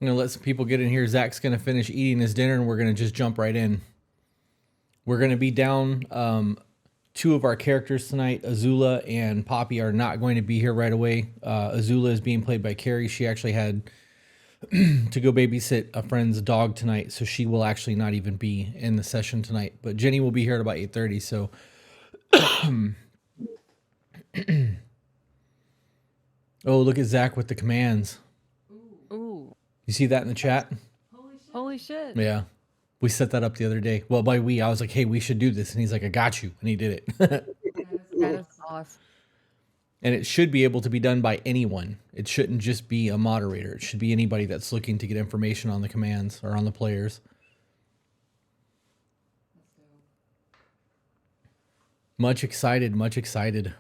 I'm going to let some people get in here. Zach's going to finish eating his dinner, and we're going to just jump right in. We're going to be down two of our characters tonight. Azula and Poppy are not going to be here right away. Azula is being played by Carrie. She actually had to go babysit a friend's dog tonight, so she will actually not even be in the session tonight. But Jenny will be here at about 8:30, so... Oh, look at Zach with the commands. Ooh. You see that in the chat? Holy shit. Yeah. We set that up the other day. Well, by we, I was like, hey, we should do this. And he's like, I got you. And he did it. That is awesome. And it should be able to be done by anyone. It shouldn't just be a moderator. It should be anybody that's looking to get information on the commands or on the players. Much excited, much excited.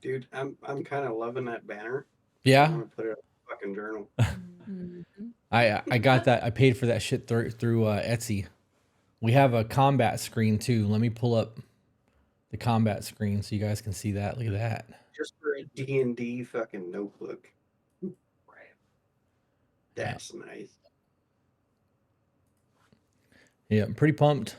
Dude, I'm kind of loving that banner. Yeah. I'm gonna put it in a fucking journal. I got that. I paid for that shit through Etsy. We have a combat screen too. Let me pull up the combat screen so you guys can see that. Look at that. Just for a D&D fucking notebook. That's nice. Yeah, I'm pretty pumped.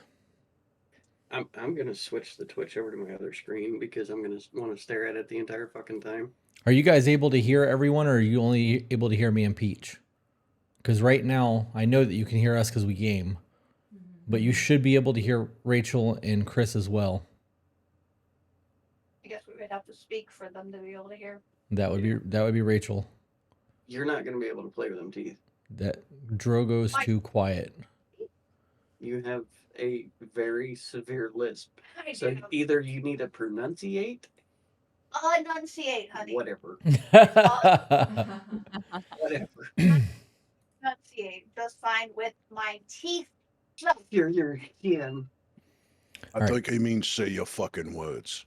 I'm gonna switch the Twitch over to my other screen because I'm gonna want to stare at it the entire fucking time. Are you guys able to hear everyone, or are you only able to hear me and Peach? Because right now, I know that you can hear us because we game, but you should be able to hear Rachel and Chris as well. I guess we would have to speak for them to be able to hear. That would be Rachel. You're not gonna be able to play with them teeth. That Drogo's too quiet. You have a very severe lisp. I So do. either you need to pronunciate. Enunciate, honey. Whatever. Whatever. Enunciate. Just fine with my teeth. Your chin. I think he means say your fucking words.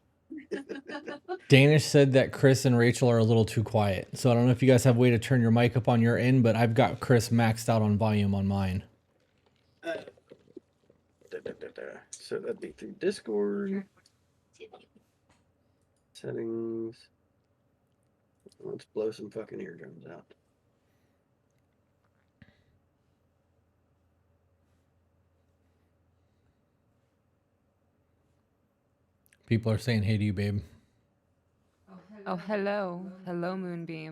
Danish said that Chris and Rachel are a little too quiet. So I don't know if you guys have a way to turn your mic up on your end, but I've got Chris maxed out on volume on mine. So that'd be through Discord. Settings. Let's blow some fucking eardrums out. People are saying hey to you, babe. Oh, hello. Hello, Moonbeam.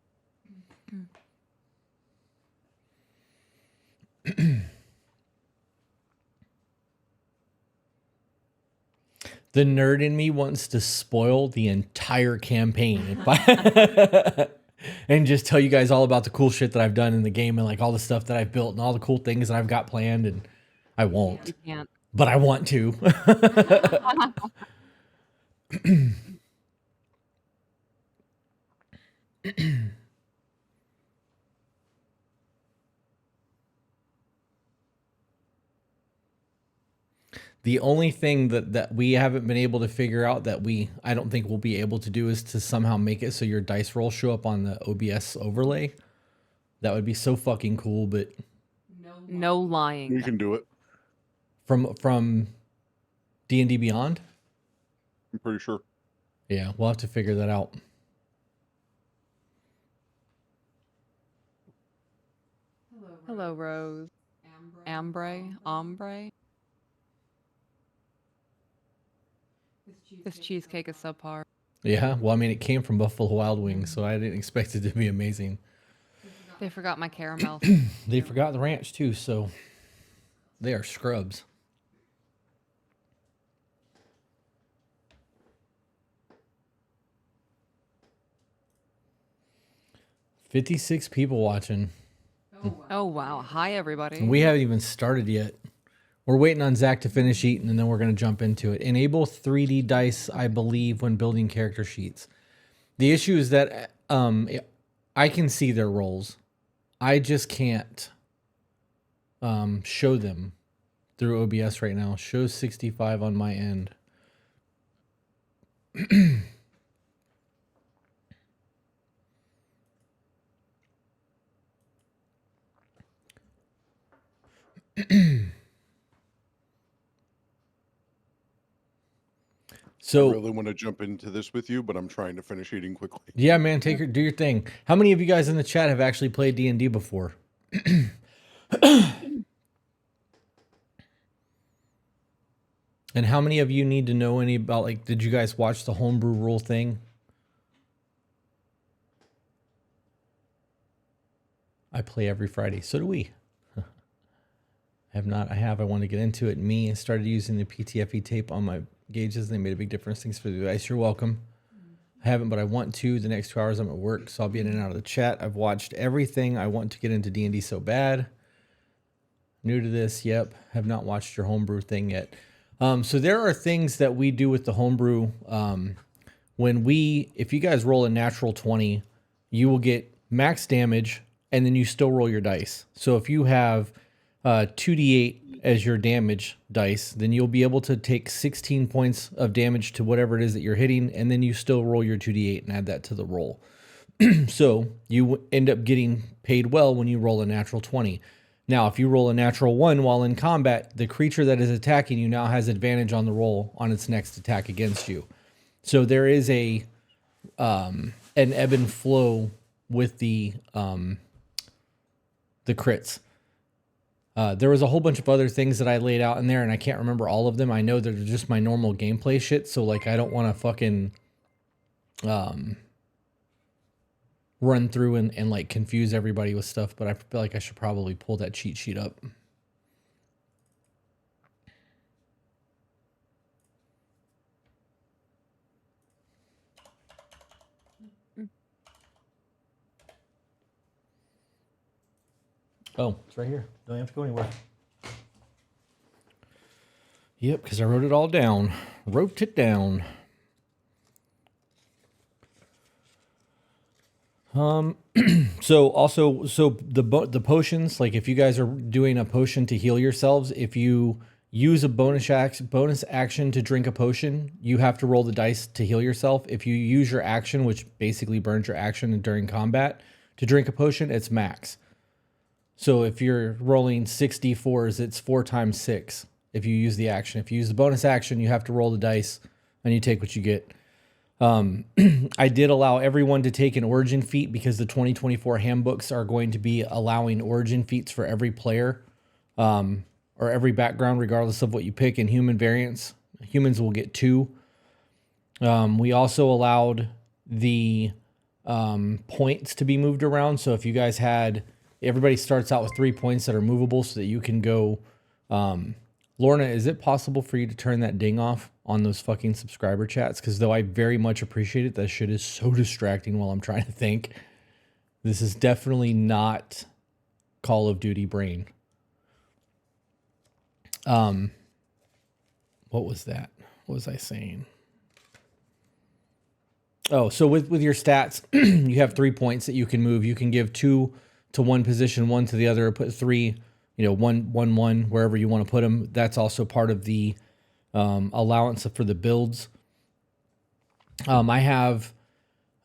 The nerd in me wants to spoil the entire campaign and just tell you guys all about the cool shit that I've done in the game and like all the stuff that I've built and all the cool things that I've got planned, and I won't. You can't. But I want to. The only thing that we haven't been able to figure out that I don't think we'll be able to do is to somehow make it so your dice rolls show up on the OBS overlay. That would be so fucking cool, but No lying. You can do it. from D&D Beyond? I'm pretty sure. Yeah, we'll have to figure that out. Hello, Rose. Ombre. This cheesecake is subpar. Yeah, well, I mean, it came from Buffalo Wild Wings, so I didn't expect it to be amazing. They forgot my caramel. They forgot the ranch, too, so they are scrubs. $56 people watching. Oh, wow. Hi, everybody. And we haven't even started yet. We're waiting on Zach to finish eating, and then we're going to jump into it. Enable 3D dice, I believe, when building character sheets. The issue is that I can see their rolls. I just can't show them through OBS right now. Shows 65 on my end. So I really want to jump into this with you, but I'm trying to finish eating quickly. yeah, man, do your thing. How many of you guys in the chat have actually played D&D before? And how many of you need to know any about, like, did you guys watch the homebrew rule thing? I play every Friday. So do we. I have not. I have. I want to get into it. Me, I started using the PTFE tape on my gauges. They made a big difference. Thanks for the advice. You're welcome. I haven't, but I want to. The next 2 hours I'm at work, so I'll be in and out of the chat. I've watched everything. I want to get into D&D so bad. New to this, yep. Have not watched your homebrew thing yet. So there are things that we do with the homebrew. If you guys roll a natural 20, you will get max damage, and then you still roll your dice. So if you have 2d8 as your damage dice, then you'll be able to take 16 points of damage to whatever it is that you're hitting, and then you still roll your 2d8 and add that to the roll. So you end up getting paid well when you roll a natural 20. Now, if you roll a natural 1 while in combat, the creature that is attacking you now has advantage on the roll on its next attack against you. So there is an ebb and flow with the crits. There was a whole bunch of other things that I laid out in there, and I can't remember all of them. I know they're just my normal gameplay shit, so like I don't want to fucking run through and like confuse everybody with stuff, but I feel like I should probably pull that cheat sheet up. Oh, it's right here. Don't have to go anywhere. Yep, because I wrote it all down. Wrote it down. So the potions, like if you guys are doing a potion to heal yourselves, if you use a bonus action to drink a potion, you have to roll the dice to heal yourself. If you use your action, which basically burns your action during combat, to drink a potion, it's max. So if you're rolling 6d4s, it's 4 times 6 if you use the action. If you use the bonus action, you have to roll the dice and you take what you get. I did allow everyone to take an origin feat because the 2024 handbooks are going to be allowing origin feats for every player, or every background, regardless of what you pick. In human variants, humans will get 2. We also allowed the points to be moved around. So if you guys had, everybody starts out with 3 points that are movable so that you can go. Lorna, is it possible for you to turn that ding off on those fucking subscriber chats? Because though I very much appreciate it, that shit is so distracting while I'm trying to think. This is definitely not Call of Duty brain. What was that? What was I saying? Oh, so with your stats, you have 3 points that you can move. You can give 2 to one position, 1 to the other, put 3, 1, wherever you want to put them. That's also part of the allowance for the builds. I have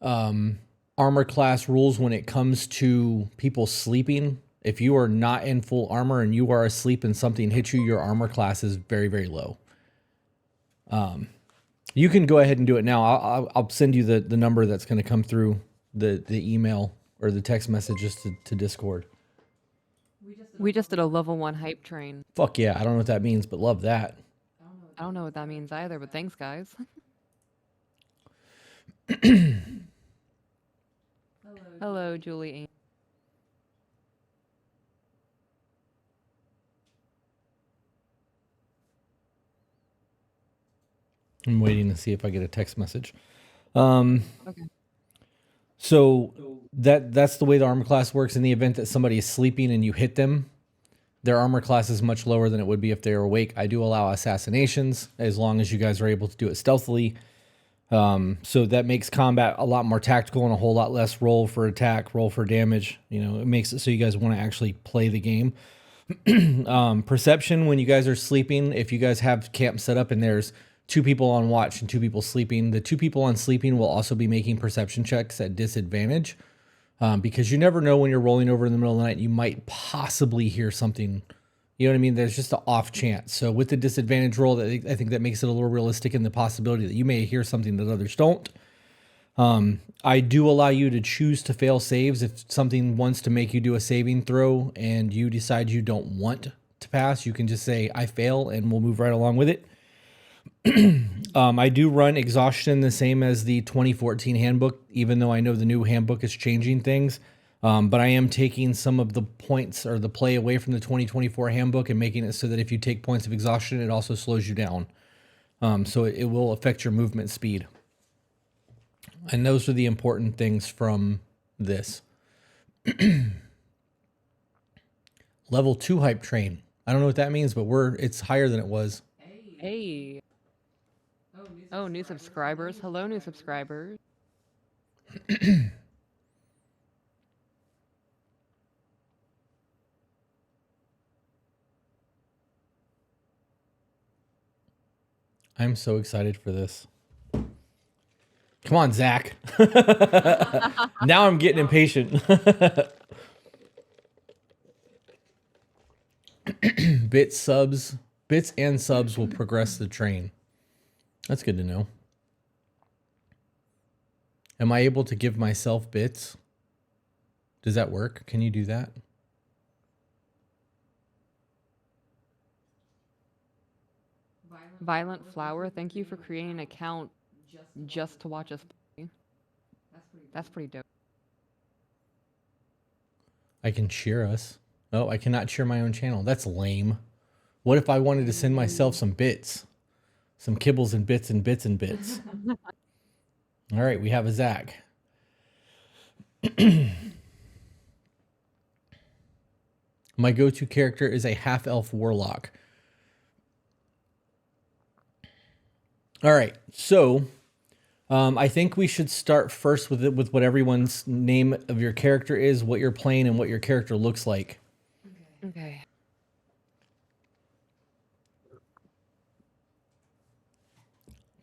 armor class rules when it comes to people sleeping. If you are not in full armor and you are asleep and something hits you, your armor class is very, very low. You can go ahead and do it now. I'll send you the number that's going to come through the email or the text messages to Discord. We just did a level 1 hype train. Fuck yeah. I don't know what that means, but love that. I don't know what that means either, but thanks, guys. Hello, Julie. I'm waiting to see if I get a text message. Okay. So that's the way the armor class works. In the event that somebody is sleeping and you hit them, their armor class is much lower than it would be if they were awake. I do allow assassinations as long as you guys are able to do it stealthily. So that makes combat a lot more tactical and a whole lot less roll for attack, roll for damage. It makes it so you guys want to actually play the game. Perception, when you guys are sleeping, if you guys have camp set up and there's 2 people on watch and 2 people sleeping, the 2 people on sleeping will also be making perception checks at disadvantage, because you never know when you're rolling over in the middle of the night. You might possibly hear something. You know what I mean? There's just an off chance. So with the disadvantage roll, I think that makes it a little realistic in the possibility that you may hear something that others don't. I do allow you to choose to fail saves. If something wants to make you do a saving throw and you decide you don't want to pass, you can just say, I fail, and we'll move right along with it. I do run exhaustion the same as the 2014 handbook, even though I know the new handbook is changing things. But I am taking some of the points or the play away from the 2024 handbook and making it so that if you take points of exhaustion, it also slows you down. So it will affect your movement speed. And those are the important things from this. Level 2 hype train. I don't know what that means, but it's higher than it was. Hey. Oh, new subscribers. Hello, new subscribers. I'm so excited for this. Come on, Zach. Now I'm getting impatient. Bits and subs will progress the train. That's good to know. Am I able to give myself bits? Does that work? Can you do that? Violent Flower, thank you for creating an account just to watch us play. That's pretty dope. I can cheer us. Oh, I cannot cheer my own channel. That's lame. What if I wanted to send myself some bits? Some kibbles and bits and bits and bits. All right, we have a Zach. My go-to character is a half-elf warlock. All right, so I think we should start first with what everyone's name of your character is, what you're playing, and what your character looks like. Okay.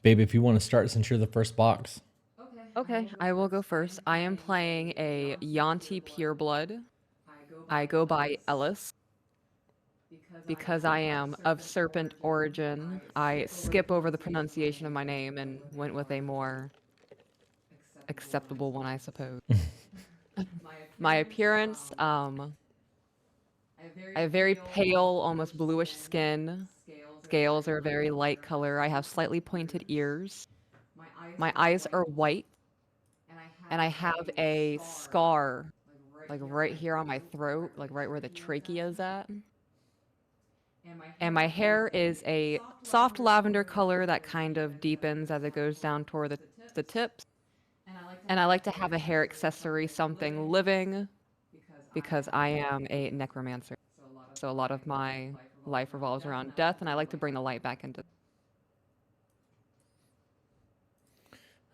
Babe, if you want to start since you're the first box. Okay, I will go first. I am playing a Yanti Pureblood. I go by Ellis. Because I am of serpent origin, I skip over the pronunciation of my name and went with a more acceptable one, I suppose. My appearance, I have very pale, almost bluish skin. Scales are a very light color. I have slightly pointed ears. My eyes are white, and I have a scar, like right here on my throat, like right where the trachea is at. And my hair is a soft lavender color that kind of deepens as it goes down toward the tips. And I like to have a hair accessory, something living, because I am a necromancer. So a lot of my life revolves around death, and I like to bring the light back into.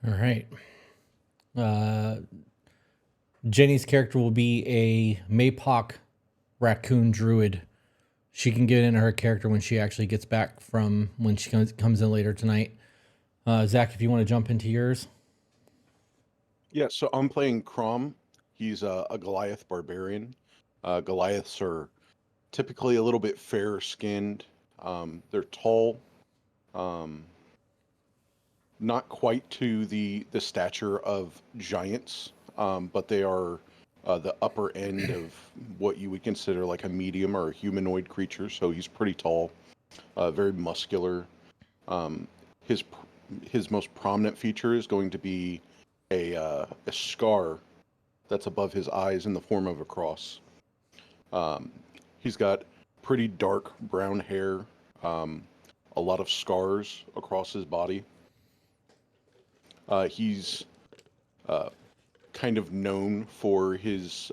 All right. Jenny's character will be a Maypock raccoon druid. She can get into her character when she actually gets back from when she comes in later tonight. Zach, if you want to jump into yours. Yeah, so I'm playing Crom. He's a Goliath barbarian. Goliaths are typically a little bit fair skinned. They're tall. Not quite to the stature of giants, but they are the upper end of what you would consider like a medium or a humanoid creature. So he's pretty tall, very muscular. His most prominent feature is going to be a scar that's above his eyes in the form of a cross. He's got pretty dark brown hair, a lot of scars across his body. He's kind of known for his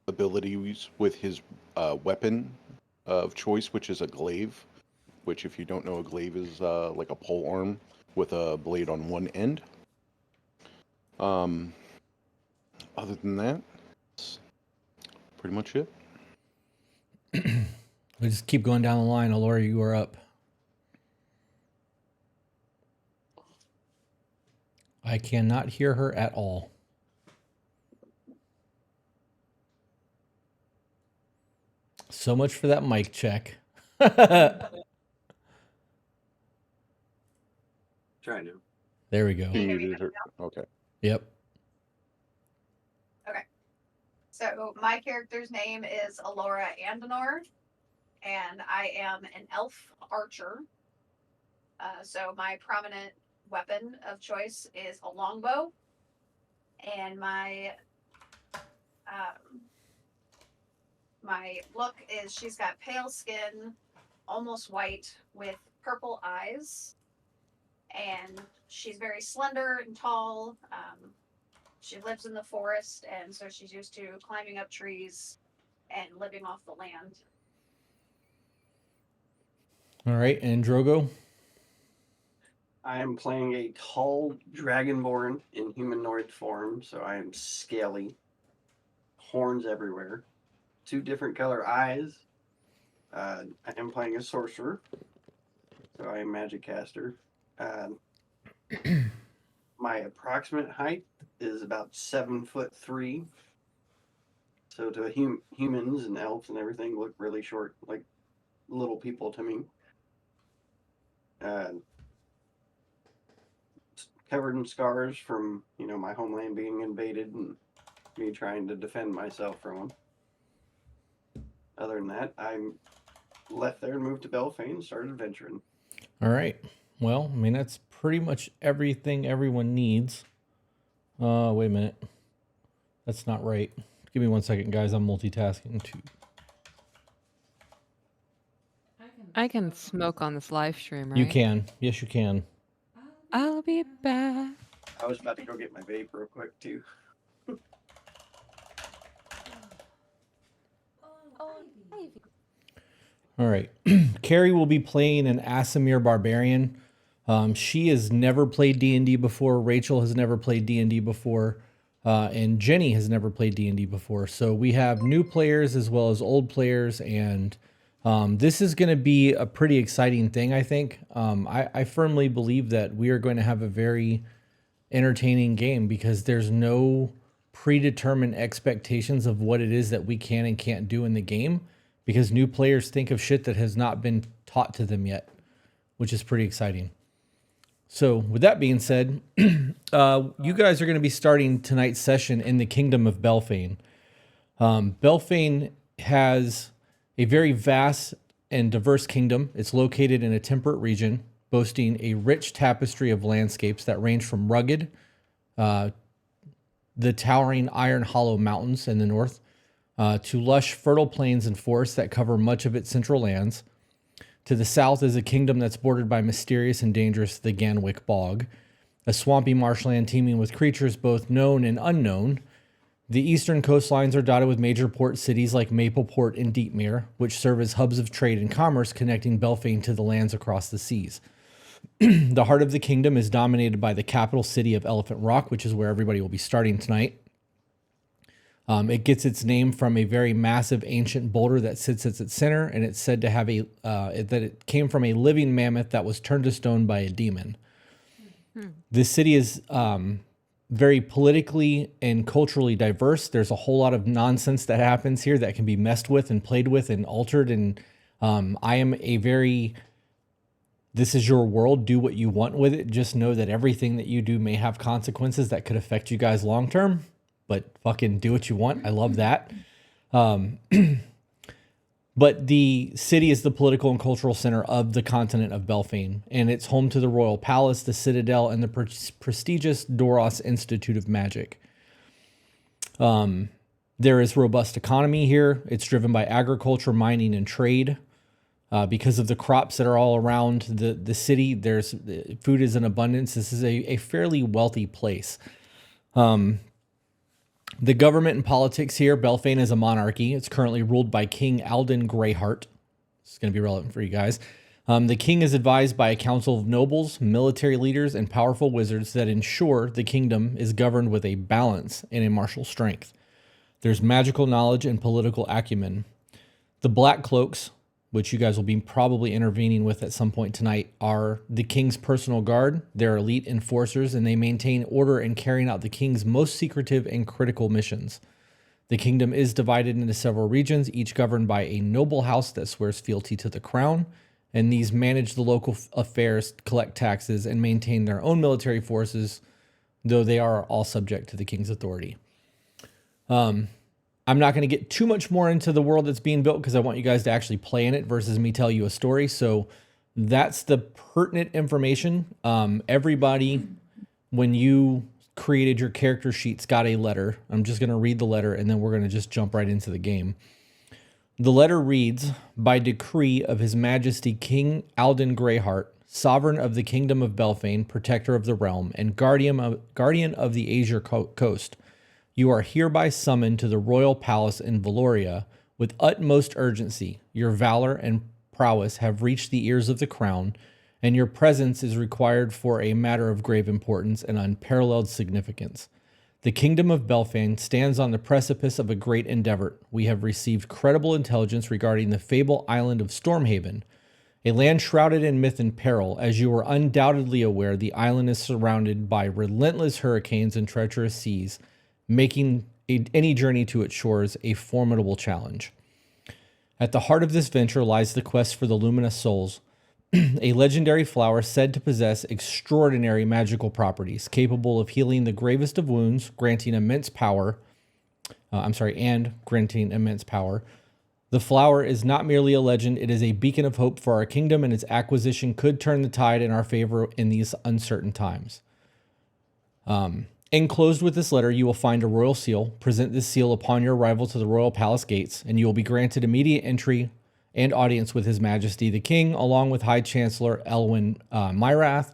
abilities with his weapon of choice, which is a glaive, which if you don't know, a glaive is like a pole arm with a blade on one end. Other than that, that's pretty much it. We just keep going down the line. Alora, you are up. I cannot hear her at all. So much for that mic check. Try to. There we go. Can you do it? Okay. Yep. Okay. So my character's name is Alora Andanor, and I am an elf archer. So my prominent weapon of choice is a longbow, and my look is she's got pale skin, almost white, with purple eyes, and she's very slender and tall. She lives in the forest, and so she's used to climbing up trees and living off the land. All right, and Drogo. I am playing a tall dragonborn in humanoid form, so I am scaly, horns everywhere, 2 different color eyes. I am playing a sorcerer, so I am magic caster. My approximate height is about 7'3". So to humans and elves and everything look really short, like little people to me. Covered in scars from, my homeland being invaded and me trying to defend myself from them. Other than that, I'm left there and moved to Belfane and started adventuring. All right. Well, I mean, that's pretty much everything everyone needs. Wait a minute. That's not right. Give me 1 second, guys. I'm multitasking too. I can smoke on this live stream, right? You can. Yes, you can. I'll be back. I was about to go get my vape real quick, too. All right. Carrie will be playing an Asimir Barbarian. She has never played D&D before. Rachel has never played D&D before. And Jenny has never played D&D before. So we have new players as well as old players. And this is going to be a pretty exciting thing, I think. I firmly believe that we are going to have a very entertaining game because there's no predetermined expectations of what it is that we can and can't do in the game, because new players think of shit that has not been taught to them yet, which is pretty exciting. So with that being said, you guys are going to be starting tonight's session in the Kingdom of Belfane. Belfane has a very vast and diverse kingdom. It's located in a temperate region, boasting a rich tapestry of landscapes that range from rugged, the towering Iron Hollow Mountains in the north, to lush, fertile plains and forests that cover much of its central lands. To the south is a kingdom that's bordered by mysterious and dangerous the Ganwick Bog, a swampy marshland teeming with creatures both known and unknown. The eastern coastlines are dotted with major port cities like Mapleport and Deepmere, which serve as hubs of trade and commerce connecting Belfane to the lands across the seas. The heart of the kingdom is dominated by the capital city of Elephant Rock, which is where everybody will be starting tonight. It gets its name from a very massive ancient boulder that sits at its center, and it's said to have that it came from a living mammoth that was turned to stone by a demon. This city is very politically and culturally diverse. There's a whole lot of nonsense that happens here that can be messed with and played with and altered. And I am this is your world. Do what you want with it. Just know that everything that you do may have consequences that could affect you guys long term. But fucking do what you want. I love that. But the city is the political and cultural center of the continent of Belfane, and it's home to the Royal Palace, the Citadel, and the prestigious Doros Institute of Magic. There is robust economy here. It's driven by agriculture, mining, and trade. Because of the crops that are all around the city, food is in abundance. This is a fairly wealthy place. The government and politics here, Belfane is a monarchy. It's currently ruled by King Alden Greyheart. This is going to be relevant for you guys. The king is advised by a council of nobles, military leaders, and powerful wizards that ensure the kingdom is governed with a balance and a martial strength. There's magical knowledge and political acumen. The Black Cloaks, which you guys will be probably intervening with at some point tonight, are the king's personal guard. They're elite enforcers, and they maintain order in carrying out the king's most secretive and critical missions. The kingdom is divided into several regions, each governed by a noble house that swears fealty to the crown, and these manage the local affairs, collect taxes, and maintain their own military forces though they are all subject to the king's authority. I'm not going to get too much more into the world that's being built because I want you guys to actually play in it versus me tell you a story. So that's the pertinent information. Everybody, when you created your character sheets, got a letter. I'm just going to read the letter and then we're going to just jump right into the game. The letter reads, by decree of His Majesty King Alden Greyheart, sovereign of the Kingdom of Belfane, protector of the realm, and guardian of the Azure coast, you are hereby summoned to the royal palace in Valoria with utmost urgency. Your valor and prowess have reached the ears of the crown, and your presence is required for a matter of grave importance and unparalleled significance. The Kingdom of Belfane stands on the precipice of a great endeavor. We have received credible intelligence regarding the fabled island of Stormhaven, a land shrouded in myth and peril. As you are undoubtedly aware, the island is surrounded by relentless hurricanes and treacherous seas, making any journey to its shores a formidable challenge. At the heart of this venture lies the quest for the luminous souls, a legendary flower said to possess extraordinary magical properties, capable of healing the gravest of wounds, granting immense power. And granting immense power. The flower is not merely a legend, it is a beacon of hope for our kingdom, and its acquisition could turn the tide in our favor in these uncertain times. Enclosed with this letter, you will find a royal seal. Present this seal upon your arrival to the royal palace gates, and you will be granted immediate entry and audience with His Majesty the King, along with High Chancellor Elwyn Myrath,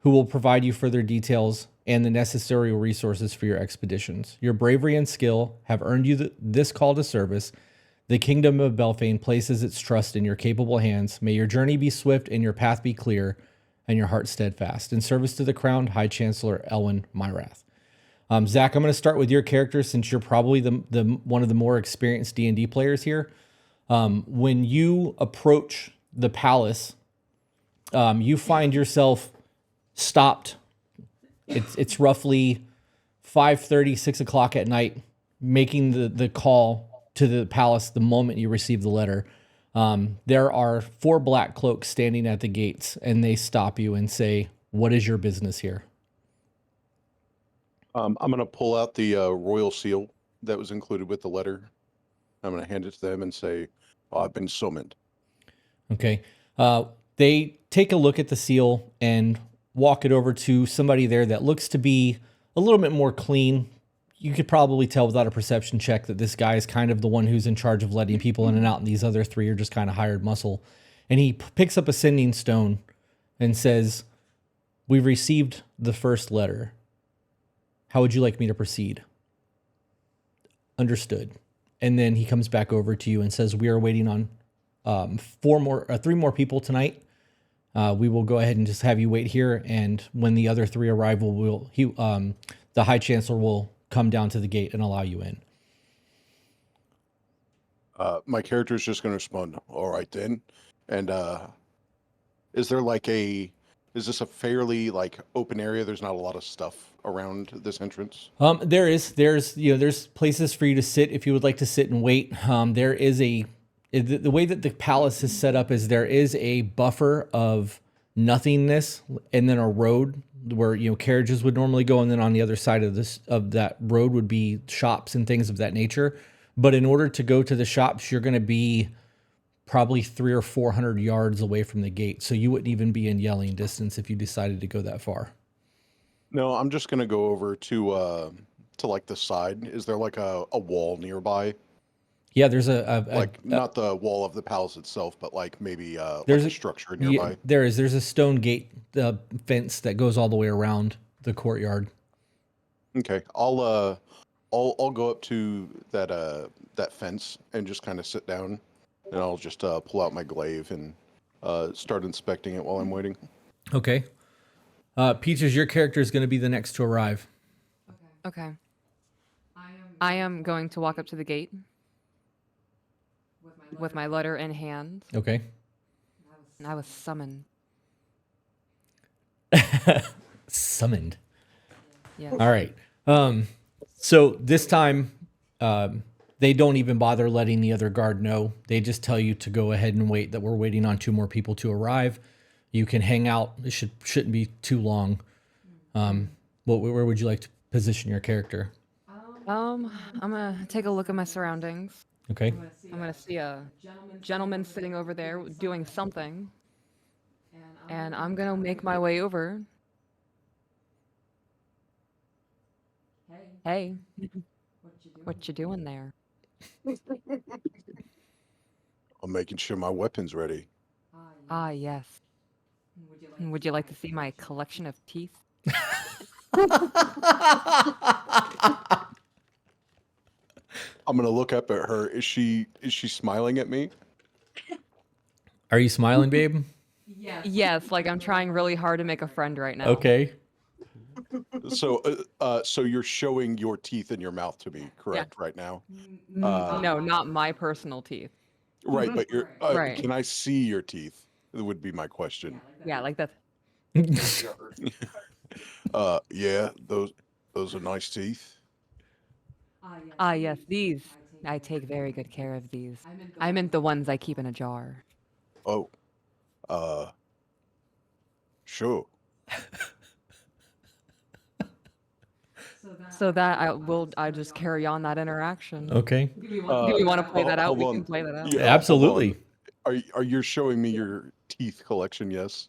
who will provide you further details and the necessary resources for your expeditions. Your bravery and skill have earned you this call to service. The Kingdom of Belfane places its trust in your capable hands. May your journey be swift and your path be clear, and your heart steadfast. In service to the crown, High Chancellor Elwyn Myrath. Zach, I'm going to start with your character since you're probably the one of the more experienced D&D players here. When you approach the palace, you find yourself stopped. It's roughly 5:30, 6 o'clock at night, making the call to the palace the moment you receive the letter. There are 4 black cloaks standing at the gates, and they stop you and say, "What is your business here?" I'm going to pull out the royal seal that was included with the letter. I'm going to hand it to them and say, oh, I've been summoned. Okay. They take a look at the seal and walk it over to somebody there that looks to be a little bit more clean. You could probably tell without a perception check that this guy is kind of the one who's in charge of letting people in and out, and these other 3 are just kind of hired muscle. And he picks up a sending stone and says, "We've received the first letter. How would you like me to proceed?" "Understood." And then he comes back over to you and says, "We are waiting on 3 more people tonight. We will go ahead and just have you wait here, and when the other 3 arrive, the High Chancellor will come down to the gate and allow you in." My character is just going to respond, all right then. And is this a fairly open area? There's not a lot of stuff around this entrance. There's places for you to sit if you would like to sit and wait. There is the way that the palace is set up is there is a buffer of nothingness and then a road where carriages would normally go, and then on the other side of that road would be shops and things of that nature. But in order to go to the shops, you're going to be probably 300 or 400 yards away from the gate, so you wouldn't even be in yelling distance if you decided to go that far. No, I'm just going to go over to the side. Is there a wall nearby? Yeah, there's not the wall of the palace itself, but maybe there's a structure nearby. Yeah, there's a stone gate fence that goes all the way around the courtyard. Okay, I'll go up to that fence and just kind of sit down, and I'll just pull out my glaive and start inspecting it while I'm waiting. Okay. Peaches, your character is going to be the next to arrive. Okay. I am going to walk up to the gate with my letter in hand. Okay. And I was summoned. Summoned. Yes. All right. So this time, they don't even bother letting the other guard know. They just tell you to go ahead and wait, that we're waiting on 2 more people to arrive. You can hang out. It shouldn't be too long. Where would you like to position your character? I'm gonna take a look at my surroundings. Okay. I'm gonna see a gentleman sitting over there doing something, and I'm gonna make my way over. Hey, what you doing there? I'm making sure my weapon's ready. Ah, yes. Would you like to see my collection of teeth? I'm gonna look up at her. Is she smiling at me? Are you smiling, babe? Yes, like I'm trying really hard to make a friend right now. Okay. So you're showing your teeth in your mouth to me, correct? Right now. No, not my personal teeth. Right, but you're. Right. Can I see your teeth? It would be my question. Yeah, like that. Yeah, those are nice teeth. Ah, yes, these. I take very good care of these. I meant the ones I keep in a jar. Oh, sure. So that I just carry on that interaction. Okay. Do we want to play that out? hold We on. can play that out. Yeah, Absolutely. hold on. Are you showing me your teeth collection? Yes.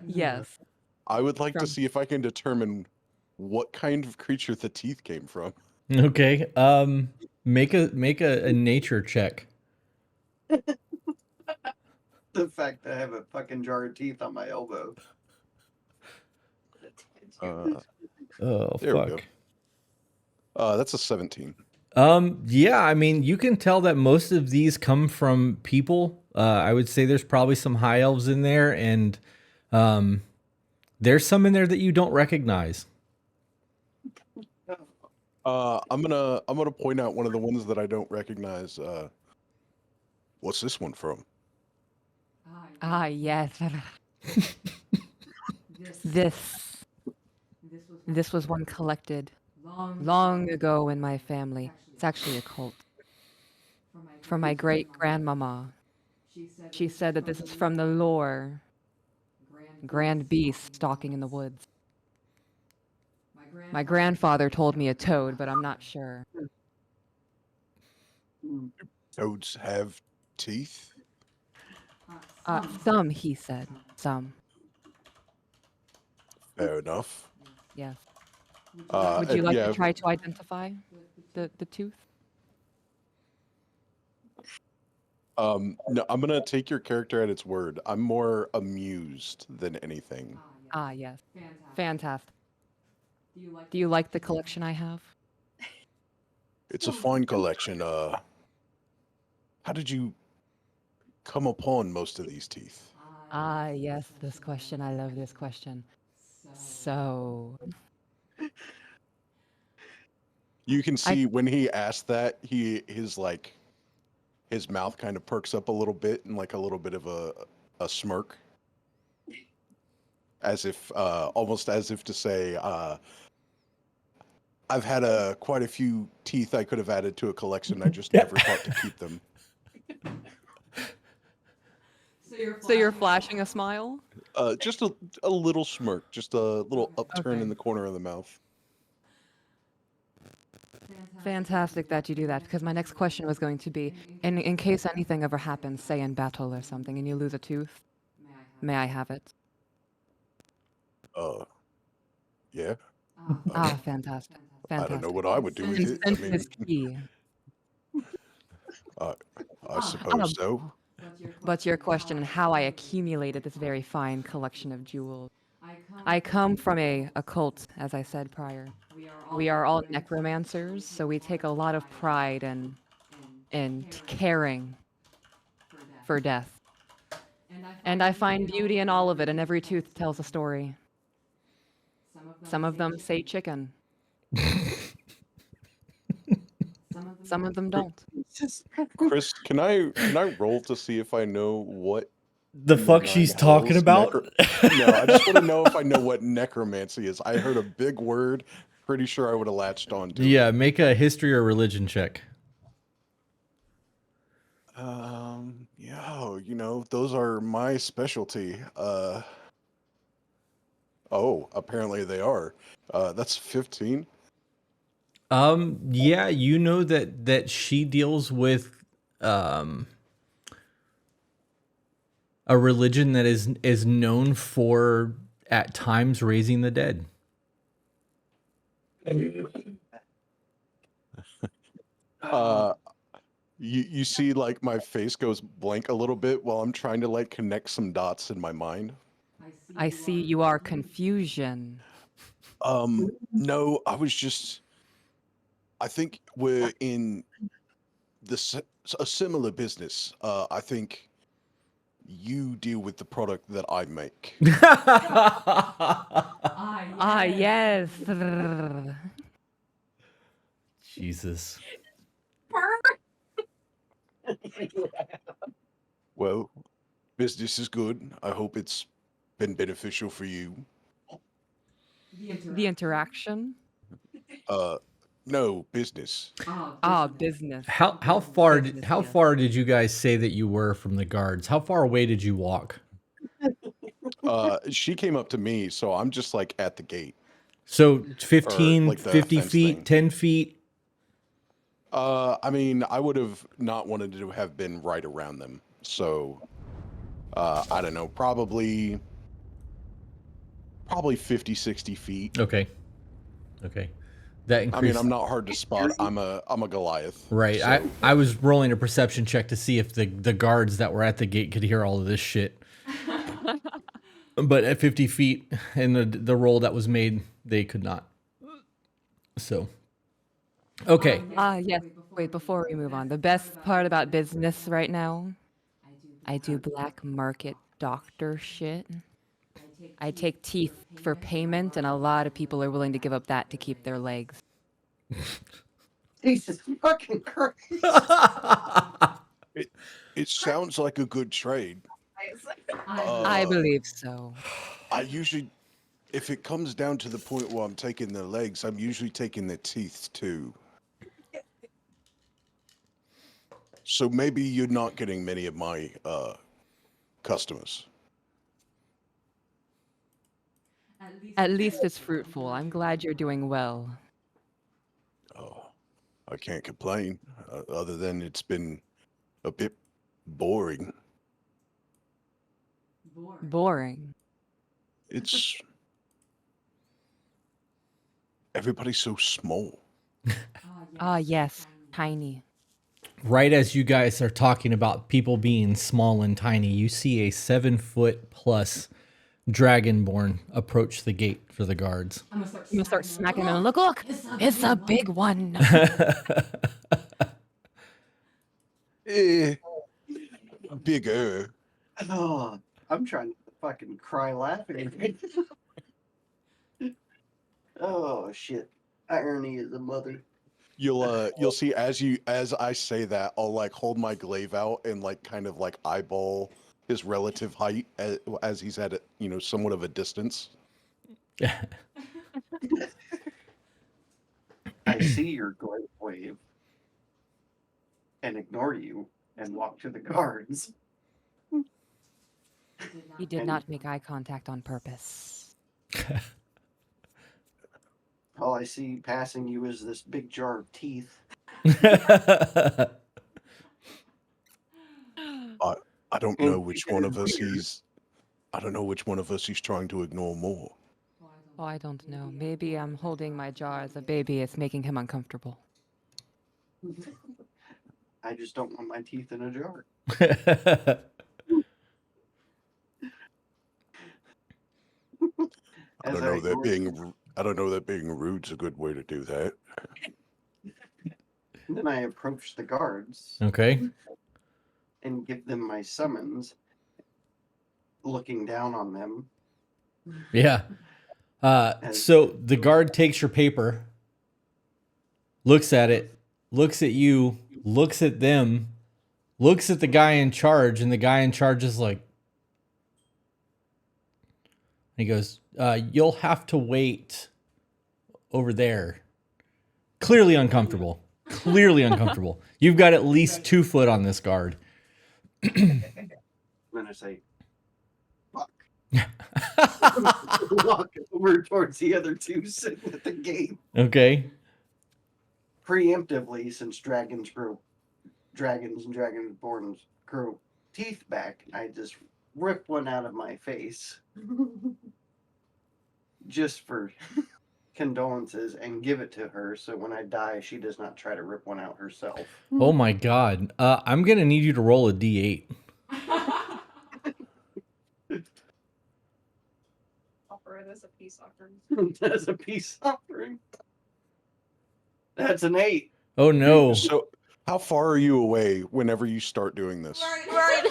Yes. I would like to From- see if I can determine what kind of creature the teeth came from. Okay. Make a nature check. The fact that I have a fucking jar of teeth on my elbow. Oh There we go. fuck. That's a 17. Yeah, I mean, you can tell that most of these come from people. I would say there's probably some high elves in there, and there's some in there that you don't recognize. I'm gonna point out one of the ones that I don't recognize. What's this one from? Ah, yes. This was one collected long ago in my family. It's actually a cult. From my great grandmama. She said that this is from the lore. Grand beast stalking in the woods. My grandfather told me a toad, but I'm not sure. Toads have teeth? Some, he said. Some. Fair enough. Yes. Would you like yeah, to try to identify the tooth? No, I'm gonna take your character at its word. I'm more amused than anything. Ah, yes. Fantastic. Do you like the collection I have? It's a fine collection. How did you come upon most of these teeth? Ah, yes, this question. I love this question. So, You can see when he asked that, his mouth kind of perks up a little bit and like a little bit of a smirk. As if almost as if to say, I've had quite a few teeth I could have added to a collection. I just never thought to keep them. so you're flashing a smile? Just a little smirk, just a little upturn Okay. in the corner of the mouth. Fantastic that you do that, because my next question was going to be, in case anything ever happens, say in battle or something, and you lose a tooth, may I have it? Yeah. Ah, fantastic. I don't know Fantastic. what I would do with it. I Since mean, it's key. I suppose so. But your question on how I accumulated this very fine collection of jewels. I come from a cult, as I said prior. We are all necromancers, so we take a lot of pride in caring for death. And I find beauty in all of it, and every tooth tells a story. Some of them say chicken. Some of them don't. Chris, can I roll to see if I know what The fuck nine she's talking hells about? No, I just want to know if I know what necromancy is. I heard a big word. Pretty sure I would have latched on to it. Yeah, make a history or religion check. Yeah, those are my specialty. Oh, apparently they are. That's 15. Yeah, you know that she deals with um a religion that is known for at times raising the dead. Uh, you see, like, my face goes blank a little bit while I'm trying to, like, connect some dots in my mind. I see you are confusion. No, I think we're in a similar business. I think you deal with the product that I make. Ah, yes. Jesus. Well, business is good. I hope it's been beneficial for you. The interaction. No, business. Ah, business. How Business, how yes. far did you guys say that you were from the guards? How far away did you walk? She came up to me, so I'm just like at the gate. So Or 15, like the 50 fence feet, thing. 10 feet? I mean, I would have not wanted to have been right around them. So, I don't know, probably 50, 60 feet. Okay. Okay. That I mean, increased. I'm not hard to spot. I'm a Goliath. Right. So. I was rolling a perception check to see if the guards that were at the gate could hear all of this shit. But at 50 feet and the roll that was made, they could not. So, okay. Ah, yes. Wait, before we move on, the best part about business right now, I do black market doctor shit. I take teeth for payment, and a lot of people are willing to give up that to keep their legs. Jesus fucking Christ. It sounds like a good trade. I believe so. I usually, if it comes down to the point where I'm taking their legs, I'm usually taking their teeth too. So maybe you're not getting many of my customers. At least it's fruitful. I'm glad you're doing well. Oh, I can't complain, other than it's been a bit boring. Boring. It's everybody's so small. Ah, yes. Tiny. Right as you guys are talking about people being small and tiny, you see a 7-foot plus dragonborn approach the gate for the guards. I'm gonna start smacking them. Look! It's a big one. Bigger. Oh, I'm trying to fucking cry laughing. Oh shit. Irony is a mother. You'll see as I say that, I'll like hold my glaive out and like kind of like eyeball his relative height as he's at somewhat of a distance. I see your glaive wave and ignore you and walk to the guards. He did not make eye contact on purpose. All I see passing you is this big jar of teeth. I don't know which one of us he's trying to ignore more. Oh, I don't know. Maybe I'm holding my jar as a baby. It's making him uncomfortable. I just don't want my teeth in a jar. I don't know that being rude's a good way to do that. Then I approach the guards Okay. and give them my summons, looking down on them. Yeah. So the guard takes your paper, looks at it, looks at you, looks at them, looks at the guy in charge, and the guy in charge is like, he goes, you'll have to wait over there. Clearly uncomfortable. Clearly uncomfortable. You've got at least 2 foot on this guard. Then I say, fuck. Walk over towards the other two sitting at the gate. Okay. Preemptively, since dragons and dragonborns grow teeth back, I just rip one out of my face. Just for condolences and give it to her so when I die, she does not try to rip one out herself. Oh my god. I'm going to need you to roll a d8. Offer it as a peace offering. As a peace offering. That's an 8. Oh no. So, how far are you away whenever you start doing this? Right.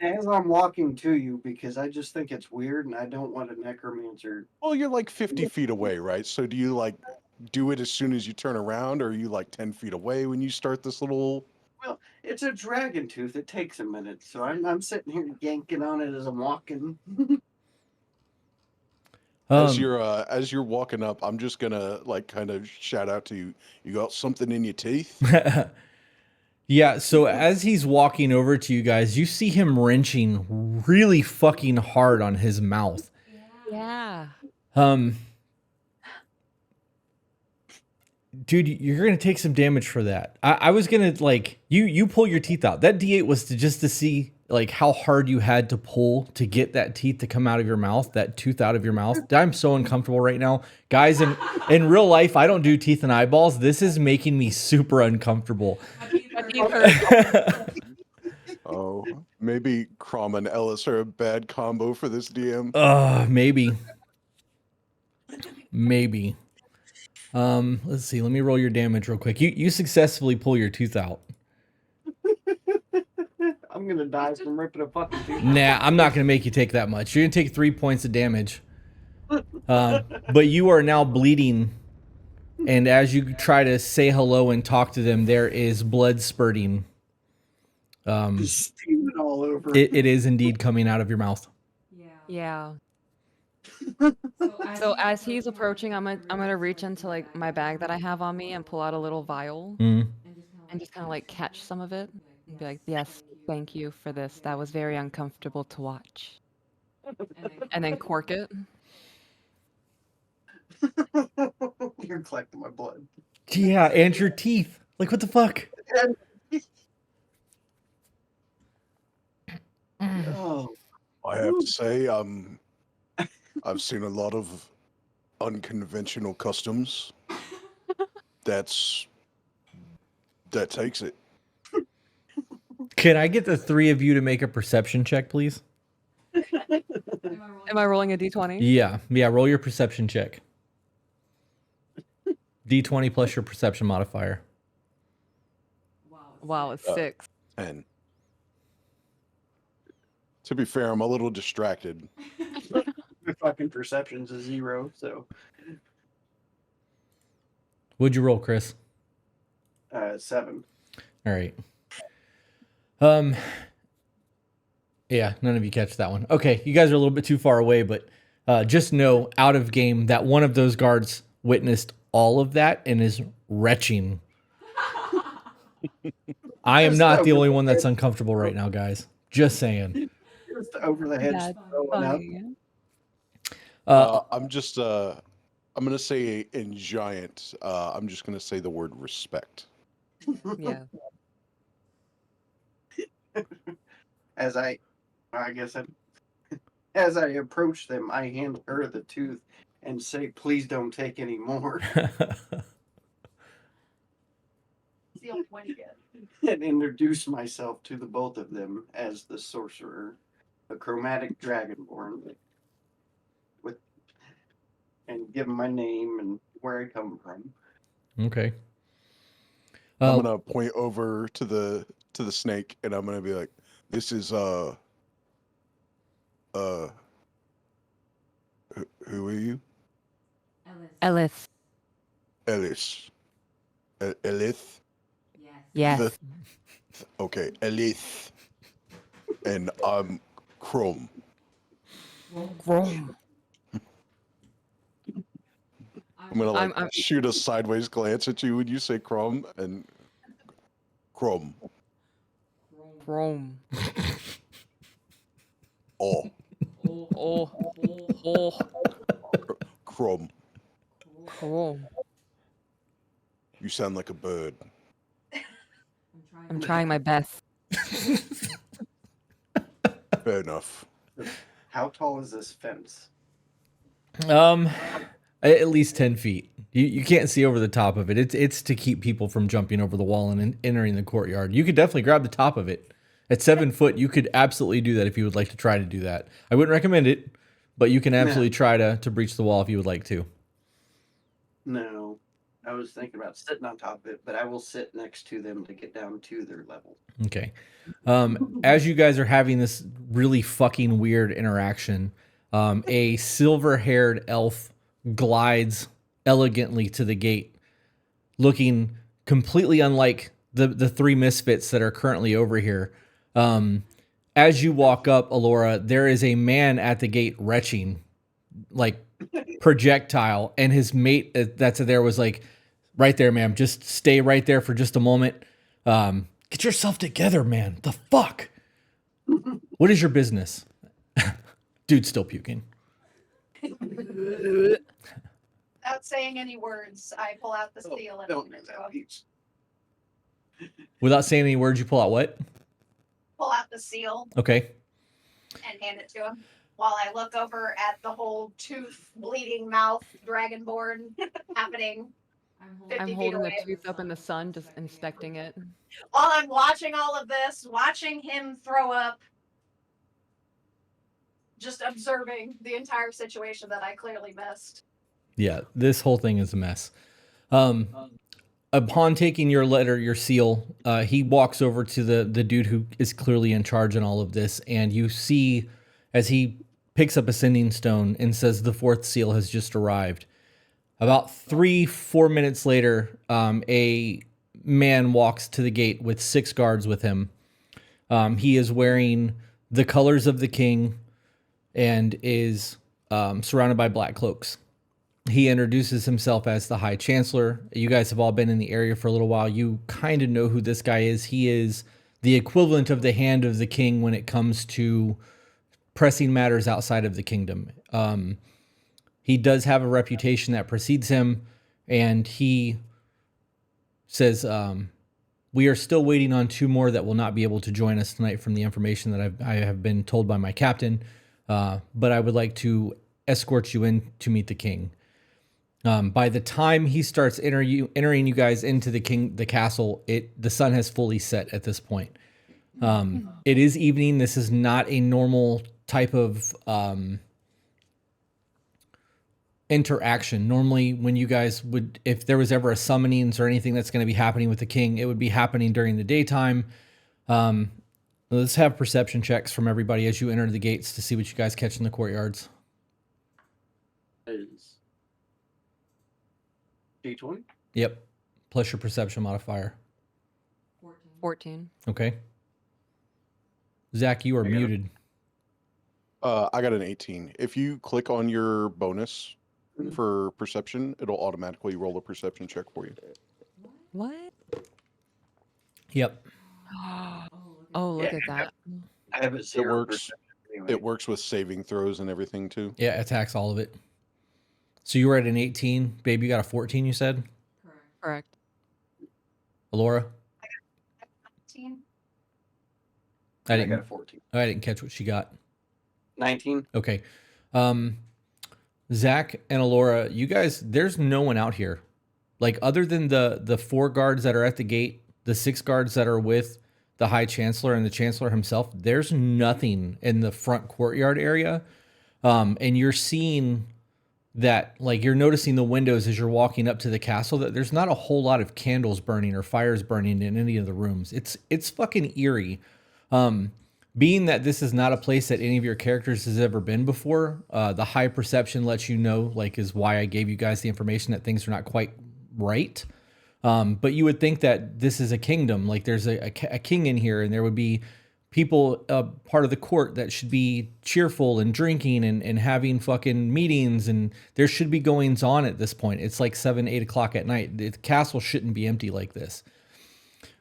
As I'm walking to you, because I just think it's weird and I don't want a necromancer. Well, you're like 50 feet away, right? So do you like do it as soon as you turn around, or are you like 10 feet away when you start this little? Well, it's a dragon tooth. It takes a minute, so I'm sitting here yanking on it as I'm walking. As you're walking up, I'm just gonna like kind of shout out to you. You got something in your teeth? Yeah, so as he's walking over to you guys, you see him wrenching really fucking hard on his mouth. Yeah. Dude, you're gonna take some damage for that. I was gonna like you pull your teeth out. That D8 was to see like how hard you had to pull to get that teeth to come out of your mouth, that tooth out of your mouth. I'm so uncomfortable right now. Guys, in real life, I don't do teeth and eyeballs. This is making me super uncomfortable. Oh, maybe Crom and Ellis are a bad combo for this DM. Maybe. Maybe. Let's see. Let me roll your damage real quick. You successfully pull your tooth out. I'm gonna die from ripping a fucking tooth. Nah, I'm not gonna make you take that much. You're gonna take 3 points of damage. But you are now bleeding, and as you try to say hello and talk to them, there is blood spurting. Just steaming all over. It is indeed coming out of your mouth. Yeah. So as he's approaching, I'm gonna reach into like my bag that I have on me and pull out a little vial Mm. and just kind of like catch some of it and be like, "Yes, thank you for this. That was very uncomfortable to watch." And then cork it. You're collecting my blood. Yeah, and your teeth. Like, what the fuck? Oh, I have to say, I've seen a lot of unconventional customs. That takes it. Can I get the 3 of you to make a perception check, please? Am I rolling a d20? Yeah, roll your perception check. D20 plus your perception modifier. Wow, it's 6. And to be fair, I'm a little distracted. my fucking perception's a 0, so What'd you roll, Chris? 7. All right. Yeah, none of you catch that one. Okay, you guys are a little bit too far away, but just know out of game that one of those guards witnessed all of that and is retching. I am not the only one that's uncomfortable right now, guys. Just saying. Just over the head. That's throwing up. funny. I'm just I'm gonna say in giant. I'm just gonna say the word respect. Yeah. As I approach them, I hand her the tooth and say, "Please don't take any more." It's the only one you get. And introduce myself to the both of them as the sorcerer, a chromatic dragonborn, and give them my name and where I come from. Okay. I'm gonna point over to the snake, and I'm gonna be like, "This is who are you?" Ellis. Ellis. Elith. Yes. Okay, Elith. And I'm Chrome. Grom. I'm gonna like I'm- shoot a sideways glance at you when you say Chrome and Chrome. Grom. Oh. Oh, oh, Crom, cool. you sound like a bird. I'm trying my best. Fair enough. How tall is this fence? At least 10 feet. You can't see over the top of it. It's to keep people from jumping over the wall and entering the courtyard. You could definitely grab the top of it. At 7 foot, you could absolutely do that if you would like to try to do that. I wouldn't recommend it, but you can absolutely try to breach the wall if you would like to. No. I was thinking about sitting on top of it, but I will sit next to them to get down to their level. Okay. As you guys are having this really fucking weird interaction, a silver-haired elf glides elegantly to the gate, looking completely unlike the three misfits that are currently over here. As you walk up, Alora, there is a man at the gate retching, like projectile, and his mate that's there was like, right there, ma'am. Just stay right there for just a moment. Get yourself together, man. The fuck? What is your business? Dude's still puking. Without saying any words, I pull out the seal and Don't hand do it to that. him. Without saying any words, you pull out what? Pull out the seal Okay. and hand it to him while I look over at the whole tooth, bleeding mouth, dragonborn happening. 50 I'm feet holding the away. tooth up in the sun, just inspecting it. While I'm watching all of this, watching him throw up, just observing the entire situation that I clearly missed. Yeah, this whole thing is a mess. Upon taking your letter, your seal, he walks over to the dude who is clearly in charge in all of this, and you see as he picks up a sending stone and says the fourth seal has just arrived. About 3-4 minutes later, a man walks to the gate with 6 guards with him. He is wearing the colors of the king and is surrounded by black cloaks. He introduces himself as the High Chancellor. You guys have all been in the area for a little while. You kind of know who this guy is. He is the equivalent of the hand of the king when it comes to pressing matters outside of the kingdom. He does have a reputation that precedes him, and he says, we are still waiting on 2 more that will not be able to join us tonight from the information that I have been told by my captain, but I would like to escort you in to meet the king. By the time he starts entering you guys into the castle, the sun has fully set at this point. It is evening. This is not a normal type of interaction. Normally, when you guys would, if there was ever a summonings or anything that's going to be happening with the king, it would be happening during the daytime. Let's have perception checks from everybody as you enter the gates to see what you guys catch in the courtyards. Is D20? Yep. Plus your perception modifier. 14. Okay. Zach, you are I got it. muted. I got an 18. If you click on your bonus for perception, it'll automatically roll a perception check for you. What? Yep. Oh, look Yeah. at that. I have a 0 works. perception anyway. It works with saving throws and everything too. Yeah, attacks all of it. So you were at an 18. Babe, you got a 14, you said? Correct. Alora? 19. I I got a didn't 14. I didn't catch what she got. 19. Okay. Zach and Alora, you guys, there's no one out here. Like, other than the 4 guards that are at the gate, the 6 guards that are with the High Chancellor and the Chancellor himself, there's nothing in the front courtyard area. And you're seeing that, like, you're noticing the windows as you're walking up to the castle, that there's not a whole lot of candles burning or fires burning in any of the rooms. It's fucking eerie. Being that this is not a place that any of your characters has ever been before, the high perception lets you know, like, is why I gave you guys the information that things are not quite right. But you would think that this is a kingdom, like there's a king in here, and there would be people, part of the court, that should be cheerful and drinking and having fucking meetings, and there should be goings on at this point. It's like 7-8 o'clock at night. The castle shouldn't be empty like this.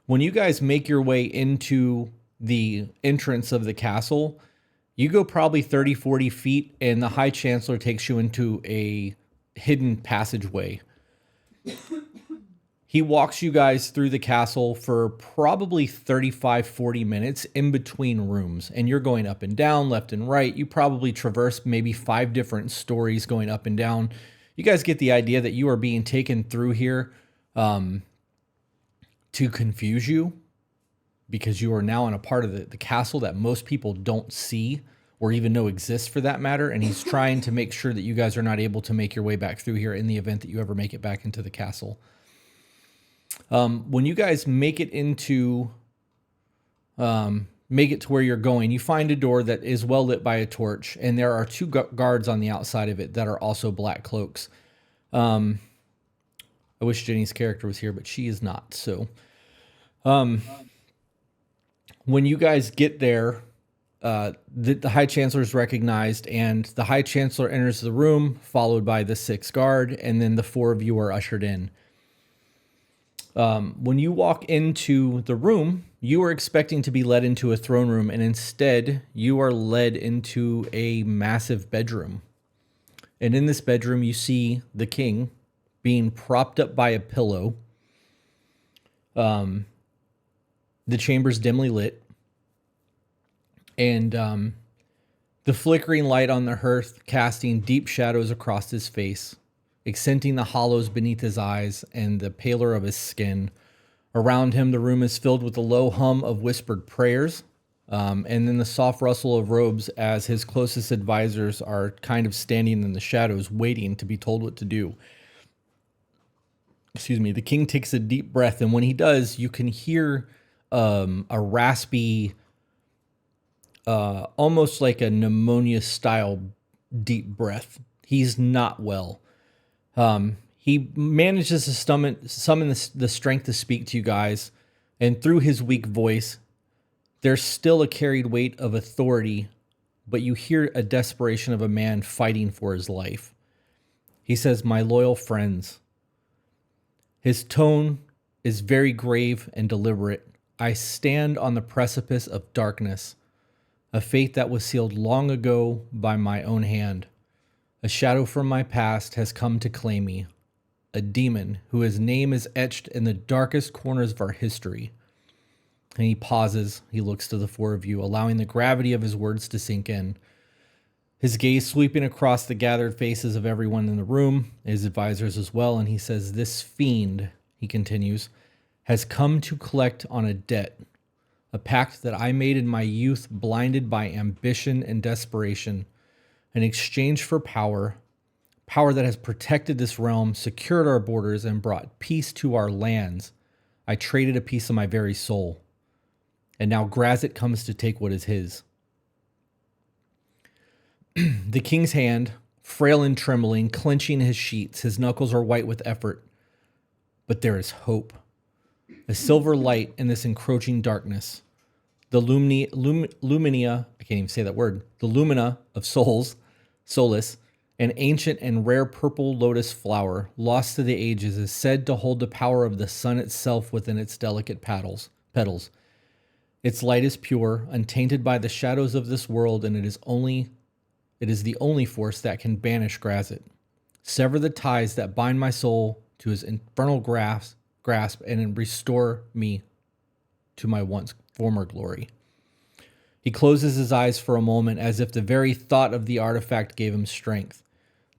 When you guys make your way into the entrance of the castle, You go probably 30, 40 feet, and the High Chancellor takes you into a hidden passageway. He walks you guys through the castle for probably 35, 40 minutes in between rooms, and you're going up and down, left and right. You probably traverse maybe 5 different stories going up and down. You guys get the idea that you are being taken through here to confuse you, because you are now in a part of the castle that most people don't see or even know exists for that matter. And he's trying to make sure that you guys are not able to make your way back through here in the event that you ever make it back into the castle. When you guys make it to where you're going, you find a door that is well lit by a torch, and there are 2 guards on the outside of it that are also black cloaks. I wish Jenny's character was here, but she is not. So, when you guys get there, the High Chancellor is recognized, and the High Chancellor enters the room, followed by the 6 guard, and then the 4 of you are ushered in. When you walk into the room, you are expecting to be led into a throne room, and instead you are led into a massive bedroom. And in this bedroom, you see the king being propped up by a pillow. The chamber's dimly lit, and the flickering light on the hearth casting deep shadows across his face, accenting the hollows beneath his eyes and the pallor of his skin. Around him, the room is filled with a low hum of whispered prayers, and then the soft rustle of robes as his closest advisors are kind of standing in the shadows waiting to be told what to do. Excuse me. The king takes a deep breath, and when he does, you can hear a raspy, almost like a pneumonia-style deep breath. He's not well. He manages to summon the strength to speak to you guys, and through his weak voice, there's still a carried weight of authority, but you hear a desperation of a man fighting for his life. He says, "My loyal friends." His tone is very grave and deliberate. "I stand on the precipice of darkness, a fate that was sealed long ago by my own hand. A shadow from my past has come to claim me, a demon whose name is etched in the darkest corners of our history." And he pauses. He looks to the 4 of you, allowing the gravity of his words to sink in. His gaze sweeping across the gathered faces of everyone in the room, his advisors as well, and he says, "This fiend," he continues, "has come to collect on a debt, a pact that I made in my youth, blinded by ambition and desperation, in exchange for power that has protected this realm, secured our borders, and brought peace to our lands. I traded a piece of my very soul. And now Grazit comes to take what is his." The king's hand, frail and trembling, clenching his sheets, his knuckles are white with effort. But there is hope. A silver light in this encroaching darkness. The lumina, I can't even say that word, the lumina of Solace, an ancient and rare purple lotus flower, lost to the ages, is said to hold the power of the sun itself within its delicate petals. Its light is pure, untainted by the shadows of this world, and it is the only force that can banish Grazit, sever the ties that bind my soul to his infernal grasp, and restore me to my once former glory. He closes his eyes for a moment, as if the very thought of the artifact gave him strength.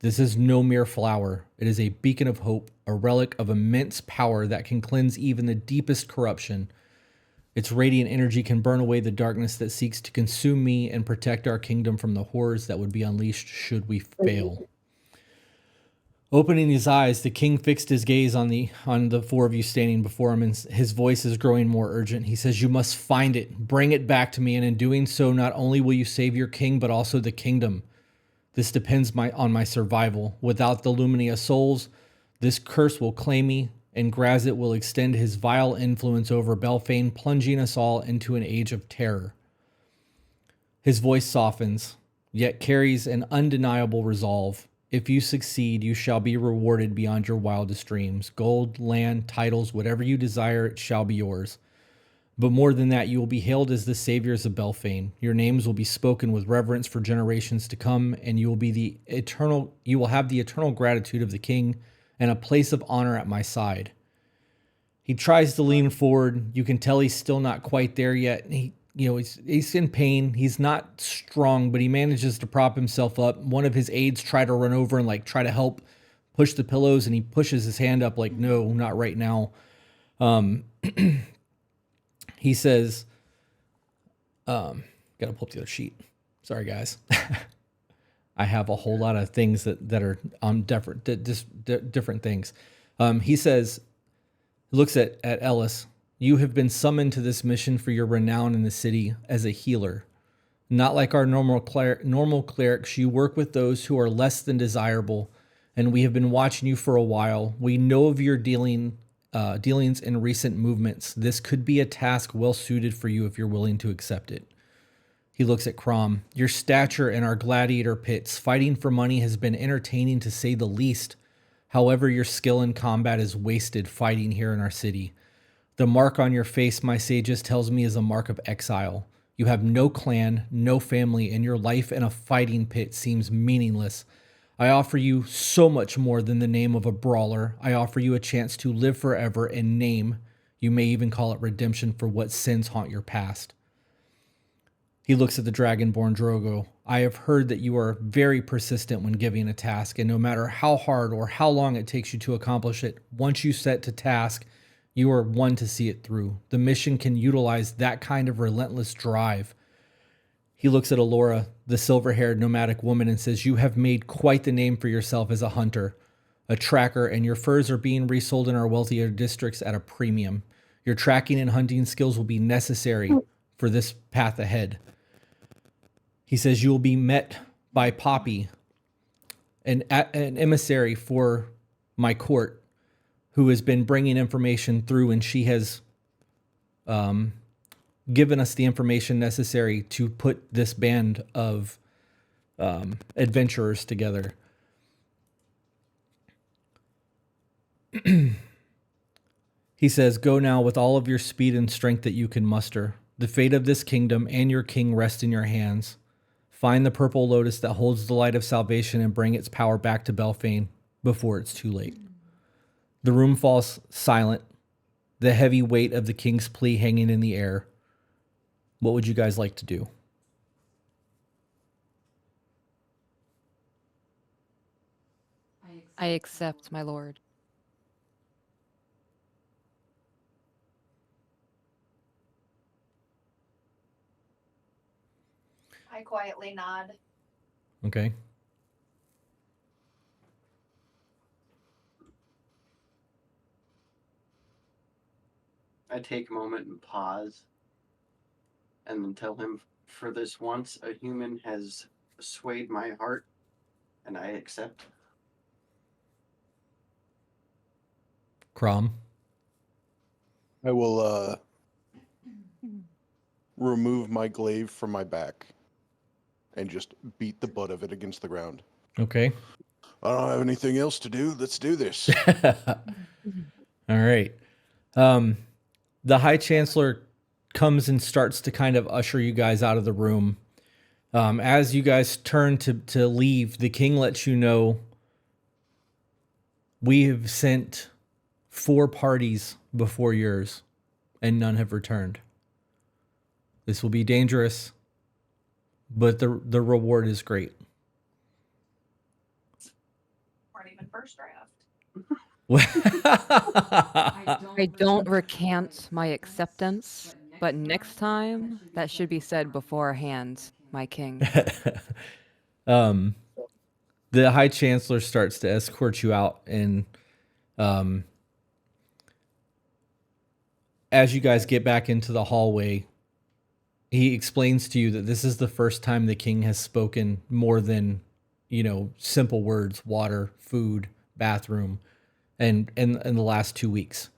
This is no mere flower. It is a beacon of hope, a relic of immense power that can cleanse even the deepest corruption. Its radiant energy can burn away the darkness that seeks to consume me and protect our kingdom from the horrors that would be unleashed should we fail. Opening his eyes, the king fixed his gaze on the 4 of you standing before him, and his voice is growing more urgent. He says, "You must find it, bring it back to me, and in doing so, not only will you save your king, but also the kingdom. This depends on my survival. Without the Lumina souls, this curse will claim me, and Grazit will extend his vile influence over Belfane, plunging us all into an age of terror." His voice softens, yet carries an undeniable resolve. "If you succeed, you shall be rewarded beyond your wildest dreams. Gold, land, titles, whatever you desire, it shall be yours. But more than that, you will be hailed as the saviors of Belfane. Your names will be spoken with reverence for generations to come, and you will have the eternal gratitude of the king and a place of honor at my side. He tries to lean forward. You can tell he's still not quite there yet. He's in pain. He's not strong, but he manages to prop himself up. One of his aides try to run over and try to help push the pillows, and he pushes his hand up like, no, not right now. He says, gotta pull up the other sheet. Sorry, guys. I have a whole lot of things that are on different things. He says, looks at Ellis. You have been summoned to this mission for your renown in the city as a healer. Not like our normal clerics, you work with those who are less than desirable, and we have been watching you for a while. We know of your dealings in recent movements. This could be a task well suited for you if you're willing to accept it. He looks at Crom. Your stature in our gladiator pits, fighting for money, has been entertaining to say the least. However, your skill in combat is wasted fighting here in our city. The mark on your face, my sages, tells me is a mark of exile. You have no clan, no family, and your life in a fighting pit seems meaningless. I offer you so much more than the name of a brawler. I offer you a chance to live forever in name. You may even call it redemption for what sins haunt your past. He looks at the Dragonborn Drogo. I have heard that you are very persistent when giving a task, and no matter how hard or how long it takes you to accomplish it, once you set to task, you are one to see it through. The mission can utilize that kind of relentless drive. He looks at Alora, the silver-haired nomadic woman, and says, you have made quite the name for yourself as a hunter, a tracker, and your furs are being resold in our wealthier districts at a premium. Your tracking and hunting skills will be necessary for this path ahead. He says you will be met by Poppy, an emissary for my court, who has been bringing information through, and she has given us the information necessary to put this band of adventurers together. He says, go now with all of your speed and strength that you can muster. The fate of this kingdom and your king rest in your hands. Find the purple lotus that holds the light of salvation and bring its power back to Belfane before it's too late. The room falls silent, the heavy weight of the king's plea hanging in the air. What would you guys like to do? I accept, my lord. I quietly nod. Okay. I take a moment and pause and then tell him, for this once, a human has swayed my heart, and I accept. Crom. I will remove my glaive from my back and just beat the butt of it against the ground. Okay. I don't have anything else to do. Let's do this. All right. The High Chancellor comes and starts to kind of usher you guys out of the room. As you guys turn to leave, the king lets you know, we have sent 4 parties before yours, and none have returned. This will be dangerous, but the reward is great. Weren't even first draft. I don't recant my acceptance, but next time that should be said beforehand, my king. The High Chancellor starts to escort you out, and as you guys get back into the hallway, he explains to you that this is the first time the king has spoken more than, simple words: water, food, bathroom, and in the last 2 weeks.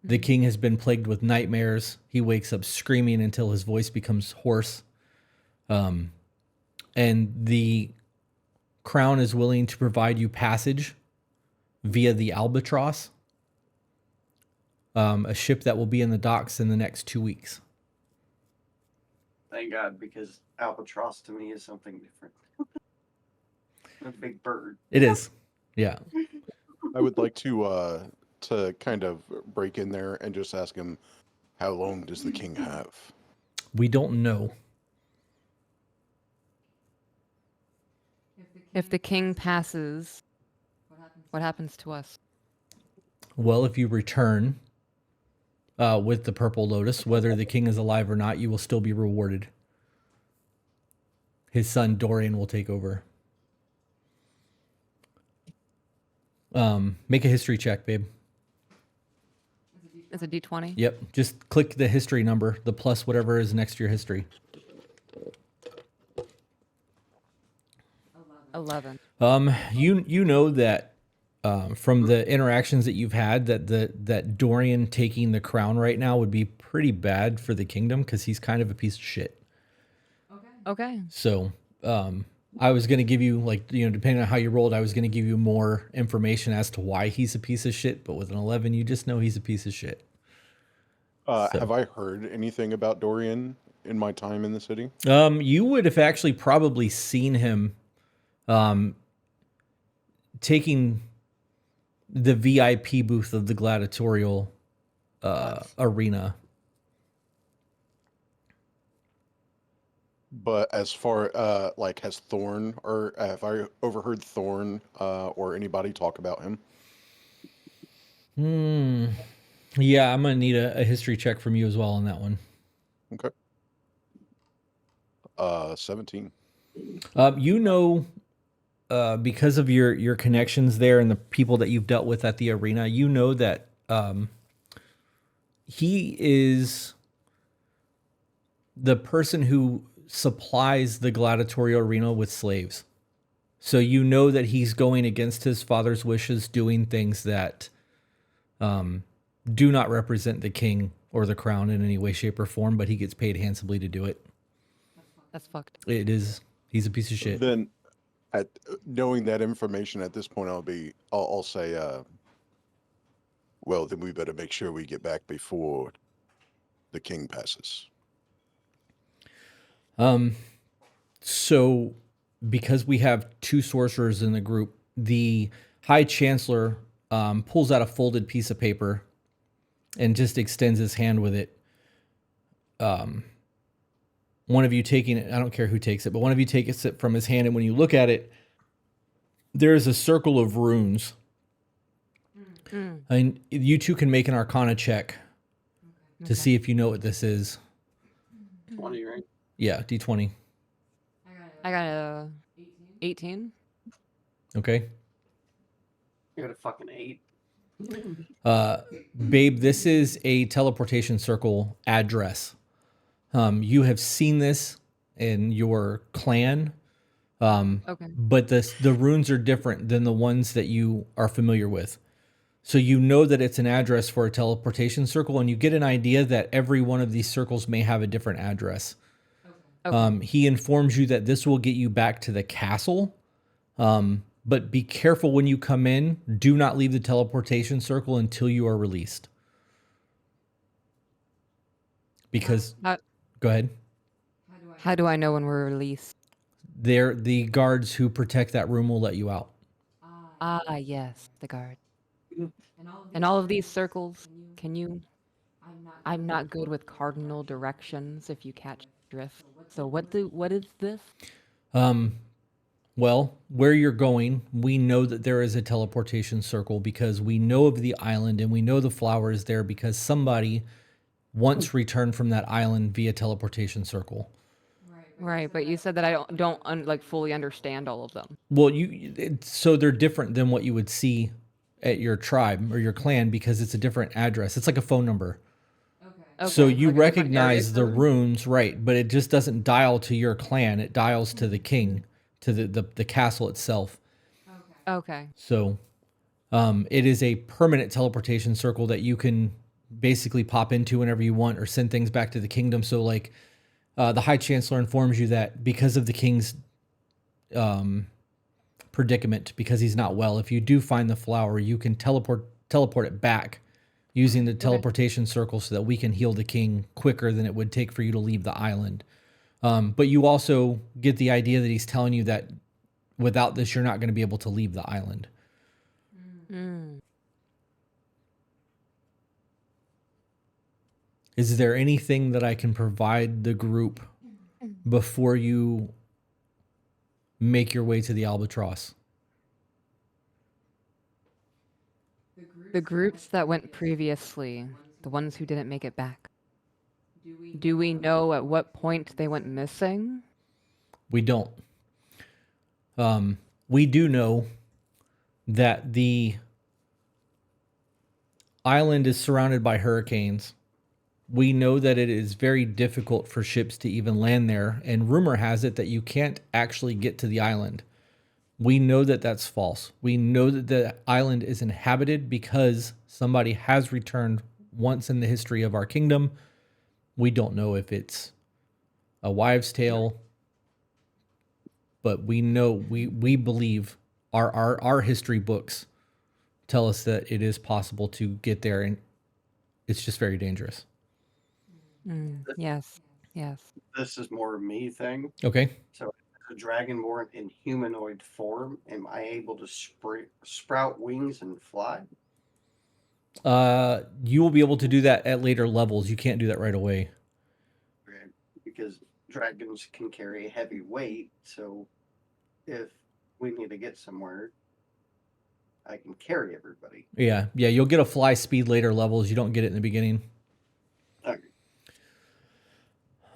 The king has been plagued with nightmares. He wakes up screaming until his voice becomes hoarse. And the crown is willing to provide you passage via the albatross a ship that will be in the docks in the next 2 weeks. Thank God, because albatross to me is something different. A big bird. It is. Yeah. I would like to kind of break in there and just ask him, how long does the king have? We don't know. If the king passes, what happens to us? Well, if you return with the purple lotus, whether the king is alive or not, you will still be rewarded. His son Dorian will take over. Make a history check, babe. It's a D20. Yep. Just click the history number, the plus whatever is next to your history. 11. You know that from the interactions that you've had that Dorian taking the crown right now would be pretty bad for the kingdom because he's kind of a piece of shit. Okay. So I was going to give you, like, depending on how you rolled, I was going to give you more information as to why he's a piece of shit. But with an 11, you just know he's a piece of shit. Have I heard anything about Dorian in my time in the city? You would have actually probably seen him taking the VIP booth of the gladiatorial arena. But as far like, has Thorn, or have I overheard Thorn or anybody talk about him? Yeah, I'm gonna need a history check from you as well on that one. Okay. 17. Because of your connections there and the people that you've dealt with at the arena, you know that he is the person who supplies the gladiatorial arena with slaves. So you know that he's going against his father's wishes, doing things that do not represent the king or the crown in any way, shape, or form, but he gets paid handsomely to do it. That's fucked. It is. He's a piece of shit. Then, knowing that information at this point, I'll say, well, then we better make sure we get back before the king passes. So because we have two sorcerers in the group, the High Chancellor pulls out a folded piece of paper and just extends his hand with it. One of you taking it, I don't care who takes it, but one of you takes it from his hand, and when you look at it, there is a circle of runes. And you two can make an Arcana check to see if you know what this is. 20, right? Yeah, D20. I got a 18. Okay. You got a fucking 8. Babe, this is a teleportation circle address. You have seen this in your clan, Okay. but the runes are different than the ones that you are familiar with. So you know that it's an address for a teleportation circle, and you get an idea that every one of these circles may have a different address. Okay. He informs you that this will get you back to the castle, but be careful when you come in. Do not leave the teleportation circle until you are released. Because, go ahead. How do I know when we're released? The guards who protect that room will let you out. Ah, yes, the guard. And all of these circles, can you... I'm not good with cardinal directions, if you catch drift. So what is this? Well, where you're going, we know that there is a teleportation circle because we know of the island and we know the flower is there because somebody once returned from that island via teleportation circle. Right, but you said that I don't fully understand all of them. Well, so they're different than what you would see at your tribe or your clan because it's a different address. It's like a phone number. Okay. So you like a different area recognize the code? runes, right? But it just doesn't dial to your clan. It dials to the king, to the castle itself. Okay. So it is a permanent teleportation circle that you can basically pop into whenever you want or send things back to the kingdom. So like the High Chancellor informs you that because of the king's predicament, because he's not well, if you do find the flower, you can teleport it back, using the teleportation circle so that we can heal the king quicker than it would take for you to leave the island. But you also get the idea that he's telling you that without this, you're not going to be able to leave the island. Mm. Is there anything that I can provide the group before you make your way to the Albatross? The groups that went previously, the ones who didn't make it back. Do we know at what point they went missing? We don't. We do know that the island is surrounded by hurricanes. We know that it is very difficult for ships to even land there, and rumor has it that you can't actually get to the island. We know that that's false. We know that the island is inhabited because somebody has returned once in the history of our kingdom. We don't know if it's a wives' tale, but we know, we believe our history books tell us that it is possible to get there, and it's just very dangerous. Yes. Yes. This is more a me thing. Okay. So, a dragonborn in humanoid form, am I able to sprout wings and fly? You will be able to do that at later levels. You can't do that right away. Okay, because dragons can carry a heavy weight, so if we need to get somewhere, I can carry everybody. Yeah, you'll get a fly speed later levels. You don't get it in the beginning. Okay.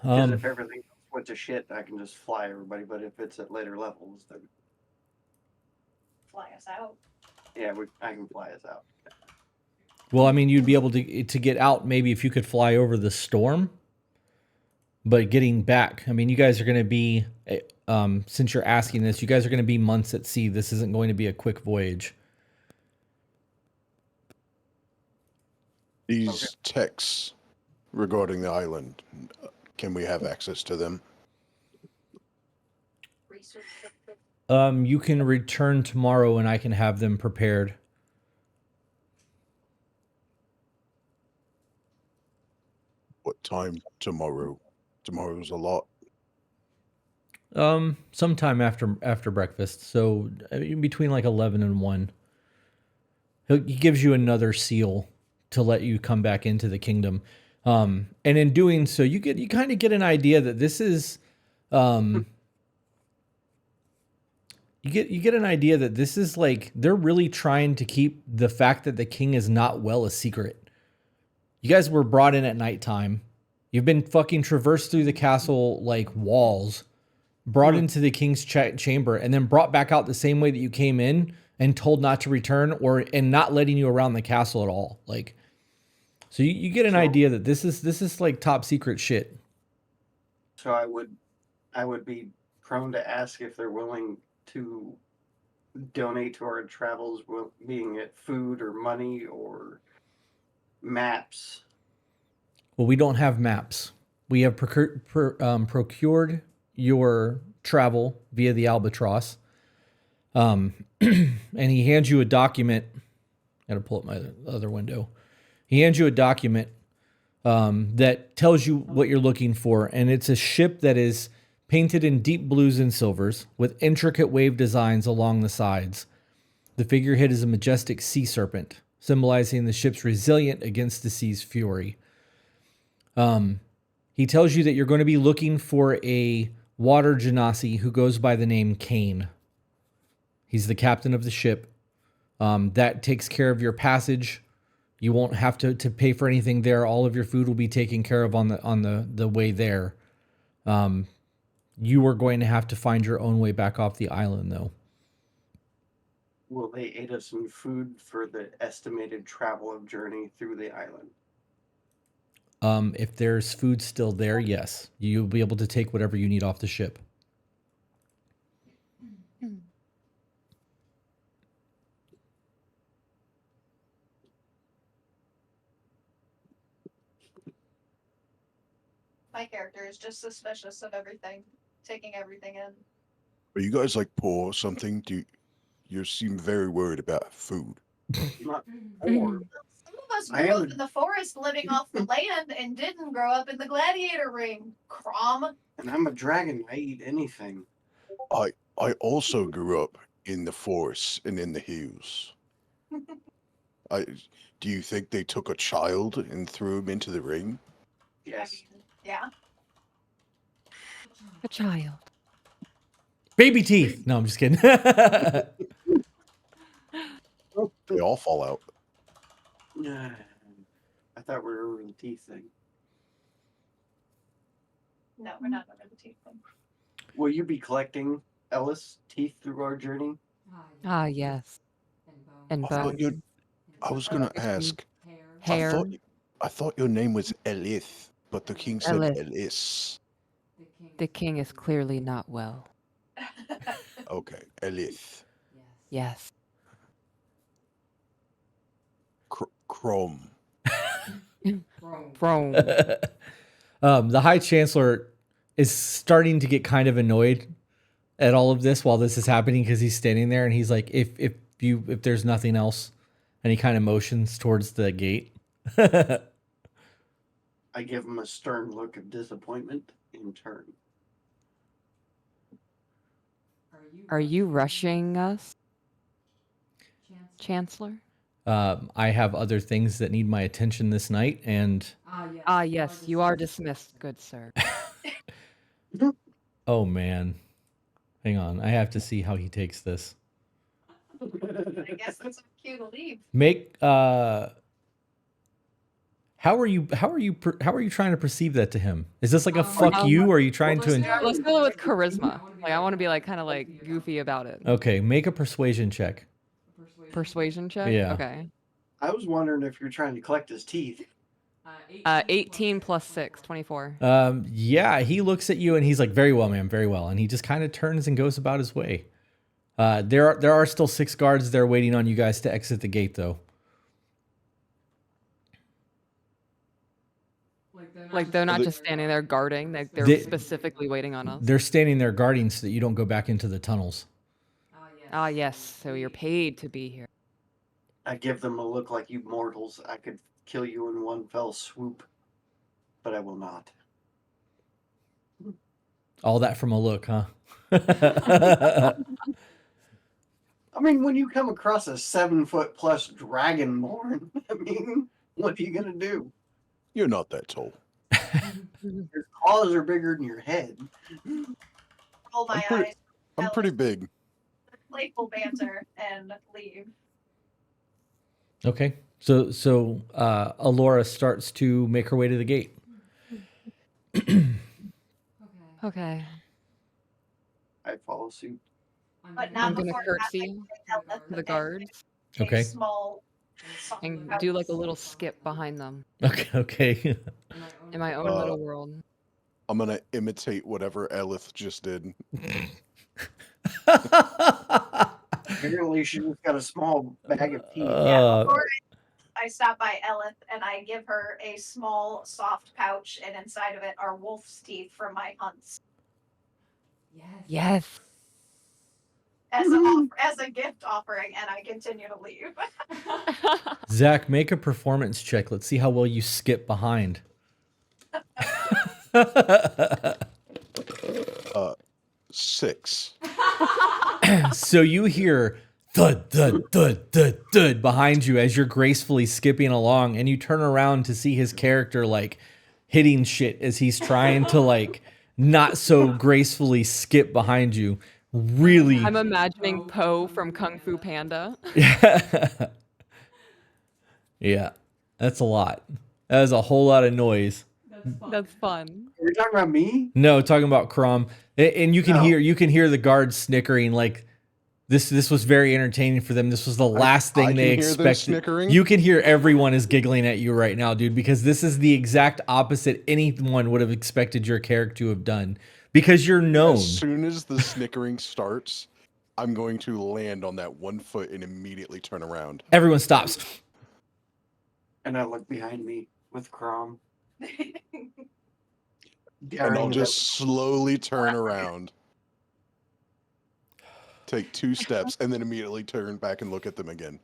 Because if everything else went to shit, I can just fly everybody. But if it's at later levels, then Fly us out. yeah, I can fly us out. Well, I mean, you'd be able to get out maybe if you could fly over the storm. But getting back, I mean, you guys are going to be, since you're asking this, you guys are going to be months at sea. This isn't going to be a quick voyage. These texts regarding the island, can we have access to them? Research. You can return tomorrow and I can have them prepared. What time tomorrow? Tomorrow's a lot. Sometime after breakfast. So between like 11 and 1. He gives you another seal to let you come back into the kingdom. And in doing so, you kind of get an idea that this is, you get an idea that this is like, they're really trying to keep the fact that the king is not well a secret. You guys were brought in at nighttime. You've been fucking traversed through the castle like walls, brought into the king's chamber, and then brought back out the same way that you came in and told not to return, and not letting you around the castle at all. Like, so you get an idea that this is like top secret shit. So I would be prone to ask if they're willing to donate to our travels, being it food or money or maps. Well, we don't have maps. We have procured your travel via the Albatross. And he hands you a document. Got to pull up my other window. He hands you a document that tells you what you're looking for. And it's a ship that is painted in deep blues and silvers with intricate wave designs along the sides. The figurehead is a majestic sea serpent, symbolizing the ship's resilience against the sea's fury. He tells you that you're going to be looking for a water genasi who goes by the name Kane. He's the captain of the ship. That takes care of your passage. You won't have to pay for anything there. All of your food will be taken care of on the way there. You are going to have to find your own way back off the island, though. Will they aid us in food for the estimated travel of journey through the island? If there's food still there, yes. You'll be able to take whatever you need off the ship. My character is just suspicious of everything, taking everything in. Are you guys like poor or something? You seem very worried about food. Not or Some of us I grew am up in the forest living off the land and didn't grow up in the gladiator ring. Crom. and I'm a dragon. I eat anything. I also grew up in the forest and in the hills. Do you think they took a child and threw him into the ring? Yes. Yeah. A child. Baby teeth. No, I'm just kidding. They all fall out. I thought we were over the teeth thing. No, we're not over the teeth thing. Will you be collecting Ellis teeth through our journey? Ah, yes. And I thought bones. you. I was gonna ask. Hair. I thought your name was Elith, but the king said Elith. Elis. The king is clearly not well. Okay, Elith. Yes. Chrome. Throne. The High Chancellor is starting to get kind of annoyed at all of this while this is happening because he's standing there and he's like, if there's nothing else, and he kind of motions towards the gate. I give him a stern look of disappointment in turn. Are you rushing us, Chancellor? I have other things that need my attention this night, and Ah, yes, you are dismissed, good sir. oh man, hang on, I have to see how he takes this. I guess that's a cue to leave. Make how are you trying to perceive that to him? Is this like a fuck you, or are you trying to? Let's go with charisma. Like I want to be like kind of like goofy about it. Okay, make a persuasion check. Persuasion check. Yeah. Okay. I was wondering if you're trying to collect his teeth. 18 plus 6, 24. Yeah, he looks at you and he's like, "Very well, ma'am, very well," and he just kind of turns and goes about his way. There are still 6 guards there waiting on you guys to exit the gate, though. Like they're not just standing there guarding. Like they're specifically waiting on us. They're standing there guarding so that you don't go back into the tunnels. Ah, yes. So you're paid to be here. I give them a look like, you mortals, I could kill you in one fell swoop, but I will not. All that from a look, huh? I mean, when you come across a 7-foot plus dragonborn, I mean, what are you gonna do? You're not that tall. Your claws are bigger than your head. Roll my I'm eyes, I'm pretty big. playful banter, and leave. Okay, so Alora starts to make her way to the gate. Okay. I follow suit. But not I'm gonna before curtsy to the guards Okay. Small and do like a little skip behind them Okay. in my own little world. I'm gonna imitate whatever Elith just did. Apparently, she just got a small bag of teeth. Yeah, before I stop by Elith and I give her a small soft pouch, and inside of it are wolf's teeth from my hunts Yes. as a gift offering, and I continue to leave. Zach, make a performance check. Let's see how well you skip behind. 6. So you hear thud, thud, thud, thud, thud behind you as you're gracefully skipping along, and you turn around to see his character like hitting shit as he's trying to like not so gracefully skip behind you. Really, I'm imagining Poe from Kung Fu Panda. Yeah, that's a lot. That is a whole lot of noise. That's fun. Are you talking about me? No, talking about Crom, and you can No. hear the guards snickering like this was very entertaining for them. This was the last thing I they can hear them expected. snickering? You can hear everyone is giggling at you right now, dude, because this is the exact opposite anyone would have expected your character to have done. Because you're known. As soon as the snickering starts, I'm going to land on that 1 foot and immediately turn around. Everyone stops. And I look behind me with Crom. And I'll just slowly turn around. Take 2 steps and then immediately turn back and look at them again.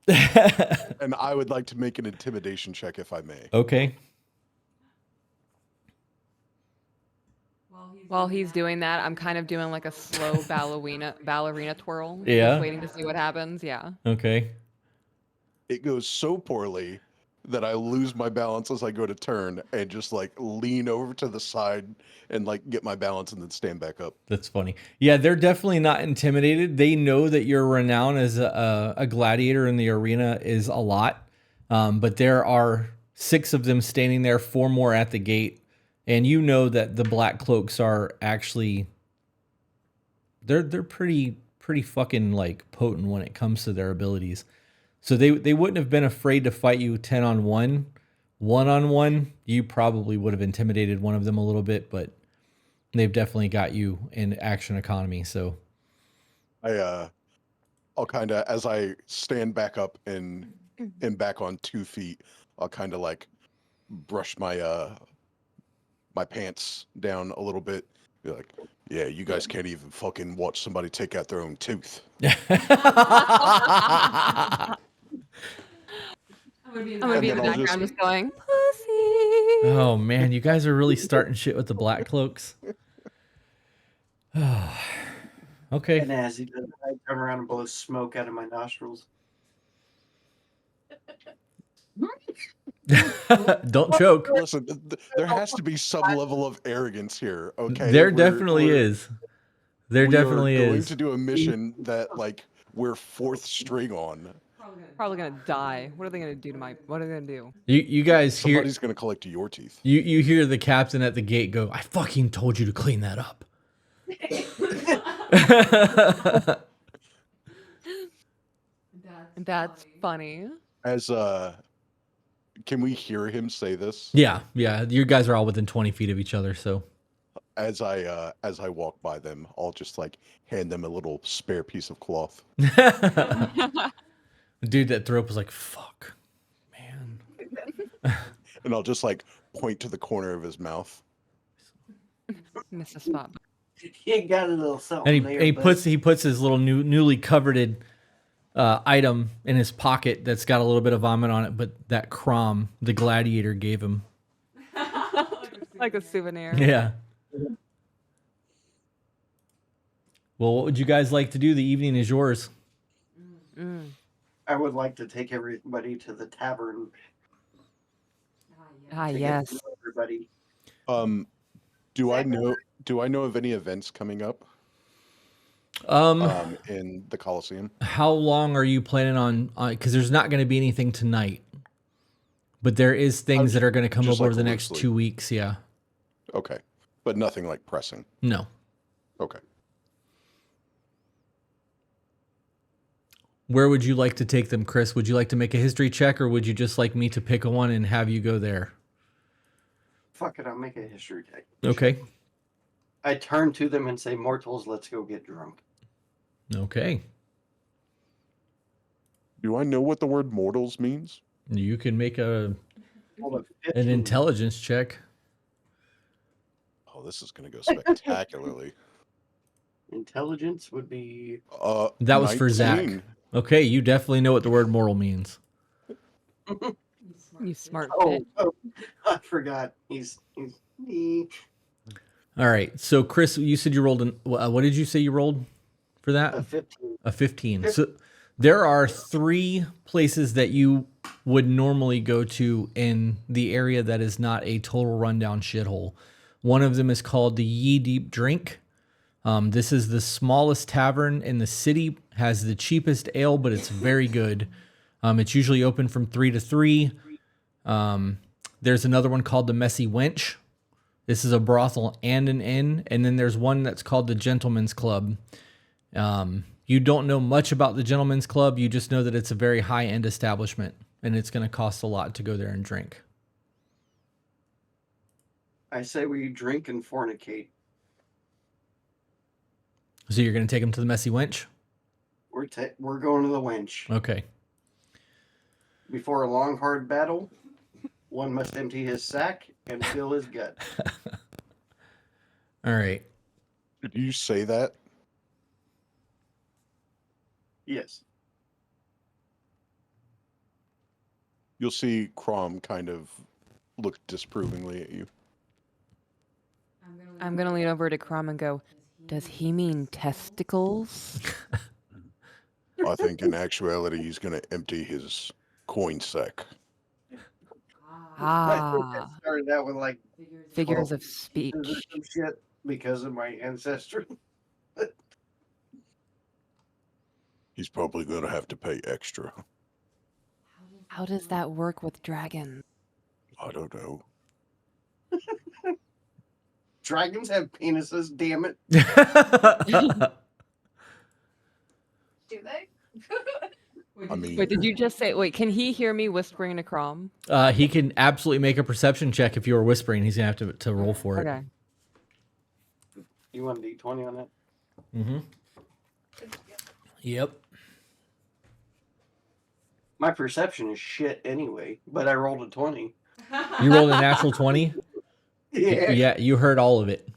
And I would like to make an intimidation check if I may. Okay. While he's doing that, I'm kind of doing like a slow ballerina twirl. Yeah. Just waiting to see what happens. Yeah. Okay. It goes so poorly that I lose my balance as I go to turn and just like lean over to the side and like get my balance and then stand back up. That's funny. Yeah, they're definitely not intimidated. They know that your renown as a gladiator in the arena is a lot. But there are 6 of them standing there, 4 more at the gate. And you know that the black cloaks are actually they're pretty fucking like potent when it comes to their abilities. So they wouldn't have been afraid to fight you 10 on 1. 1 on 1, you probably would have intimidated one of them a little bit, but they've definitely got you in action economy. So I'll kind of, as I stand back up and back on 2 feet, I'll kind of like brush my my pants down a little bit. Be like, yeah, you guys can't even fucking watch somebody take out their own tooth. I'm gonna be in the then I'll background just- just going, pussy. Oh man, you guys are really starting shit with the black cloaks. Okay. And as he does, I turn around and blow smoke out of my nostrils. Don't choke. Listen, there has to be some level of arrogance here, okay? There definitely is. There we definitely are going is. to do a mission that like we're 4th string on. Probably gonna die. What are they gonna do to my? What are they gonna do? You guys hear Somebody's gonna collect your teeth. you hear the captain at the gate go, "I fucking told you to clean that up." That's funny. As can we hear him say this? Yeah. You guys are all within 20 feet of each other, so As I walk by them, I'll just like hand them a little spare piece of cloth. the dude that threw up was like, "Fuck, man." And I'll just like point to the corner of his mouth. Miss a spot. He got a little something And there. he but puts his little newly coveted item in his pocket that's got a little bit of vomit on it, but that Crom the gladiator gave him. Like a souvenir. Yeah. Well, what would you guys like to do? The evening is yours. I would like to take everybody to the tavern. Ah, to get yes. to know everybody. Do I know of any events coming up in the Coliseum? How long are you planning on? Because there's not going to be anything tonight, but there is things that are going to come up just over like the next loosely. 2 weeks. Yeah. Okay, but nothing like pressing. No. Okay. Where would you like to take them, Chris? Would you like to make a history check, or would you just like me to pick a one and have you go there? Fuck it, I'll make a history check. Okay. I turn to them and say, "Mortals, let's go get drunk." Okay. Do I know what the word mortals means? You can make Roll a an 15. intelligence check. Oh, this is going to go spectacularly. Intelligence would be That was for Zach. 19. Okay, you definitely know what the word mortal means. You smart oh, bitch. I forgot. He's he, All right. So, Chris, you said you rolled what did you say you rolled for that? a 15. A 15. So there are 3 places that you would normally go to in the area that is not a total rundown shithole. One of them is called the Ye Deep Drink. This is the smallest tavern in the city, has the cheapest ale, but it's very good. It's usually open from 3 to 3. There's another one called the Messy Wench. This is a brothel and an inn. And then there's one that's called the Gentleman's Club. You don't know much about the Gentleman's Club. You just know that it's a very high-end establishment, and it's going to cost a lot to go there and drink. I say we drink and fornicate. So you're going to take them to the Messy Wench? We're going to the wench. Okay. Before a long, hard battle, one must empty his sack and fill his gut. All right. Did you say that? Yes. You'll see Crom kind of look disapprovingly at you. I'm gonna lean over to Crom and go, does he mean testicles? I think in actuality he's going to empty his coin sack. Ah, Started out with like figures 12 of speech. or some shit because of my ancestry. He's probably going to have to pay extra. How does that work with dragons? I don't know. Dragons have penises, damn it. Do they? I mean, Wait, did you just say, wait, can he hear me whispering to Crom? He can absolutely make a perception check if you were whispering. He's gonna have to roll for it. Okay. You want a D20 on that? Mm-hmm. Yep. My perception is shit anyway, but I rolled a 20. You rolled a natural 20? Yeah. Yeah, you heard all of it.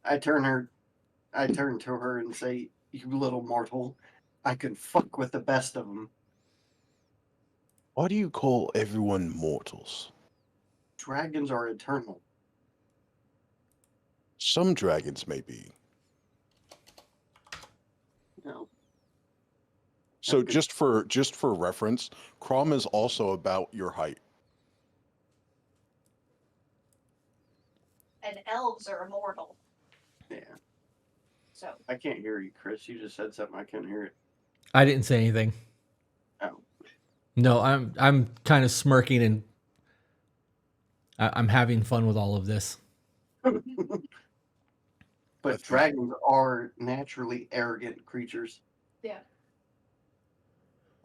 I turn to her and say, "You little mortal, I can fuck with the best of them. why do you call everyone mortals? Dragons are eternal." Some dragons may be. No. So Okay. just for reference, Crom is also about your height. And elves are immortal. Yeah. So I can't hear you, Chris. You just said something. I couldn't hear it. I didn't say anything. Oh. No, I'm kind of smirking and I'm having fun with all of this. But dragons are naturally arrogant creatures. yeah.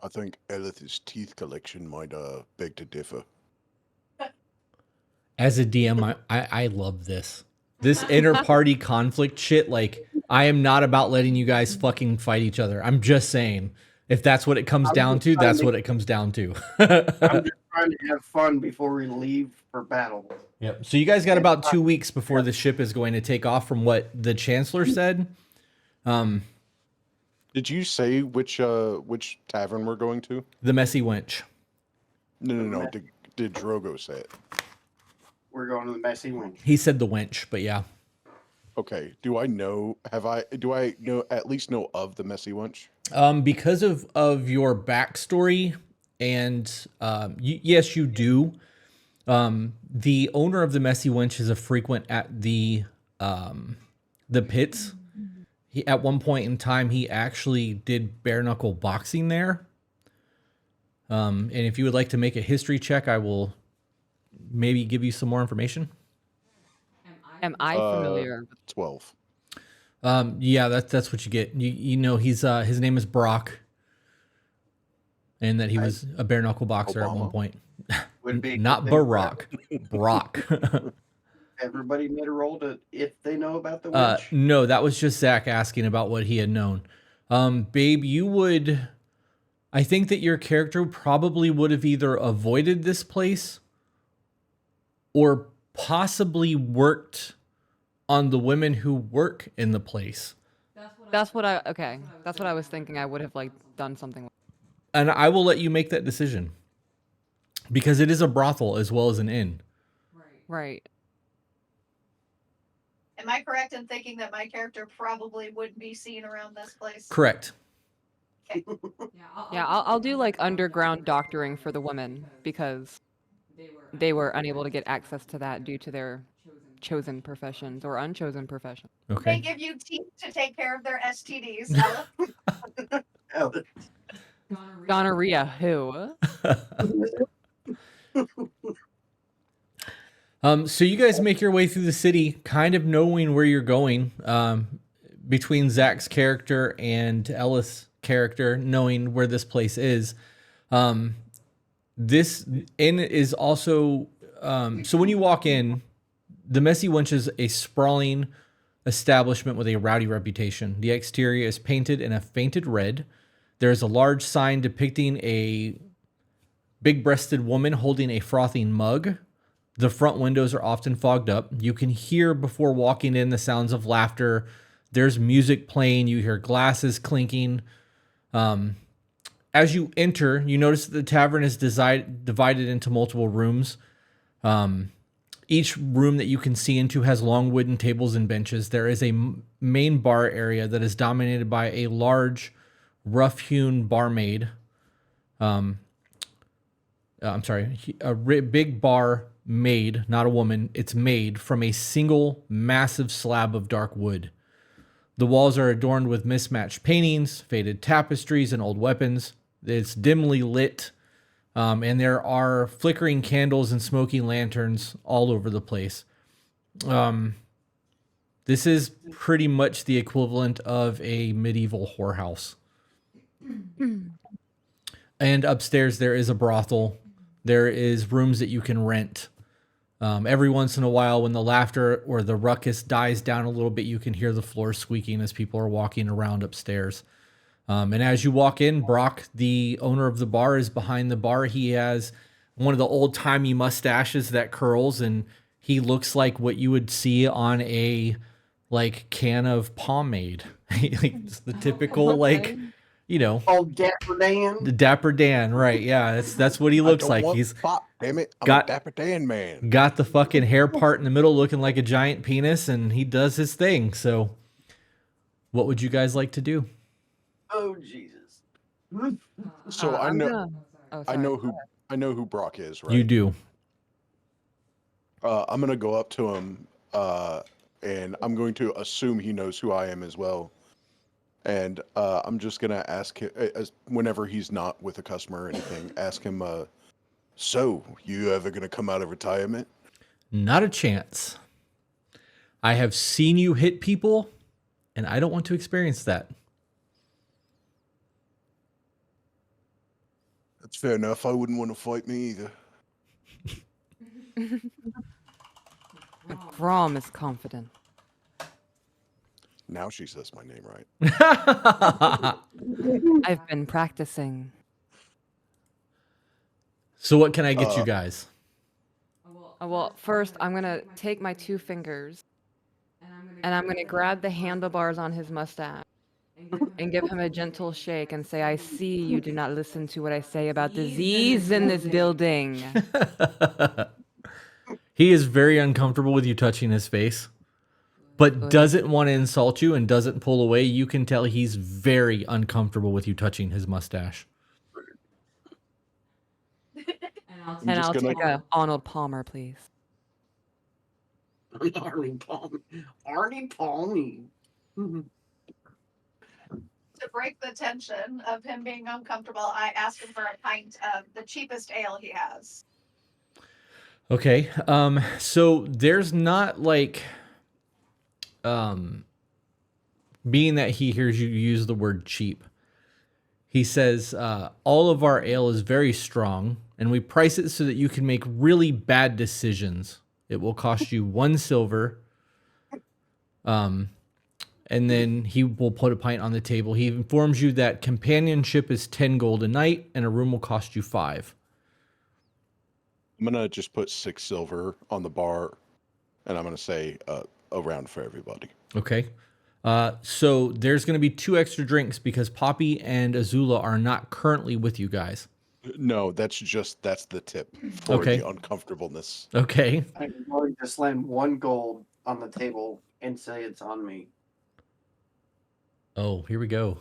I think Elith's teeth collection might beg to differ. As a DM, I love this. This inter-party conflict shit, like, I am not about letting you guys fucking fight each other. I'm just saying, if that's what it comes down to, that's what it comes down to. I'm just trying to have fun before we leave for battle. Yep. So you guys got about 2 weeks before the ship is going to take off from what the Chancellor said. Did you say which tavern we're going to? The Messy Wench. No. Did Drogo say it? We're going to the messy winch. He said the wench, but yeah. Okay. Do I know at least know of the messy wench? Because of your backstory and yes, you do. The owner of the Messy Wench is a frequent at the pits. He, at one point in time, he actually did bare knuckle boxing there. And if you would like to make a history check, I will maybe give you some more information. Am I familiar? 12. Yeah, that's what you get. You know he's his name is Brock, and that he was a bare knuckle boxer at one Obama. point. Would be Not Barack, Brock. Everybody made a roll to if they know about the witch. No, that was just Zach asking about what he had known. Babe, I think that your character probably would have either avoided this place or possibly worked on the women who work in the place. That's what I was thinking. I would have like done something. And I will let you make that decision. Because it is a brothel as well as an inn. Right. Am I correct in thinking that my character probably wouldn't be seen around this place? Correct. Yeah, I'll do like underground doctoring for the women because they were unable to get access to that due to their chosen professions or unchosen professions. They Okay. give you teeth to take care of their STDs. Ella. Gonorrhea, who? So you guys make your way through the city, kind of knowing where you're going. Between Zach's character and Ellis' character, knowing where this place is. This inn is also so when you walk in, the Messy Wench is a sprawling establishment with a rowdy reputation. The exterior is painted in a fainted red. There is a large sign depicting a big-breasted woman holding a frothing mug. The front windows are often fogged up. You can hear before walking in the sounds of laughter. There's music playing. You hear glasses clinking. As you enter, you notice that the tavern is divided into multiple rooms. Each room that you can see into has long wooden tables and benches. There is a main bar area that is dominated by a large, rough-hewn barmaid. I'm sorry, big bar made, not a woman. It's made from a single massive slab of dark wood. The walls are adorned with mismatched paintings, faded tapestries, and old weapons. It's dimly lit. And there are flickering candles and smoking lanterns all over the place. This is pretty much the equivalent of a medieval whorehouse. And upstairs there is a brothel. There is rooms that you can rent. Every once in a while, when the laughter or the ruckus dies down a little bit, you can hear the floor squeaking as people are walking around upstairs. And as you walk in, Brock, the owner of the bar, is behind the bar. He has one of the old-timey mustaches that curls, and he looks like what you would see on a can of pomade. It's the typical Oh, Dapper Dan. the Dapper Dan, right? Yeah, that's what he looks like. He's pop, damn it. I'm got- a Dapper Dan man. got the fucking hair part in the middle looking like a giant penis, and he does his thing. So what would you guys like to do? Oh, Jesus. So I I'm know gonna- oh, I sorry. know who Brock is, right? You do. I'm gonna go up to him, and I'm going to assume he knows who I am as well. And I'm just gonna ask him, whenever he's not with a customer or anything, ask him, so you ever gonna come out of retirement? Not a chance. I have seen you hit people, and I don't want to experience that. That's fair enough. I wouldn't want to fight me either. Grom is confident. Now she says my name right. I've been practicing. So what can I get you guys? Well, first I'm gonna take my 2 fingers and I'm gonna grab the handlebars on his mustache and give him a gentle shake and say, "I see you do not listen to what I say about disease in this building." He is very uncomfortable with you touching his face, but Good. doesn't want to insult you and doesn't pull away. You can tell he's very uncomfortable with you touching his mustache. And I'll take a Arnold Palmer, please. Arnie Palmy. Arnie Palmy. To break the tension of him being uncomfortable, I ask him for a pint of the cheapest ale he has. Okay. So there's not being that he hears you use the word cheap. He says, all of our ale is very strong, and we price it so that you can make really bad decisions. It will cost you 1 silver. And then he will put a pint on the table. He informs you that companionship is 10 gold a night, and a room will cost you 5. I'm gonna just put 6 silver on the bar, and I'm gonna say a round for everybody. Okay. So there's going to be 2 extra drinks because Poppy and Azula are not currently with you guys. No, that's the tip for Okay. the uncomfortableness. Okay. I'm going to slam 1 gold on the table and say it's on me. Oh, here we go.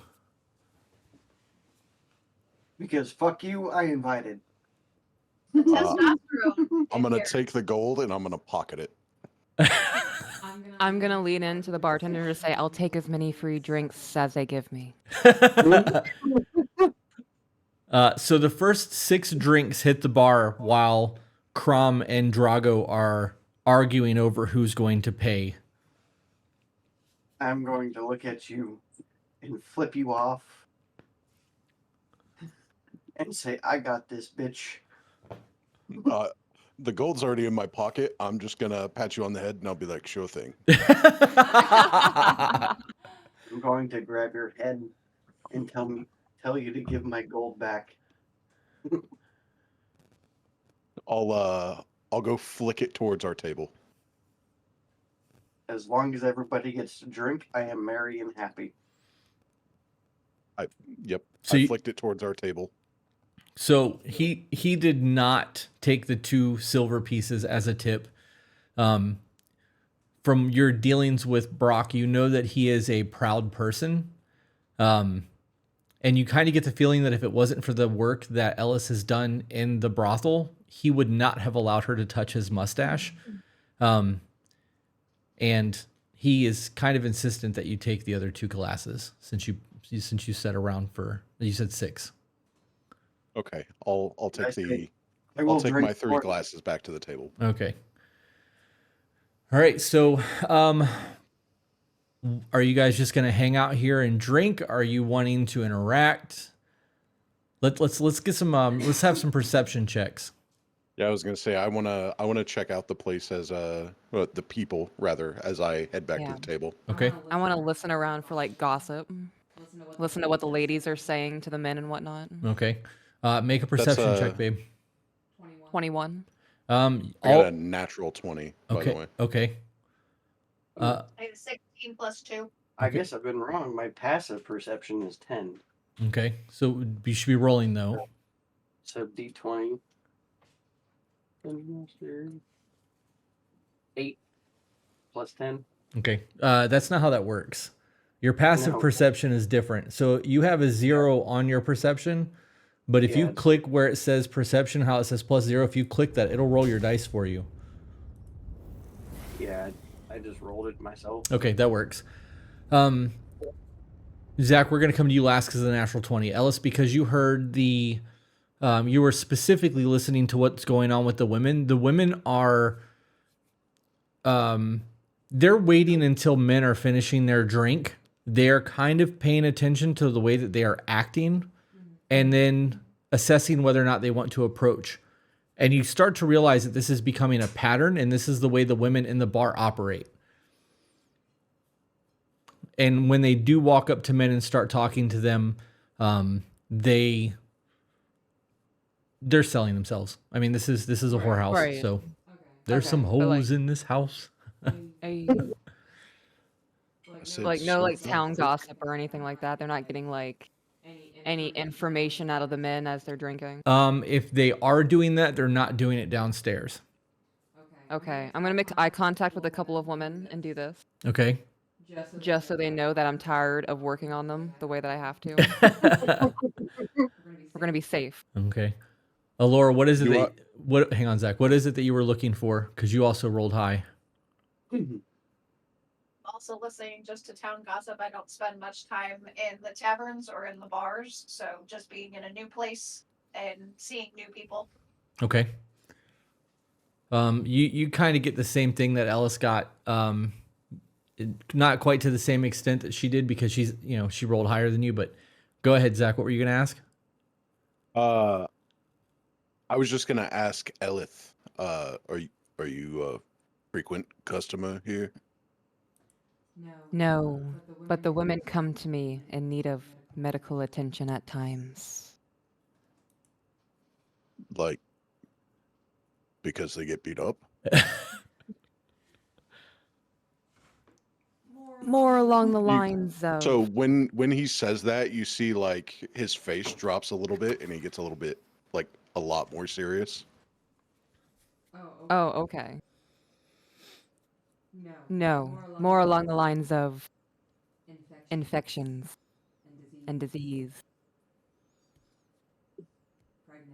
Because fuck you, I invited. The testosterone. I'm gonna take the gold and I'm gonna pocket it. I'm gonna lean into the bartender to say, "I'll take as many free drinks as they give me." So the first 6 drinks hit the bar while Crom and Drago are arguing over who's going to pay. I'm going to look at you and flip you off and say, I got this, bitch. The gold's already in my pocket. I'm just gonna pat you on the head and I'll be like, sure thing. I'm going to grab your head and tell you to give my gold back. I'll go flick it towards our table. As long as everybody gets to drink, I am merry and happy. Yep. So I you- flicked it towards our table. So he did not take the 2 silver pieces as a tip. From your dealings with Brock, you know that he is a proud person. And you kind of get the feeling that if it wasn't for the work that Ellis has done in the brothel, he would not have allowed her to touch his mustache. And he is kind of insistent that you take the other 2 glasses since you sat around for, you said 6. Okay. I'll I take see. I'll take my 3 more. glasses back to the table. Okay. All right. So, are you guys just going to hang out here and drink? Are you wanting to interact? Let's get some let's have some perception checks. Yeah, I was gonna say I wanna check out the place as the people rather as I head back to Yeah. the table. Okay. I want to listen around for like gossip. Listen to what the ladies are saying to the men and whatnot. Okay. Make a perception check, babe. 21. I got a natural 20, by the way. Okay. I have 16 plus 2. I Okay. guess I've been wrong. My passive perception is 10. Okay. So you should be rolling though. So D20. 8 plus 10. Okay. That's not how that works. Your passive No. perception is different. So you have a 0 on your perception, but if you Yes. click where it says perception, how it says +0, if you click that, it'll roll your dice for you. Yeah, I just rolled it myself. Okay, that works. Zach, we're going to come to you last because of the natural 20. Ellis, because you heard the, you were specifically listening to what's going on with the women. The women are, they're waiting until men are finishing their drink. They're kind of paying attention to the way that they are acting and then assessing whether or not they want to approach. And you start to realize that this is becoming a pattern and this is the way the women in the bar operate. And when they do walk up to men and start talking to them, they're selling themselves. I mean, this is a whorehouse. Right. So there's Okay, some but, hoes like- in this house. Hey, said like no like so town fast. gossip or anything like that. They're not getting like any information out of the men as they're drinking. If they are doing that, they're not doing it downstairs. Okay, I'm gonna make eye contact with a couple of women and do this, Okay. just so they know that I'm tired of working on them the way that I have to. We're gonna be safe. Okay. Alora, what is it You that, hang on, Zach, what is it that you were looking for? Because you also rolled high. Also listening just to town gossip. I don't spend much time in the taverns or in the bars, so just being in a new place and seeing new people. Okay. You kind of get the same thing that Ellis got. Not quite to the same extent that she did because she's, she rolled higher than you, but go ahead, Zach. What were you going to ask? I was just gonna ask Elith, are you a frequent customer here? No, but the women come to me in need of medical attention at times. Like because they get beat up? More along the lines of. So when he says that, you see like his face drops a little bit and he gets a little bit like a lot more serious. Oh, okay. No, more along the lines of infections and disease,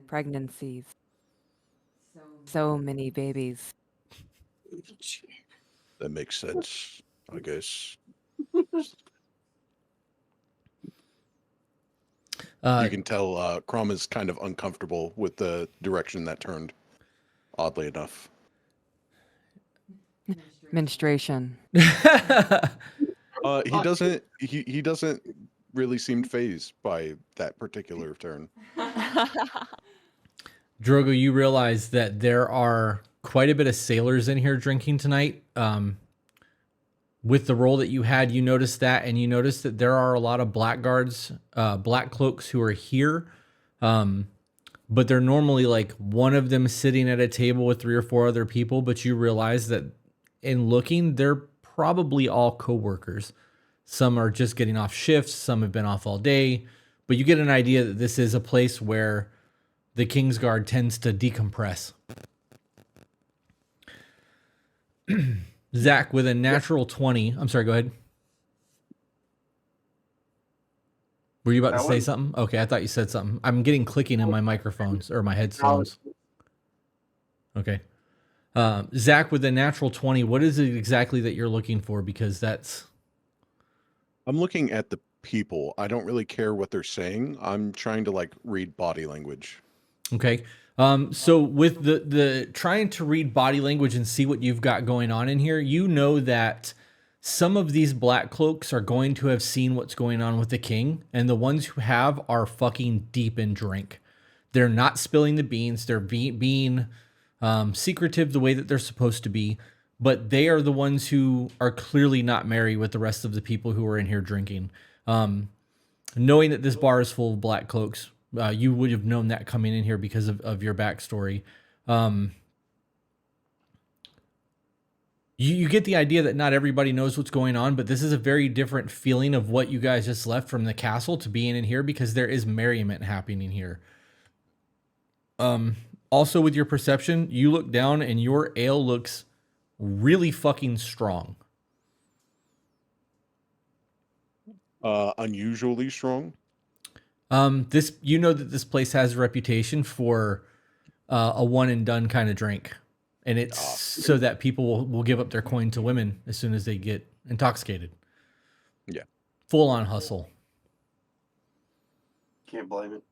pregnancies, so many babies. That makes sense, I guess. You can tell Crom is kind of uncomfortable with the direction that turned, oddly enough. Menstruation. He doesn't really seem fazed by that particular turn. Drogo, you realize that there are quite a bit of sailors in here drinking tonight. With the role that you had, you noticed that, and you noticed that there are a lot of blackguards, black cloaks who are here. But they're normally like one of them sitting at a table with 3 or 4 other people, but you realize that in looking, they're probably all coworkers. Some are just getting off shifts. Some have been off all day. But you get an idea that this is a place where the Kingsguard tends to decompress. Zach, with a natural 20. I'm sorry, go ahead. Were you about to say something? Okay, I thought you said something. I'm getting clicking in my microphones or my headphones. Okay. Zach, with a natural 20, what is it exactly that you're looking for? Because that's... I'm looking at the people. I don't really care what they're saying. I'm trying to like read body language. Okay. So with the trying to read body language and see what you've got going on in here, you know that some of these black cloaks are going to have seen what's going on with the king, and the ones who have are fucking deep in drink. They're not spilling the beans. They're being secretive the way that they're supposed to be, but they are the ones who are clearly not merry with the rest of the people who are in here drinking. Knowing that this bar is full of black cloaks, you would have known that coming in here because of your backstory. You get the idea that not everybody knows what's going on, but this is a very different feeling of what you guys just left from the castle to being in here, because there is merriment happening here. Also, with your perception, you look down and your ale looks really fucking strong. Unusually strong. This, you know that this place has a reputation for a one and done kind of drink. And it's so that people will give up their coin to women as soon as they get intoxicated. Yeah. Full on hustle. Can't blame it.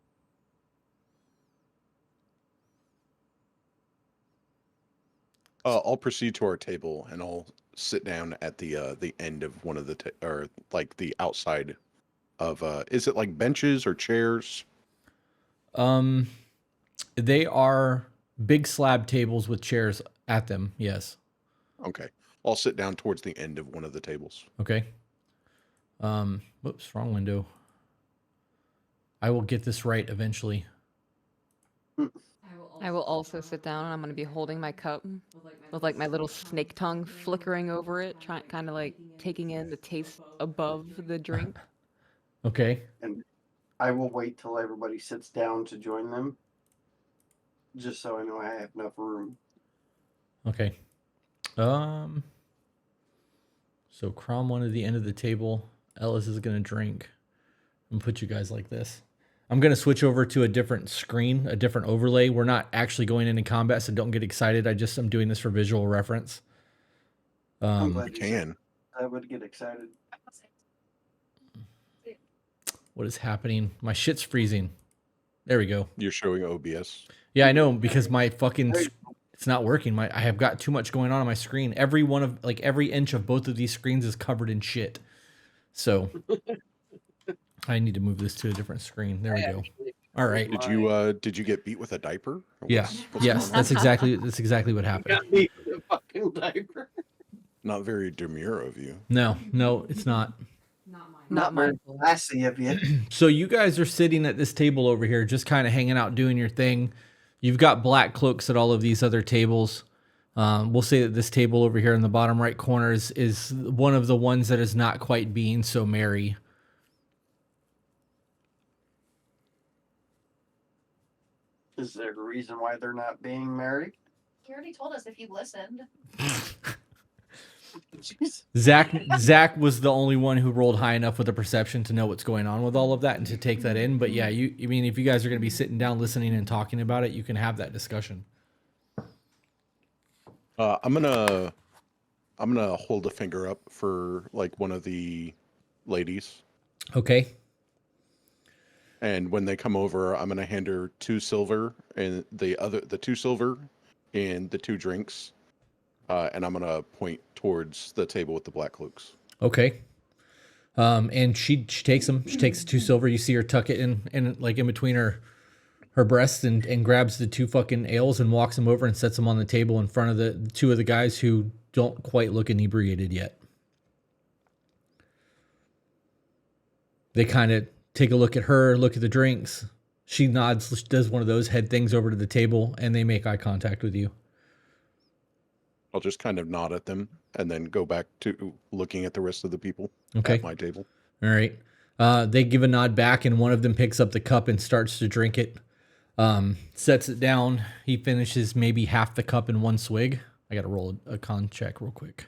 I'll proceed to our table and I'll sit down at the end of one of the or like the outside of is it like benches or chairs? They are big slab tables with chairs at them. Yes. Okay. I'll sit down towards the end of one of the tables. Okay. Whoops, wrong window. I will get this right eventually. I will also sit down, and I'm going to be holding my cup with like my little snake tongue flickering over it, kind of like taking in the taste above the drink. Okay. And I will wait till everybody sits down to join them, just so I know I have enough room. Okay. So Crom one at the end of the table. Ellis is gonna drink and put you guys like this. I'm gonna switch over to a different screen, a different overlay. We're not actually going into combat, so don't get excited. I'm doing this for visual reference. I'm glad You can. I would get excited. What is happening? My shit's freezing. There we go. You're showing OBS. Yeah, I know, because my fucking it's not working. I have got too much going on my screen. Every inch of both of these screens is covered in shit. So I need to move this to a different screen. There we go. All right. Did you get beat with a diaper? Yeah. Yes, that's exactly what happened. Got me with a fucking diaper. Not very demure of you. No, it's not. Not mine. Classy of you. So you guys are sitting at this table over here, just kind of hanging out, doing your thing. You've got black cloaks at all of these other tables. We'll say that this table over here in the bottom right corner is one of the ones that is not quite being so merry. Is there a reason why they're not being married? He already told us if you listened. Jeez. Zach was the only one who rolled high enough with a perception to know what's going on with all of that and to take that in. But yeah, I mean, if you guys are going to be sitting down, listening and talking about it, you can have that discussion. I'm gonna hold a finger up for like one of the ladies, Okay. and when they come over, I'm gonna hand her 2 silver and the 2 silver and the 2 drinks, and I'm gonna point towards the table with the black cloaks. Okay. And she takes them. She takes the 2 silver. You see her tuck it in like in between her breasts and grabs the 2 fucking ales and walks them over and sets them on the table in front of the 2 of the guys who don't quite look inebriated yet. They kind of take a look at her, look at the drinks. She nods, does one of those head things over to the table, and they make eye contact with you. I'll just kind of nod at them and then go back to looking at the rest of the people Okay. at my table. All right. They give a nod back, and one of them picks up the cup and starts to drink it. Sets it down. He finishes maybe half the cup in one swig. I got to roll a con check real quick.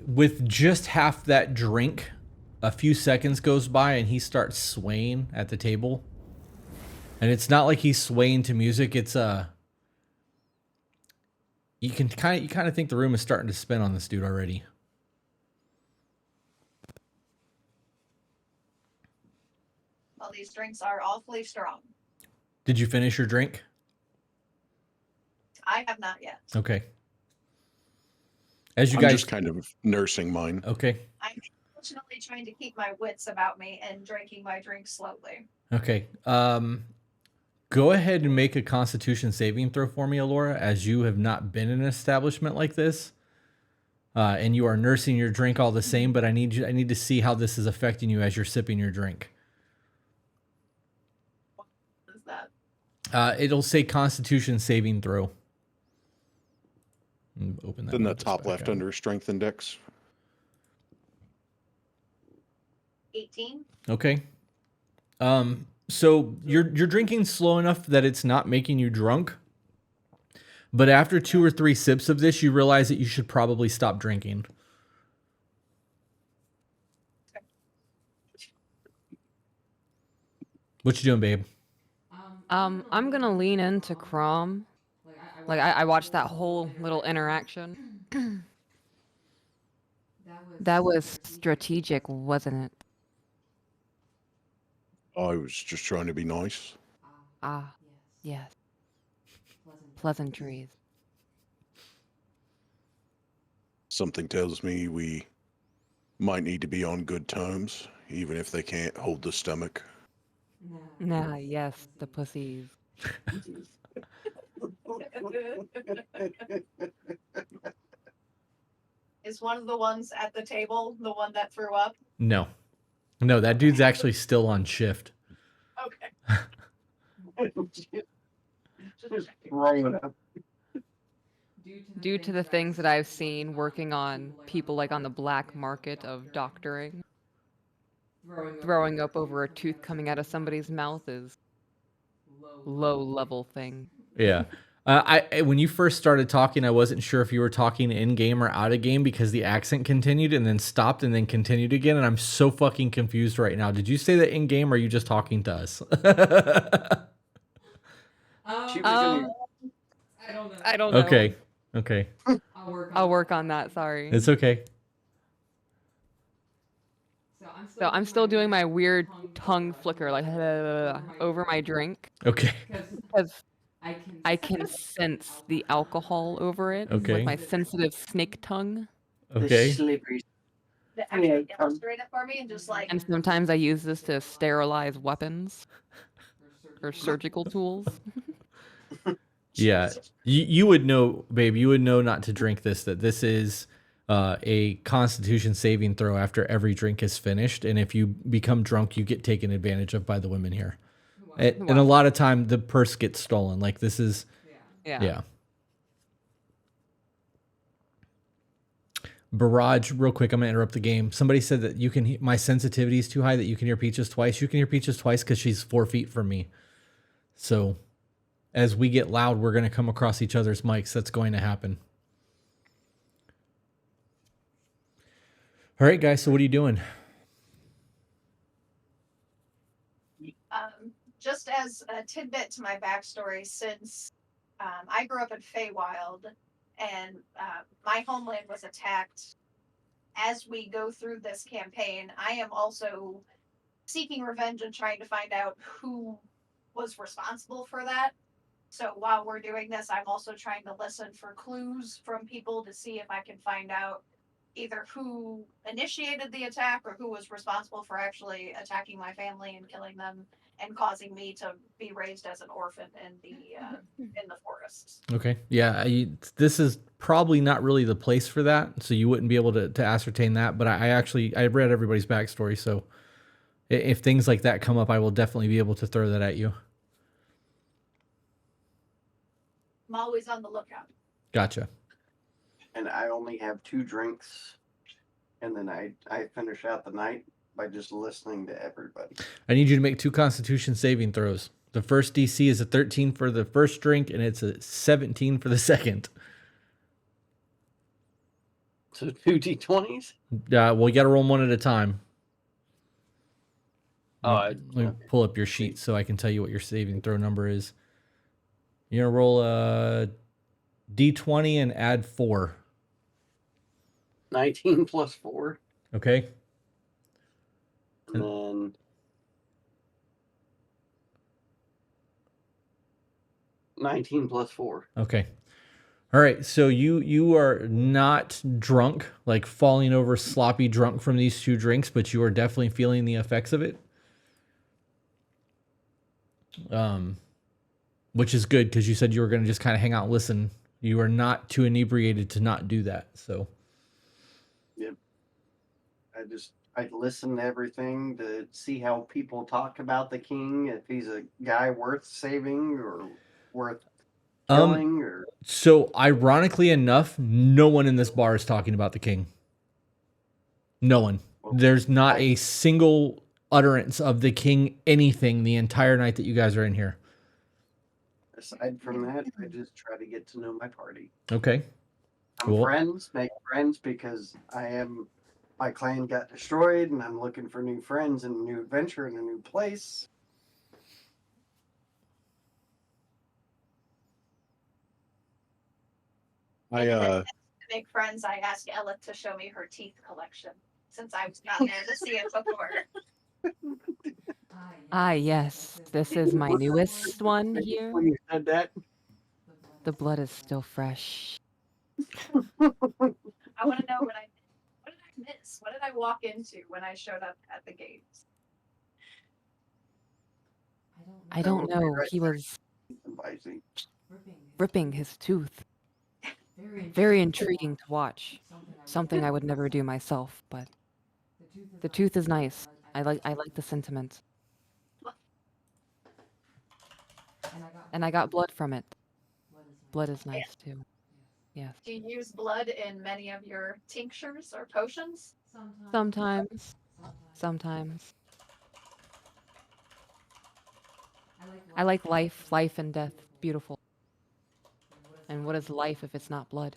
With just half that drink, a few seconds goes by and he starts swaying at the table. And it's not like he's swaying to music. It's you kind of think the room is starting to spin on this dude already. Well, these drinks are awfully strong. Did you finish your drink? I have not yet. Okay. As you I'm guys just kind of nursing mine. Okay. I'm fortunately trying to keep my wits about me and drinking my drink slowly. Okay. Go ahead and make a Constitution saving throw for me, Alora, as you have not been in an establishment like this, and you are nursing your drink all the same. But I need to see how this is affecting you as you're sipping your drink. What is that? It'll say Constitution saving throw. Open that. In the notice top back left up. under Strength Index. 18. Okay. So you're drinking slow enough that it's not making you drunk. But after 2 or 3 sips of this, you realize that you should probably stop drinking. What you doing, babe? I'm gonna lean into Crom. Like I watched that whole little interaction. That was strategic, wasn't it? I was just trying to be nice. Ah, yes. Pleasantries. Something tells me we might need to be on good terms, even if they can't hold the stomach. Nah, yes, the pussies. Is one of the ones at the table the one that threw up? No, that dude's actually still on shift. Okay. Just roll it up. Due to the things that I've seen working on people like on the black market of doctoring, throwing up over a tooth coming out of somebody's mouth is low level thing. Yeah. When you first started talking, I wasn't sure if you were talking in game or out of game because the accent continued and then stopped and then continued again, and I'm so fucking confused right now. Did you say that in game, or are you just talking to us? I don't know. Okay. I'll work on that. Sorry. It's okay. So I'm still doing my weird tongue flicker, like over my drink, Okay. because I can sense the alcohol over it Okay. with my sensitive snake tongue. Okay. The slippery. Actually illustrate it for me and just like And sometimes I use this to sterilize weapons or surgical tools. Yeah. You would know, babe, you would know not to drink this, that this is a Constitution saving throw after every drink is finished. And if you become drunk, you get taken advantage of by the women here. And a lot of time the purse gets stolen. Like this is, yeah. Barrage, real quick, I'm gonna interrupt the game. Somebody said that you can. My sensitivity is too high that you can hear Peaches twice. You can hear Peaches twice because she's 4 feet from me. So, as we get loud, we're gonna come across each other's mics. That's going to happen. All right, guys. So, what are you doing? just as a tidbit to my backstory, since I grew up in Feywild and my homeland was attacked, as we go through this campaign, I am also seeking revenge and trying to find out who was responsible for that. So while we're doing this, I'm also trying to listen for clues from people to see if I can find out either who initiated the attack or who was responsible for actually attacking my family and killing them and causing me to be raised as an orphan in the forest. Okay. Yeah. This is probably not really the place for that, so you wouldn't be able to ascertain that. But I read everybody's backstory, so if things like that come up, I will definitely be able to throw that at you. I'm always on the lookout. Gotcha. And I only have 2 drinks, and then I finish out the night by just listening to everybody. I need you to make 2 Constitution saving throws. The first DC is a 13 for the first drink, and it's a 17 for the second. So 2 D20s? Well, you got to roll 'em one at a time. Oh, Let me pull up your sheet so I can tell you what your saving throw number is. You're gonna roll a D20 and add 4. 19 plus 4, Okay. and then 19 plus 4. Okay. All right. So you are not drunk, like falling over sloppy drunk from these 2 drinks, but you are definitely feeling the effects of it. Which is good because you said you were going to just kind of hang out and listen. You are not too inebriated to not do that. So I listen to everything to see how people talk about the king, if he's a guy worth saving or worth killing, or so ironically enough, no one in this bar is talking about the king. No one. There's not a single utterance of the king anything the entire night that you guys are in here. aside from that, I just try to get to know my party. Okay. I'm make friends because my clan got destroyed and I'm looking for new friends and a new adventure in a new place. To make friends, I asked Ella to show me her teeth collection since I was not there to see it before. Yes. This is my newest one here. When you said that, The blood is still fresh. I want to know what did I miss? What did I walk into when I showed up at the gates? I don't know. He was ripping his tooth. Very intriguing to watch. Something I would never do myself, but the tooth is nice. I like the sentiment. And I got blood from it. Blood is nice too. Yes. Do you use blood in many of your tinctures or potions? Sometimes. Sometimes. I like life and death. Beautiful. And what is life if it's not blood?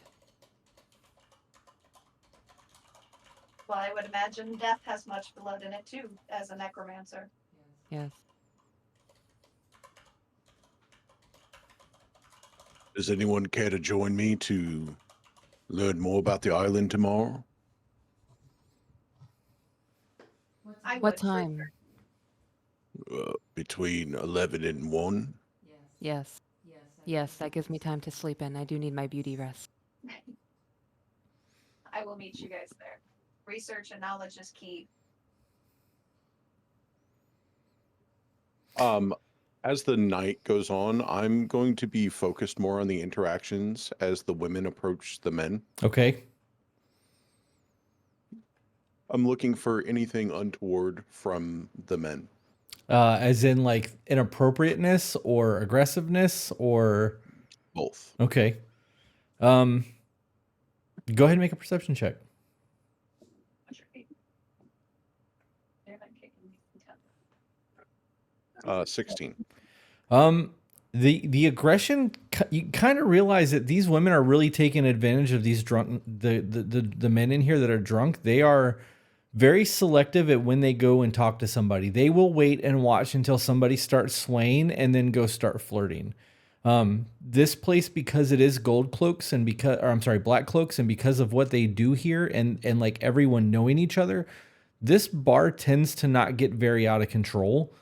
Well, I would imagine death has much blood in it too, as a necromancer. Yes. Does anyone care to join me to learn more about the island tomorrow? What time? Between 11 and 1. Yes. Yes, that gives me time to sleep in. I do need my beauty rest. I will meet you guys there. Research and knowledge is key. As the night goes on, I'm going to be focused more on the interactions as the women approach the men. Okay. I'm looking for anything untoward from the men. As in like inappropriateness or aggressiveness or Both. okay. Go ahead and make a perception check. What's your feet? 16. The aggression, you kind of realize that these women are really taking advantage of these drunk the men in here that are drunk. They are very selective at when they go and talk to somebody. They will wait and watch until somebody starts swaying and then go start flirting. This place, because it is gold cloaks and black cloaks, and because of what they do here and like everyone knowing each other, this bar tends to not get very out of control.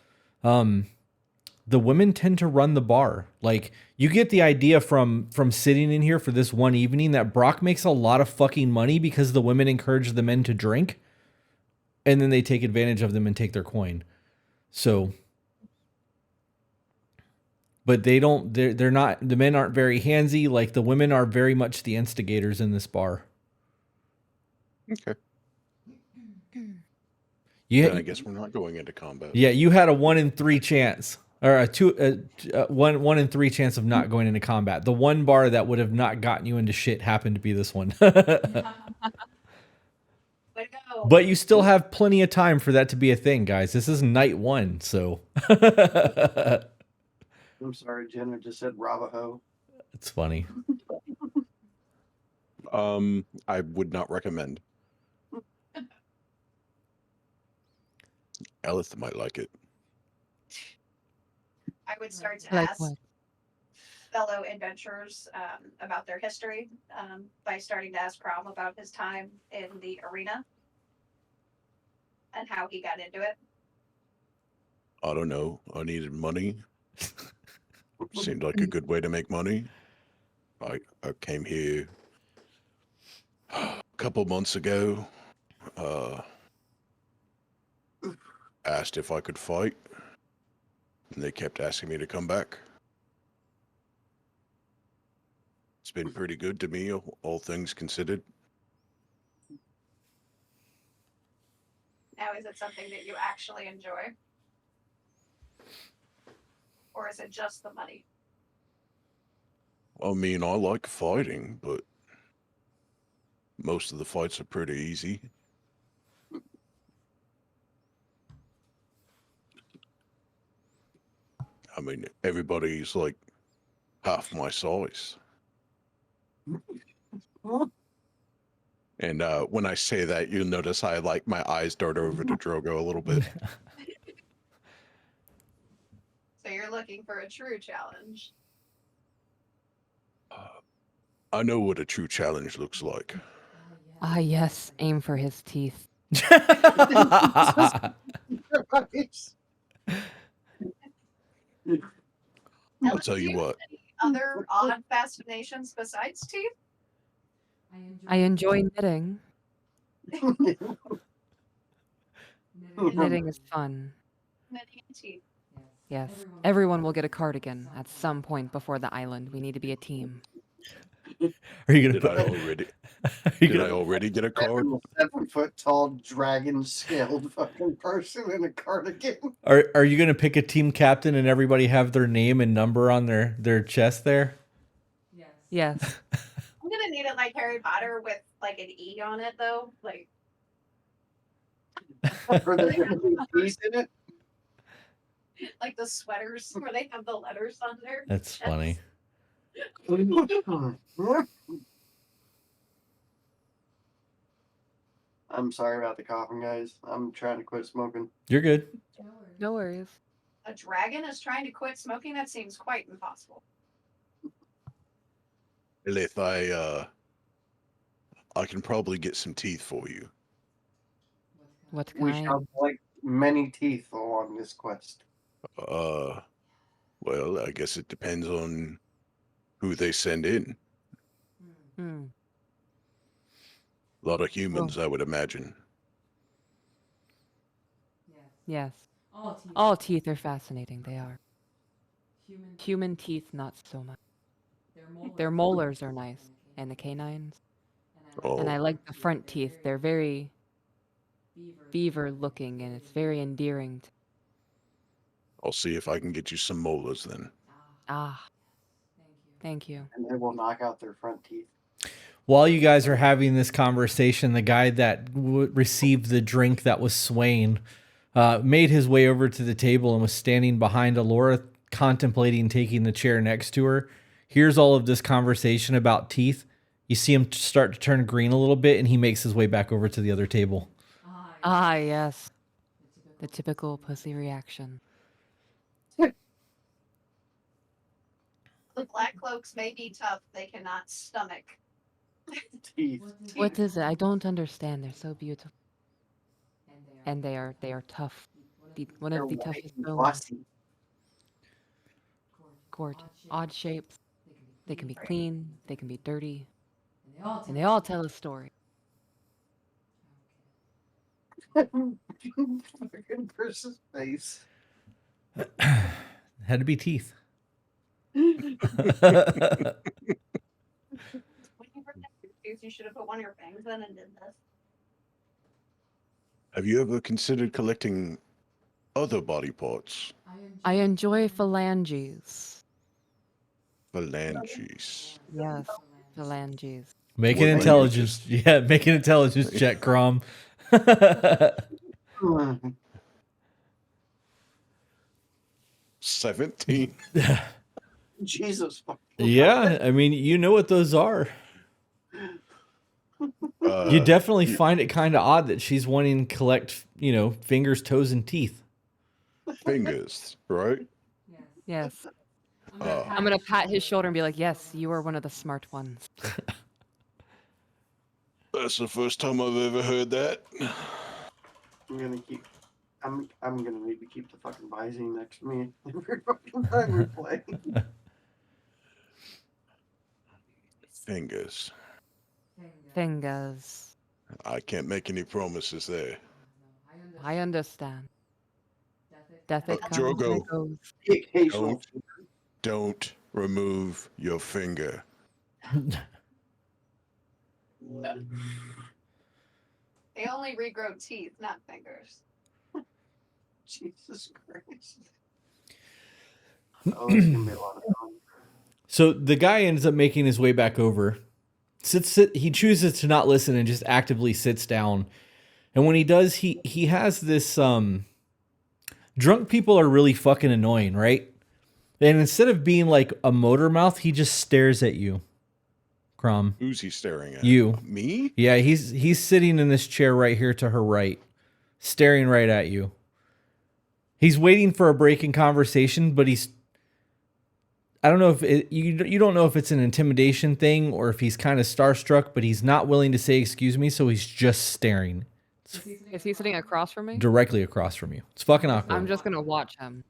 the women tend to run the bar. Like, you get the idea from sitting in here for this one evening that Brock makes a lot of fucking money because the women encourage the men to drink, and then they take advantage of them and take their coin. So, but they don't. They're not. The men aren't very handsy. Like, the women are very much the instigators in this bar. Okay. Yeah, Then I guess we're not going into combat. yeah. You had a 1 in 3 chance, or a 1 in 3 chance of not going into combat. The one bar that would have not gotten you into shit happened to be this one. Way to go. But you still have plenty of time for that to be a thing, guys. This is night 1, so I'm sorry, Jenna just said Ravaho. it's funny. I would not recommend. Elith might like it. I would start to Like ask what? fellow adventurers about their history by starting to ask Crom about his time in the arena and how he got into it. I don't know. I needed money. Seemed like a good way to make money. I came here a couple months ago. Asked if I could fight, and they kept asking me to come back. It's been pretty good to me, all things considered. Now, is it something that you actually enjoy? Or is it just the money? I mean, I like fighting, but most of the fights are pretty easy. I mean, everybody's like half my size. And when I say that, you'll notice I like my eyes dart over to Drogo a little bit. So you're looking for a true challenge. I know what a true challenge looks like. Ah, yes. Aim for his teeth. I'll Alex, tell do you have what. any other odd fascinations besides teeth? I enjoy knitting. Knitting is fun. Knitting and teeth. Yes. Everyone will get a cardigan at some point before the island. We need to be a team. Are you gonna Did I put? already? Are you Did I gonna? already get a card? 7-foot tall dragon scaled fucking person in a cardigan. Are you gonna pick a team captain and everybody have their name and number on their chest there? Yes. I'm gonna need it like Harry Potter with like an E on it though. Like Or there's gonna be a piece in it. like the sweaters where they have the letters on there. That's funny. I'm sorry about the coughing, guys. I'm trying to quit smoking. You're good. No worries. A dragon is trying to quit smoking? That seems quite impossible. Elith, I can probably get some teeth for you. What We kind? shall collect many teeth along this quest. Well, I guess it depends on who they send in. Hmm. A lot of humans, I would imagine. Yes. All teeth are fascinating. They are. Human teeth, not so much. Their molars are nice, and the canines. Oh, And I like the front teeth. They're very beaver looking, and it's very endearing. I'll see if I can get you some molars then. Ah. Thank you. And they will knock out their front teeth. While you guys are having this conversation, the guy that received the drink that was swaying made his way over to the table and was standing behind Alora, contemplating taking the chair next to her. Here's all of this conversation about teeth. You see him start to turn green a little bit, and he makes his way back over to the other table. Ah, yes. The typical pussy reaction. The black cloaks may be tough, they cannot stomach Teeth. What is it? I don't understand. They're so beautiful. And they are tough. One They're of the white toughest and bones. glossy. gorgeous, odd shapes. They can be clean, they can be dirty, and they all tell a story. Fucking person's face. Had to be teeth. When you protect your tooth, you should have put one of your fangs in and did this. Have you ever considered collecting other body parts? I enjoy phalanges. Phalanges. Yes, phalanges. Make What an intelligence. Yeah, make an intelligence check, Crom. 17. Jesus. Yeah, I mean, you know what those are. You definitely find it kind of odd that she's wanting to collect, fingers, toes, and teeth. Fingers, right? Yes. I'm gonna pat his shoulder and be like, "Yes, you are one of the smart ones." That's the first time I've ever heard that. I'm gonna need to keep the fucking Visine next to me every fucking time we play. Fingers. Fingers. I can't make any promises there. I understand. Death it comes and Drogo. it goes. The occasional. Don't remove your finger. They only regrow teeth, not fingers. Jesus Christ. Oh, that's gonna be a lot of fun. So the guy ends up making his way back over. He chooses to not listen and just actively sits down. And when he does, he has this drunk people are really fucking annoying, right? And instead of being like a motor mouth, he just stares at you. Crom. Who's he staring at? You. Me? Yeah, he's sitting in this chair right here to her right, staring right at you. He's waiting for a break in conversation, but I don't know if you don't know if it's an intimidation thing or if he's kind of starstruck, but he's not willing to say excuse me, so he's just staring. Is he sitting across from me? Directly across from you. It's fucking awkward. I'm just gonna watch him.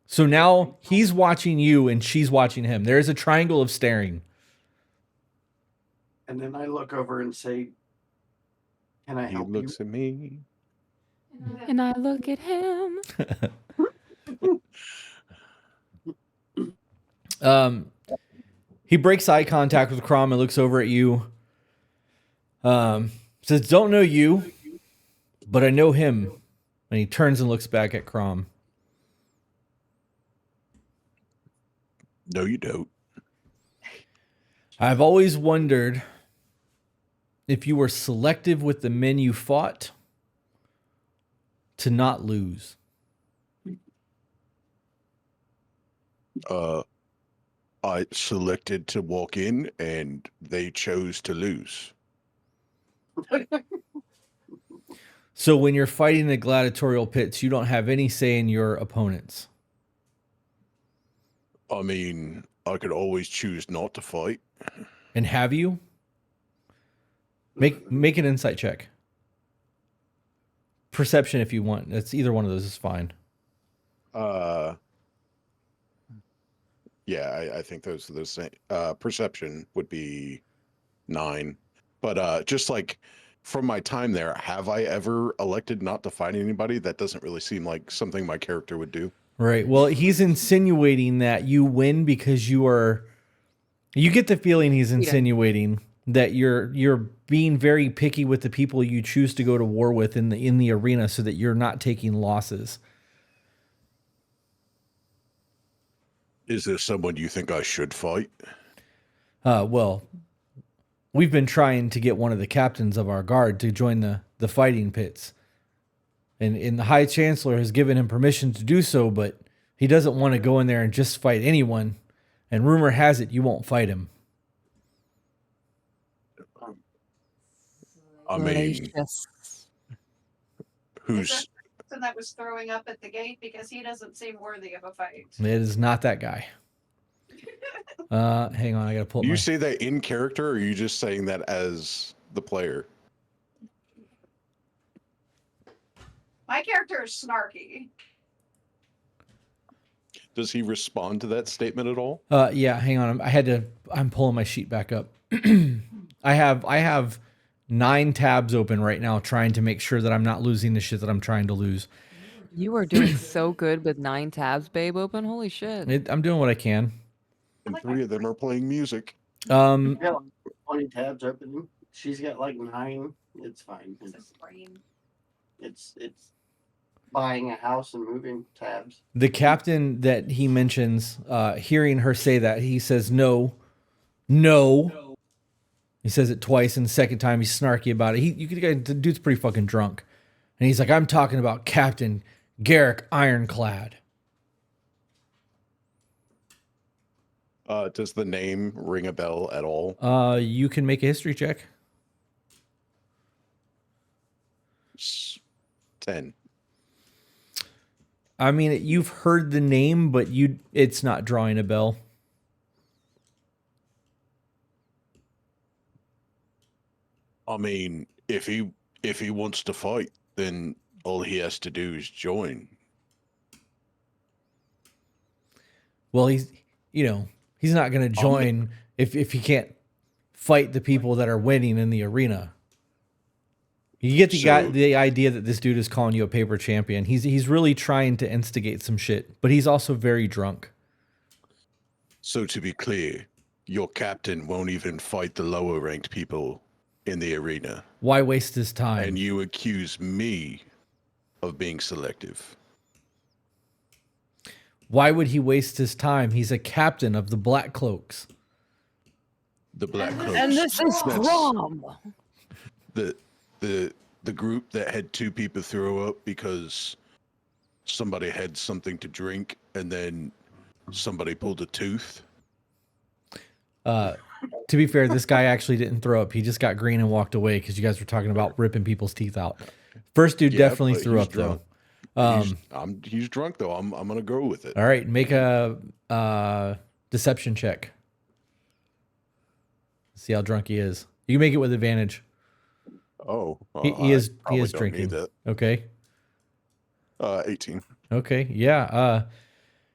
So now he's watching you and she's watching him. There's a triangle of staring. And then I look over and say, "Can I He help looks at me. And I look at him. He breaks eye contact with Crom and looks over at you. Says, "Don't know you, but I know him." And he turns and looks back at Crom. No, you don't. "I've always wondered if you were selective with the men you fought to not lose." I selected to walk in and they chose to lose. So when you're fighting the gladiatorial pits, you don't have any say in your opponents. I mean, I could always choose not to fight. And have you? Make an insight check. Perception if you want. That's either one of those is fine. Yeah, I think those are the same. Perception would be 9. But just like from my time there, have I ever elected not to fight anybody? That doesn't really seem like something my character would do. Right. Well, he's insinuating that you win because you get the feeling he's insinuating that you're being very picky with the people you choose to go to war with in the arena so that you're not taking losses. Is there someone you think I should fight? Well, we've been trying to get one of the captains of our guard to join the fighting pits. And the High Chancellor has given him permission to do so, but he doesn't want to go in there and just fight anyone. And rumor has it you won't fight him. I mean, who's... And that was throwing up at the gate because he doesn't seem worthy of a fight. It is not that guy. Hang on, I gotta pull up Do you say that in character, or are you just saying that as the player? My character is snarky. Does he respond to that statement at all? Yeah, hang on. I'm pulling my sheet back up. I have 9 tabs open right now trying to make sure that I'm not losing the shit that I'm trying to lose. You are doing so good with 9 tabs, babe, open. Holy shit. I'm doing what I can. And 3 of them are playing music. I've got like 20 tabs open. She's got like 9. It's fine. It's buying a house and moving tabs. The captain that he mentions, hearing her say that, he says, no. He says it twice, and the second time he's snarky about it. The dude's pretty fucking drunk. And he's like, I'm talking about Captain Garrick Ironclad. Does the name ring a bell at all? You can make a history check. 10. I mean, you've heard the name, but it's not drawing a bell. I mean, if he wants to fight, then all he has to do is join. Well, he's not going to join if he can't fight the people that are winning in the arena. You get the idea that this dude is calling you a paper champion. He's really trying to instigate some shit, but he's also very drunk. So to be clear, your captain won't even fight the lower ranked people in the arena. Why waste his time? And you accuse me of being selective. Why would he waste his time? He's a captain of the Black Cloaks. The Black Cloaks. And this is Grom. The group that had 2 people throw up because somebody had something to drink and then somebody pulled a tooth. To be fair, this guy actually didn't throw up. He just got green and walked away because you guys were talking about ripping people's teeth out. First dude definitely but threw he's up drunk. though. He's drunk though. I'm gonna go with it. All right, make a deception check. See how drunk he is. You can make it with advantage. Oh, He is probably don't drinking. need that. Okay. 18. Okay. Yeah.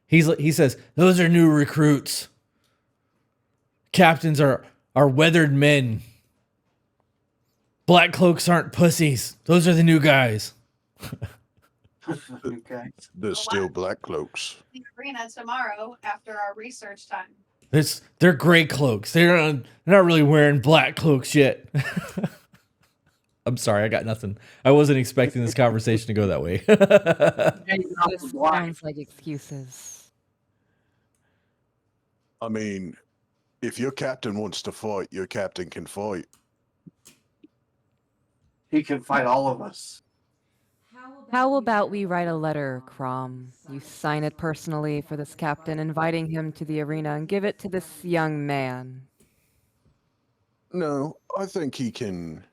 He says those are new recruits. Captains are weathered men. Black Cloaks aren't pussies. Those are the new guys. Okay. There's still Black Cloaks. The arena tomorrow after our research time. They're gray cloaks. They're not really wearing black cloaks yet. I'm sorry, I got nothing. I wasn't expecting this conversation to go that way. This sounds like excuses. I mean, if your captain wants to fight, your captain can fight. He can fight all of us. How about we write a letter, Crom? You sign it personally for this captain, inviting him to the arena, and give it to this young man. No, I think he can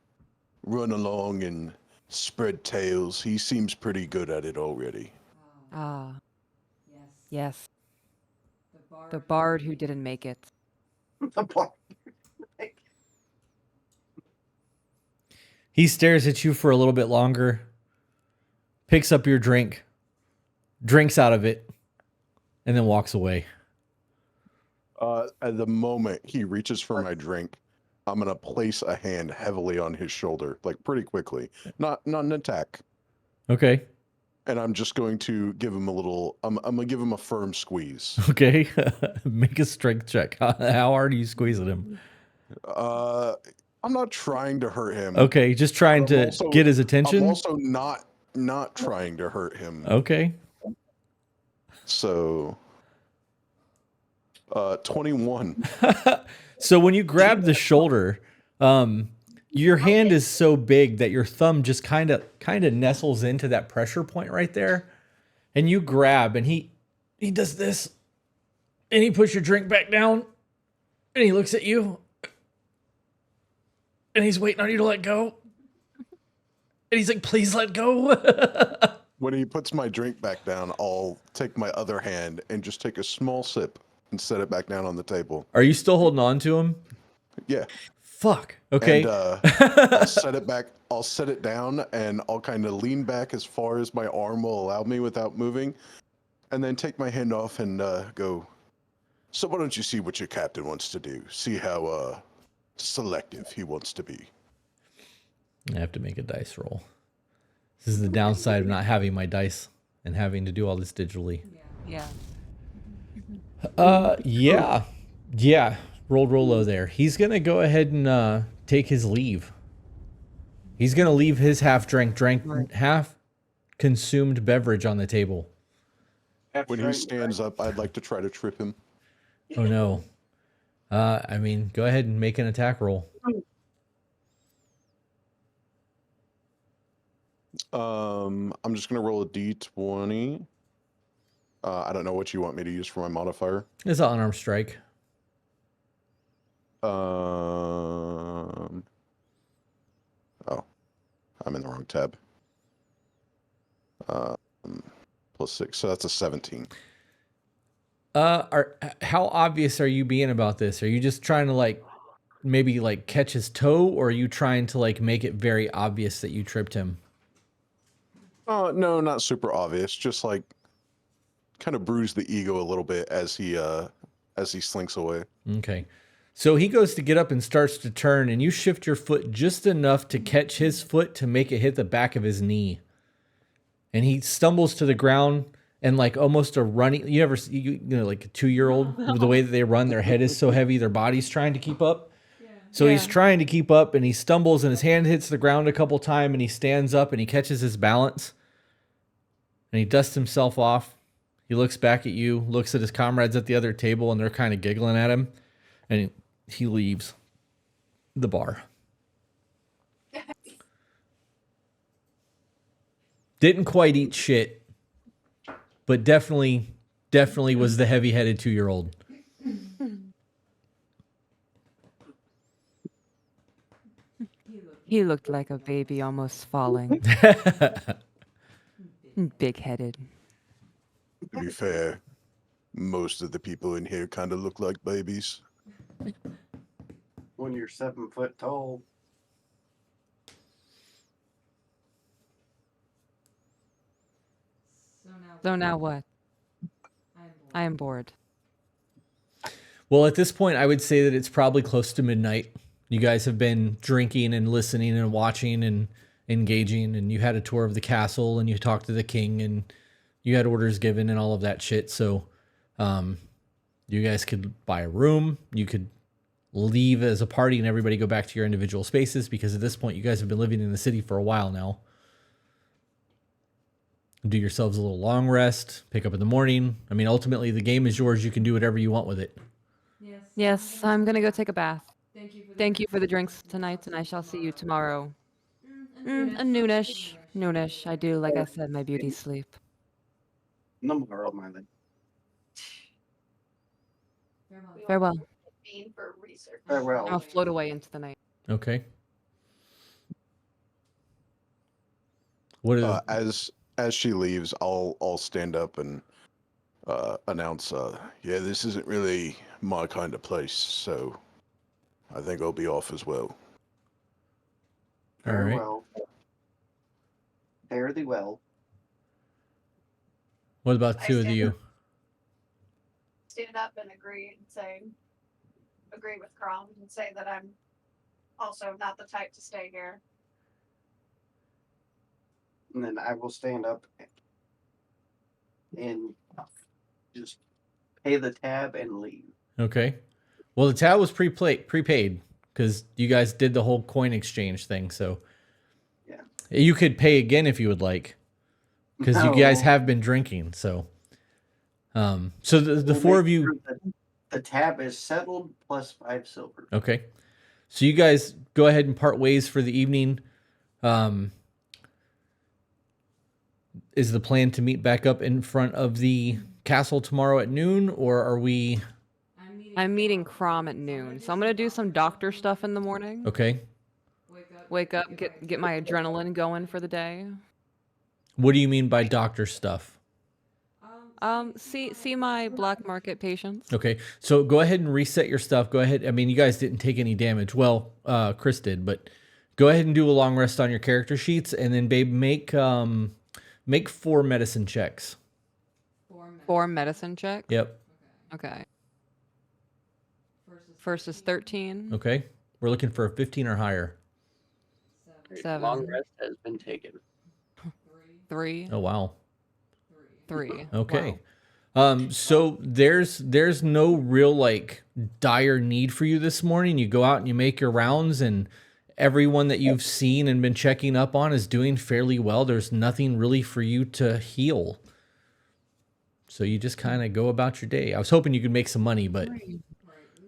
run along and spread tales. He seems pretty good at it already. Ah. Yes. The bard who didn't make it. He stares at you for a little bit longer, picks up your drink, drinks out of it, and then walks away. At the moment he reaches for my drink, I'm gonna place a hand heavily on his shoulder, like pretty quickly. Not an attack. Okay. And I'm just going to give him a little. I'm gonna give him a firm squeeze. Okay. Make a strength check. How hard are you squeezing him? I'm not trying to hurt him. Okay, just trying to get his attention. I'm also not trying to hurt him. Okay. So, 21. So when you grab the shoulder, your hand is so big that your thumb just kind of nestles into that pressure point right there, and you grab, and he does this, and he puts your drink back down, and he looks at you, and he's waiting on you to let go, and he's like, "Please let go." When he puts my drink back down, I'll take my other hand and just take a small sip and set it back down on the table. Are you still holding on to him? Yeah. Fuck. Okay. And I'll set it back. I'll set it down, and I'll kind of lean back as far as my arm will allow me without moving. and then take my hand off and go. So why don't you see what your captain wants to do? See how selective he wants to be. I have to make a dice roll. This is the downside of not having my dice and having to do all this digitally. Yeah. Yeah. Yeah. Rolled real low there. He's going to go ahead and take his leave. He's going to leave his half consumed beverage on the table. When he stands up, I'd like to try to trip him. Oh no. I mean, go ahead and make an attack roll. I'm just gonna roll a d20. I don't know what you want me to use for my modifier. It's an unarmed strike. Oh, I'm in the wrong tab. Plus 6, so that's a 17. How obvious are you being about this? Are you just trying to like maybe like catch his toe, or are you trying to like make it very obvious that you tripped him? No, not super obvious. Just like kind of bruise the ego a little bit as he slinks away. Okay. So he goes to get up and starts to turn, and you shift your foot just enough to catch his foot to make it hit the back of his knee. And he stumbles to the ground and like almost a running, you ever see, you know, like a 2-year-old, the way that they run, their head is so heavy, their body's trying to keep up. So he's trying to keep up and he stumbles and his hand hits the ground a couple times and he stands up and he catches his balance and he dusts himself off. He looks back at you, looks at his comrades at the other table and they're kind of giggling at him and he leaves the bar. Didn't quite eat shit, but definitely was the heavy-headed 2-year-old. He looked like a baby almost falling. Big-headed. To be fair, most of the people in here kind of look like babies. When you're 7 foot tall. So now what? I am bored. Well, at this point, I would say that it's probably close to midnight. You guys have been drinking and listening and watching and engaging, and you had a tour of the castle, and you talked to the king, and you had orders given and all of that shit. So you guys could buy a room. You could leave as a party and everybody go back to your individual spaces, because at this point, you guys have been living in the city for a while now. Do yourselves a little long rest, pick up in the morning. I mean, ultimately, the game is yours. You can do whatever you want with it. Yes, I'm gonna go take a bath. Thank you for the drinks tonight, and I shall see you tomorrow. A noonish. Noonish. I do, like I said, my beauty sleep. No more of my leg. Farewell. Bean for research. Farewell. I'll float away into the night. Okay. What is As she leaves, I'll stand up and announce, yeah, this isn't really my kind of place, so I think I'll be off as well. All right. Farewell. Fare thee well. What about I two of stand you? Stand up and agree with Crom and say that I'm also not the type to stay here. And then I will stand up and just pay the tab and leave. Okay. Well, the tab was prepaid because you guys did the whole coin exchange thing. So Yeah. you could pay again if you would like, because you guys No. have been drinking. So, so the We'll four make of you. sure that the tab is settled plus 5 silver. Okay. So you guys go ahead and part ways for the evening. Is the plan to meet back up in front of the castle tomorrow at noon, or are we? I'm meeting Crom at noon, so I'm gonna do some doctor stuff in the morning. Okay. Wake up, get my adrenaline going for the day. What do you mean by doctor stuff? See my black market patients. Okay, so go ahead and reset your stuff. Go ahead. I mean, you guys didn't take any damage. Well, Chris did, but go ahead and do a long rest on your character sheets, and then babe, make 4 medicine checks. 4 medicine check. Yep. Okay. First is 13. Okay. We're looking for a 15 or higher. Seven. Long rest has been taken. 3. Oh, wow. 3. Okay. Wow. So there's no real like dire need for you this morning. You go out and you make your rounds, and everyone that you've seen and been checking up on is doing fairly well. There's nothing really for you to heal. So you just kind of go about your day. I was hoping you could make some money, but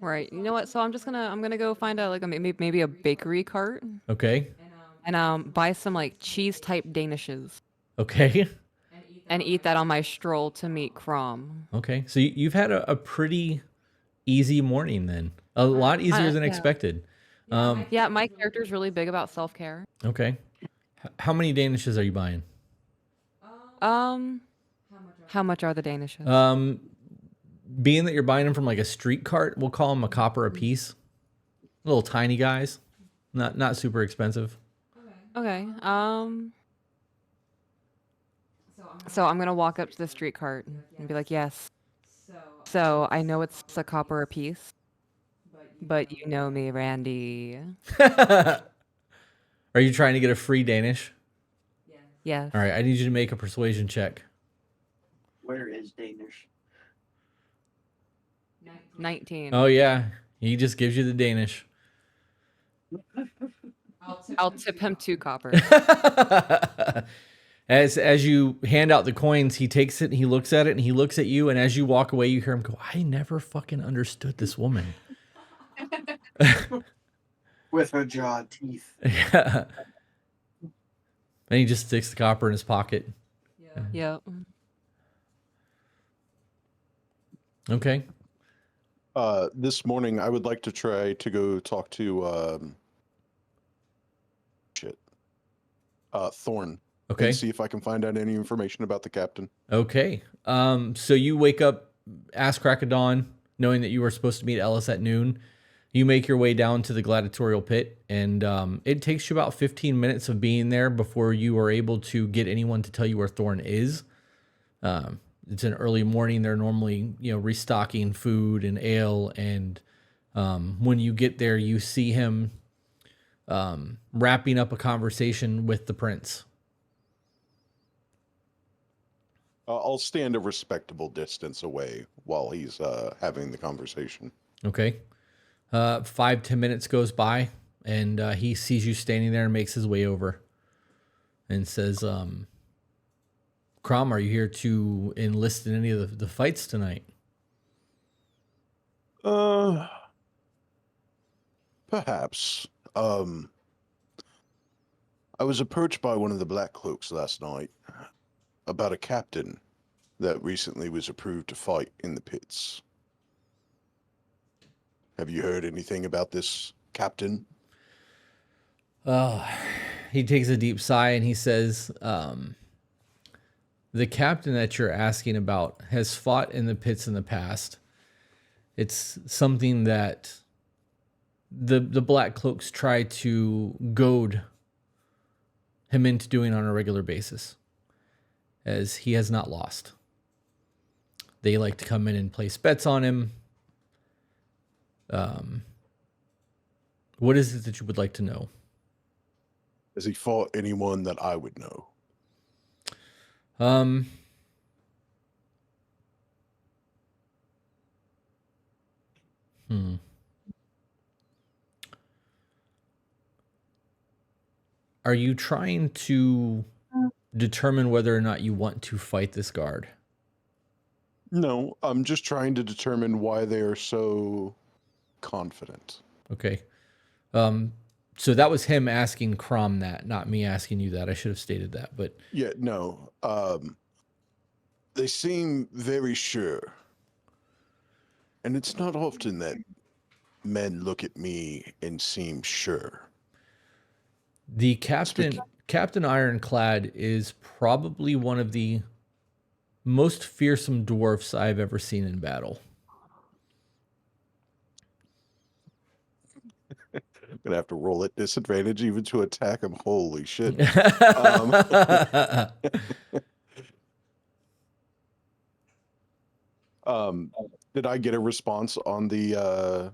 Right. You know what? So I'm gonna go find a like a maybe a bakery cart okay. and buy some like cheese type danishes Okay. and eat that on my stroll to meet Crom. Okay. So you've had a pretty easy morning then. A lot easier than yeah. expected. Yeah, my character's really big about self-care. Okay. How many Danishes are you buying? How much are the danishes? Being that you're buying them from like a street cart, we'll call them a copper a piece. Little tiny guys. Not super expensive. Okay. So I'm gonna walk up to the street cart and be like, yes. So I know it's a copper a piece, but you know me, Randy. Are you trying to get a free Danish? Yes. All right, I need you to make a persuasion check. Where is Danish? 19. Oh yeah, he just gives you the Danish. I'll tip him 2 copper. As you hand out the coins, he takes it and he looks at it and he looks at you, and as you walk away, you hear him go, "I never fucking understood this woman." With her jaw teeth. Yeah. And he just sticks the copper in his pocket. Yep. Okay. This morning, I would like to try to go talk to Thorn. Okay. And see if I can find out any information about the captain. Okay. So you wake up, ass crack of dawn, knowing that you were supposed to meet Ellis at noon. You make your way down to the gladiatorial pit, and it takes you about 15 minutes of being there before you are able to get anyone to tell you where Thorn is. It's an early morning. They're normally, restocking food and ale, and when you get there, you see him wrapping up a conversation with the prince. I'll stand a respectable distance away while he's having the conversation. Okay. 5-10 minutes goes by, and he sees you standing there and makes his way over and says, Crom, are you here to enlist in any of the fights tonight? Perhaps. I was approached by one of the Black Cloaks last night about a captain that recently was approved to fight in the pits. Have you heard anything about this captain? He takes a deep sigh and he says, the captain that you're asking about has fought in the pits in the past. It's something that the Black Cloaks try to goad him into doing on a regular basis, as he has not lost. They like to come in and place bets on him. What is it that you would like to know? Has he fought anyone that I would know? Are you trying to determine whether or not you want to fight this guard? No, I'm just trying to determine why they are so confident. Okay. So that was him asking Crom that, not me asking you that. I should have stated that, but Yeah, no. They seem very sure. And it's not often that men look at me and seem sure. the Captain Ironclad is probably one of the most fearsome dwarfs I've ever seen in battle. I'm gonna have to roll at disadvantage even to attack him. Holy shit. Did I get a response on the?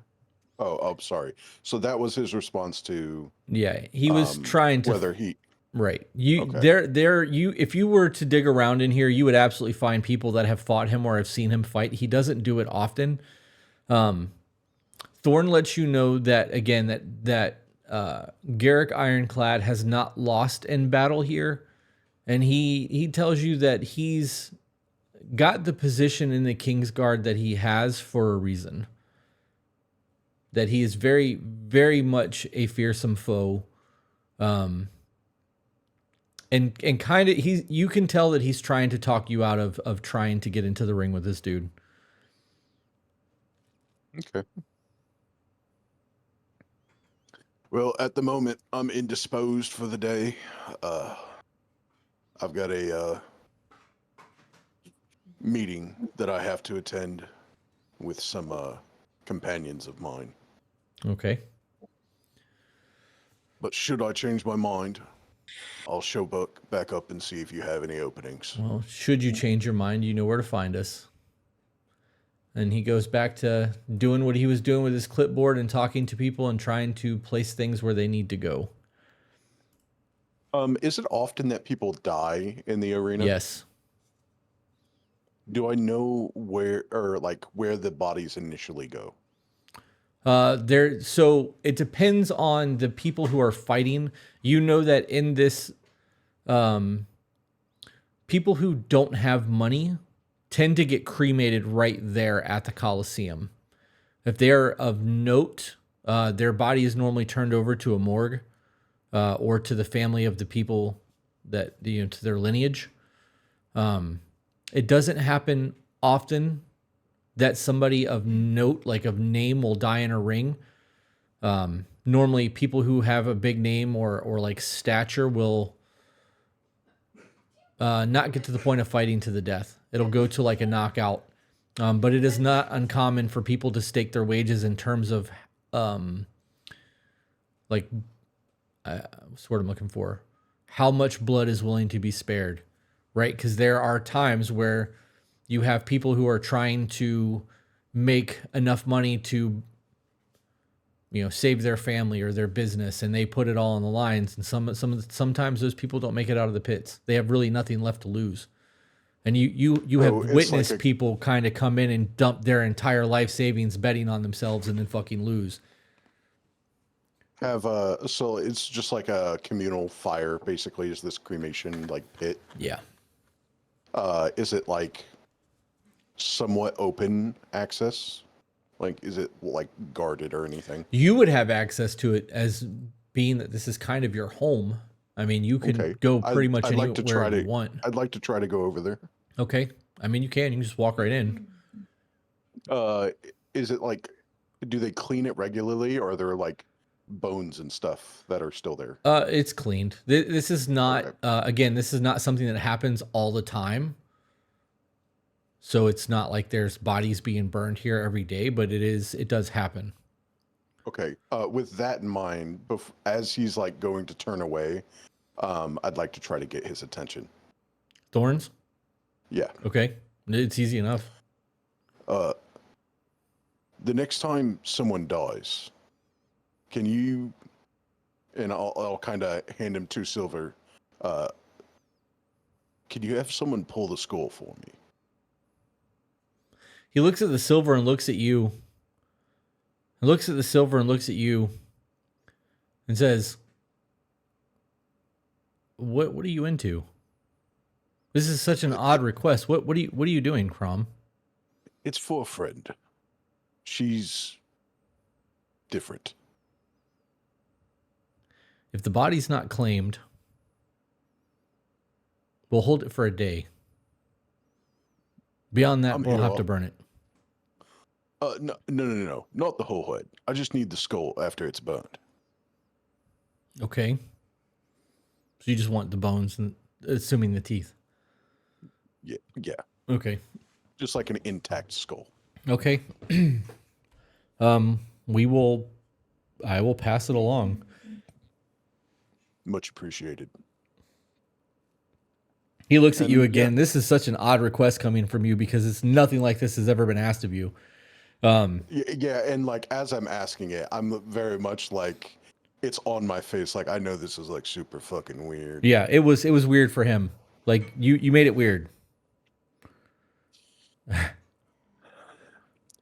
Oh, sorry. So that was his response to Yeah, he was trying to whether he. right. You Okay. you if you were to dig around in here, you would absolutely find people that have fought him or have seen him fight. He doesn't do it often. Thorn lets you know that again that Garrick Ironclad has not lost in battle here, and he tells you that he's got the position in the Kingsguard that he has for a reason. That he is very, very much a fearsome foe. And kind of you can tell that he's trying to talk you out of trying to get into the ring with this dude. Okay. Well, at the moment, I'm indisposed for the day. I've got a meeting that I have to attend with some companions of mine. Okay. But should I change my mind, I'll show back up and see if you have any openings. Well, should you change your mind, you know where to find us. And he goes back to doing what he was doing with his clipboard and talking to people and trying to place things where they need to go. Is it often that people die in the arena? Yes. Do I know where the bodies initially go? So it depends on the people who are fighting. You know that in this, people who don't have money tend to get cremated right there at the Coliseum. If they're of note, their body is normally turned over to a morgue, or to the family of the people that, to their lineage. It doesn't happen often that somebody of note, like of name, will die in a ring. Normally people who have a big name or like stature will not get to the point of fighting to the death. It'll go to like a knockout. But it is not uncommon for people to stake their wages in terms of what's what I'm looking for. How much blood is willing to be spared, right? Because there are times where you have people who are trying to make enough money to, save their family or their business, and they put it all on the lines. And sometimes those people don't make it out of the pits. They have really nothing left to lose. And you have witnessed like people kind of come in and dump their entire life savings betting on themselves and then fucking lose. So it's just like a communal fire, basically, is this cremation like pit? Yeah. Is it like somewhat open access? Like, is it like guarded or anything? You would have access to it as being that this is kind of your home. I mean, you can go pretty much anywhere you want. I'd like to try to go over there. Okay. I mean, you can just walk right in. Is it like, do they clean it regularly, or are there like bones and stuff that are still there? It's cleaned. This is not, again, this is not something that happens all the time. So it's not like there's bodies being burned here every day, but it does happen. Okay. With that in mind, as he's like going to turn away, I'd like to try to get his attention. Thorns? Yeah. Okay. It's easy enough. The next time someone dies, can you, and I'll kind of hand him 2 silver, can you have someone pull the skull for me? He looks at the silver and looks at you. He looks at the silver and looks at you and says, What are you into? This is such an odd request. What are you doing, Crom? It's for a friend. She's different. If the body's not claimed, we'll hold it for a day. Beyond that, we'll have to burn it. No. Not the whole head. I just need the skull after it's burned. Okay. So you just want the bones, and assuming the teeth. Yeah. Okay. Just like an intact skull. Okay. I will pass it along. Much appreciated. He looks at you And, again. This is such an odd request coming from you because it's nothing like this has ever been asked of you. Yeah, and like as I'm asking it, I'm very much like it's on my face. Like I know this is like super fucking weird. Yeah, it was weird for him. Like you made it weird.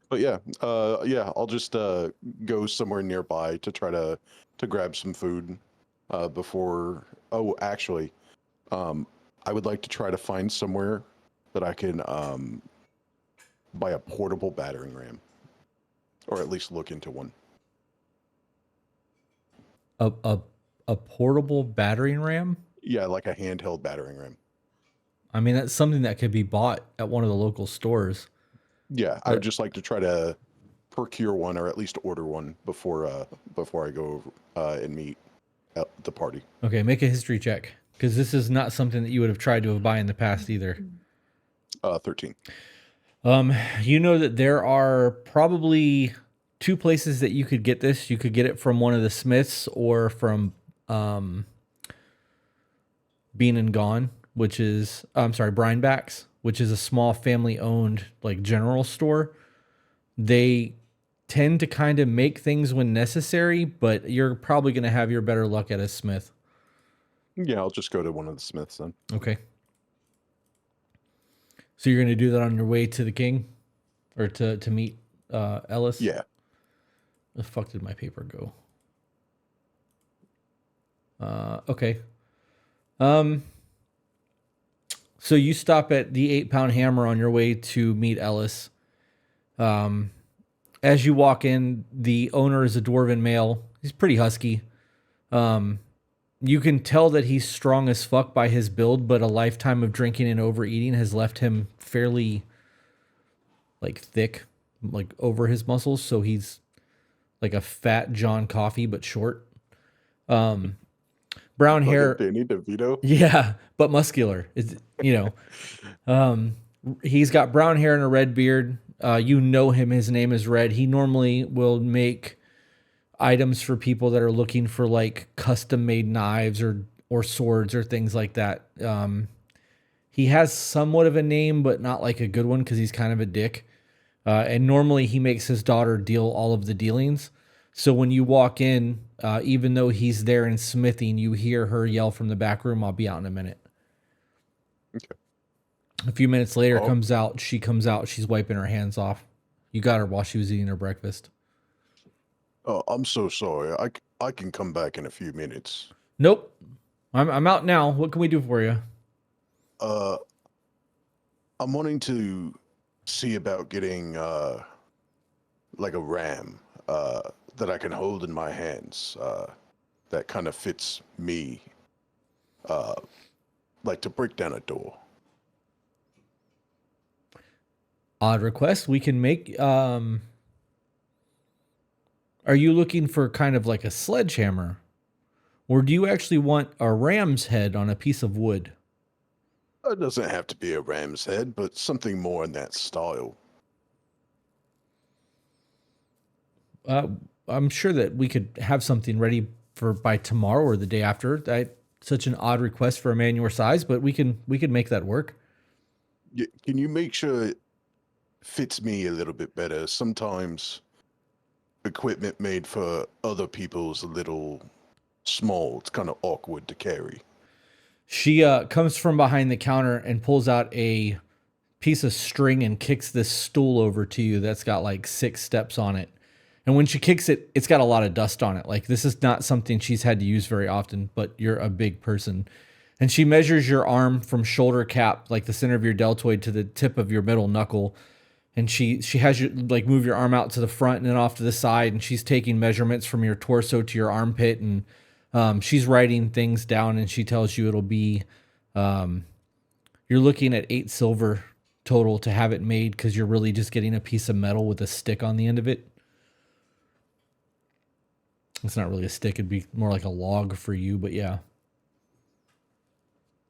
But yeah, I'll just go somewhere nearby to try to grab some food before. Oh, actually, I would like to try to find somewhere that I can buy a portable battering ram, or at least look into one. A portable battering ram? Yeah, like a handheld battering ram. I mean, that's something that could be bought at one of the local stores. Yeah, I would just like to try to procure one, or at least order one before I go and meet at the party. Okay, make a history check because this is not something that you would have tried to have buy in the past either. 13. You know that there are probably two places that you could get this. You could get it from one of the Smiths or from Bean and Gone, which is Brineback's, which is a small family-owned like general store. They tend to kind of make things when necessary, but you're probably going to have your better luck at a Smith. Yeah, I'll just go to one of the Smiths then. Okay. So you're going to do that on your way to the king, or to meet Ellis? Yeah. Where the fuck did my paper go? Okay. So you stop at the 8-Pound Hammer on your way to meet Ellis. As you walk in, the owner is a dwarven male. He's pretty husky. You can tell that he's strong as fuck by his build, but a lifetime of drinking and overeating has left him fairly like thick, like over his muscles. So he's like a fat John Coffey, but short. Brown hair. Danny DeVito. Yeah, but muscular. Is he's got brown hair and a red beard. You know him. His name is Red. He normally will make items for people that are looking for like custom made knives or swords or things like that. He has somewhat of a name, but not like a good one because he's kind of a dick. And normally he makes his daughter deal all of the dealings. So when you walk in, even though he's there in smithing, you hear her yell from the back room, "I'll be out in a minute." Okay. A few minutes later, she comes out, she's wiping her hands off. You got her while she was eating her breakfast. Oh, I'm so sorry. I can come back in a few minutes. Nope. I'm out now. What can we do for you? I'm wanting to see about getting like a ram that I can hold in my hands that kind of fits me, like to break down a door. Odd request. We can make. Are you looking for kind of like a sledgehammer? Or do you actually want a ram's head on a piece of wood? It doesn't have to be a ram's head, but something more in that style. I'm sure that we could have something ready for by tomorrow or the day after. Such an odd request for a man your size, but we can make that work. Can you make sure it fits me a little bit better? Sometimes equipment made for other people's a little small. It's kind of awkward to carry. She comes from behind the counter and pulls out a piece of string and kicks this stool over to you that's got like 6 steps on it. And when she kicks it, it's got a lot of dust on it. Like this is not something she's had to use very often, but you're a big person. And she measures your arm from shoulder cap, like the center of your deltoid, to the tip of your middle knuckle. And she has you like move your arm out to the front and then off to the side. And she's taking measurements from your torso to your armpit. And she's writing things down, and she tells you it'll be, you're looking at 8 silver total to have it made, because you're really just getting a piece of metal with a stick on the end of it. It's not really a stick. It'd be more like a log for you, but yeah.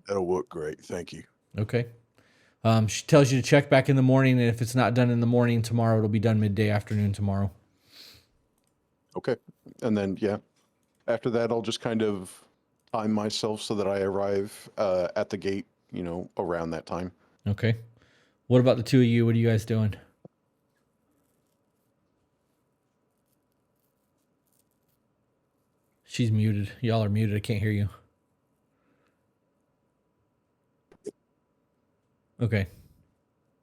That'll work great. Thank you. Okay. She tells you to check back in the morning, and if it's not done in the morning tomorrow, it'll be done midday afternoon tomorrow. Okay. And then, yeah, after that, I'll just kind of time myself so that I arrive at the gate around that time. Okay. What about the two of you? What are you guys doing? She's muted. Y'all are muted. I can't hear you. Okay.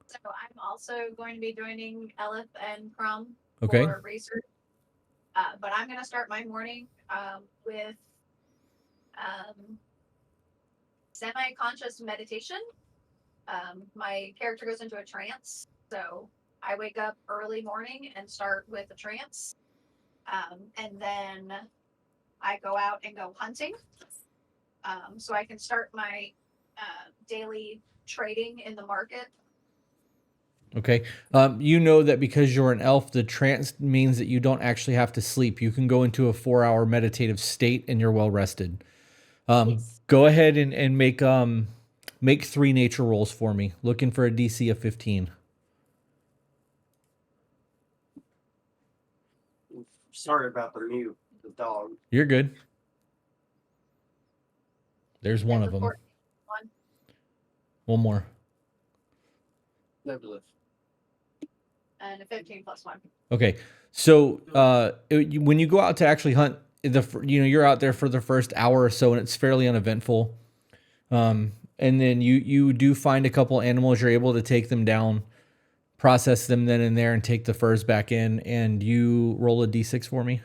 So I'm also going to be joining Elif and Crumb Okay. for research. But I'm going to start my morning with semi-conscious meditation. My character goes into a trance, so I wake up early morning and start with a trance. And then I go out and go hunting. So I can start my daily trading in the market. Okay. You know that because you're an elf, the trance means that you don't actually have to sleep. You can go into a 4-hour meditative state and you're well rested. Go ahead and make 3 nature rolls for me. Looking for a DC of 15. Sorry about the mute, the dog. You're good. There's one There's of a them. 14 one. One more. Nebulous. And a 15 plus 1. Okay. So when you go out to actually hunt, you're out there for the first hour or so, and it's fairly uneventful. And then you do find a couple animals. You're able to take them down, process them then and there, and take the furs back in. And you roll a d6 for me.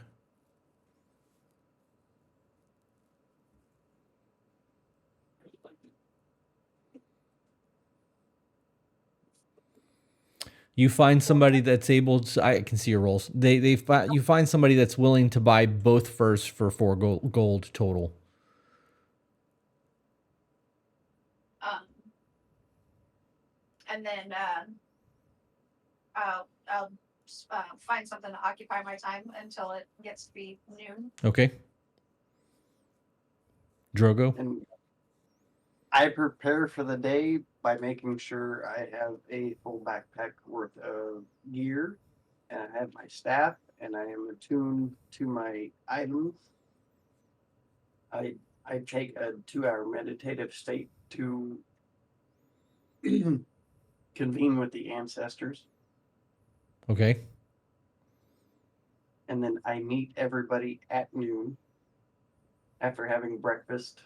You find somebody that's able to. I can see your rolls. You find somebody that's willing to buy both furs for 4 gold total. And then I'll find something to occupy my time until it gets to be noon. Okay. Drogo. And I prepare for the day by making sure I have a full backpack worth of gear, and I have my staff, and I am attuned to my items. I take a 2-hour meditative state to convene with the ancestors, Okay. and then I meet everybody at noon after having breakfast.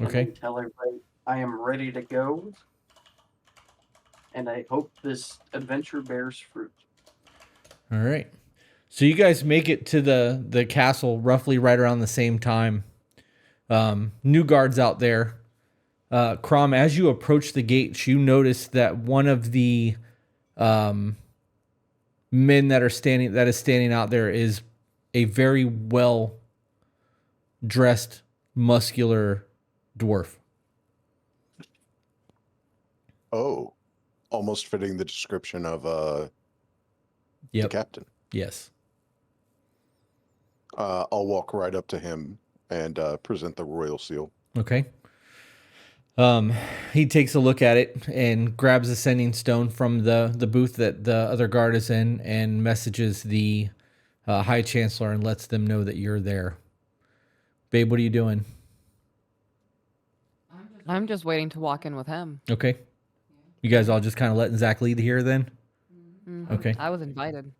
Okay. And tell everybody I am ready to go, and I hope this adventure bears fruit. All right. So you guys make it to the castle roughly right around the same time. New guards out there. Crom, as you approach the gates, you notice that one of the men that is standing out there is a very well dressed, muscular dwarf. Oh, almost fitting the description of the captain. Yes. I'll walk right up to him and present the royal seal. Okay. He takes a look at it and grabs a sending stone from the booth that the other guard is in and messages the High Chancellor and lets them know that you're there. Babe, what are you doing? I'm just waiting to walk in with him. Okay. You guys all just kind of letting Zach lead here then? Mhm. Okay. I was invited.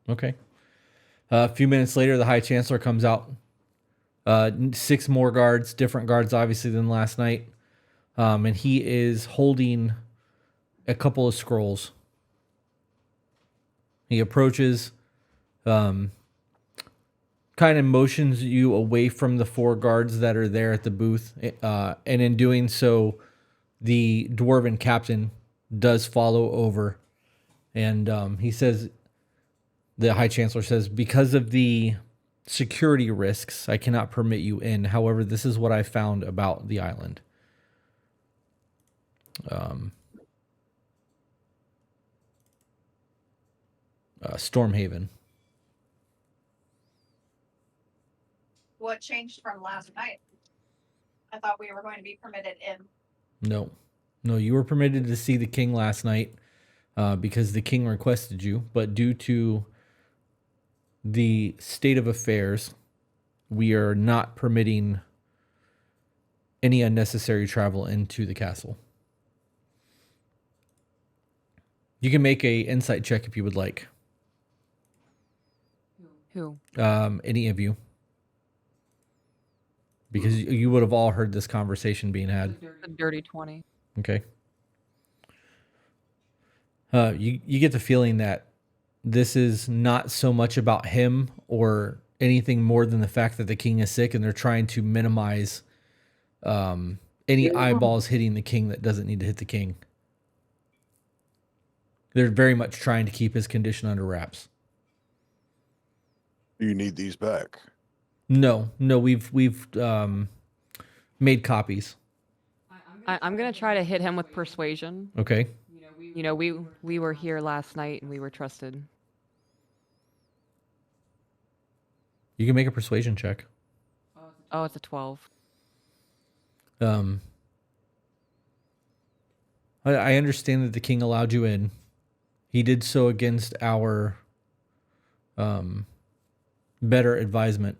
Okay. A few minutes later, the High Chancellor comes out. 6 more guards, different guards obviously than last night. And he is holding a couple of scrolls. He approaches, kind of motions you away from the 4 guards that are there at the booth. And in doing so, the dwarven captain does follow over. And he says, the High Chancellor says, because of the security risks, I cannot permit you in. However, this is what I found about the island. Stormhaven. What changed from last night? I thought we were going to be permitted in. No, you were permitted to see the king last night because the king requested you, but due to the state of affairs, we are not permitting any unnecessary travel into the castle. You can make a insight check if you would like. Who? Any of you. Because you would have all heard this conversation being had. The dirty 20. Okay. You get the feeling that this is not so much about him or anything more than the fact that the king is sick, and they're trying to minimize any eyeballs hitting the king that doesn't need to hit the king. They're very much trying to keep his condition under wraps. Do you need these back? No, we've made copies. I'm gonna try to hit him with persuasion. Okay. You know, we were here last night and we were trusted. You can make a persuasion check. Oh, it's a 12. I understand that the king allowed you in. He did so against our better advisement.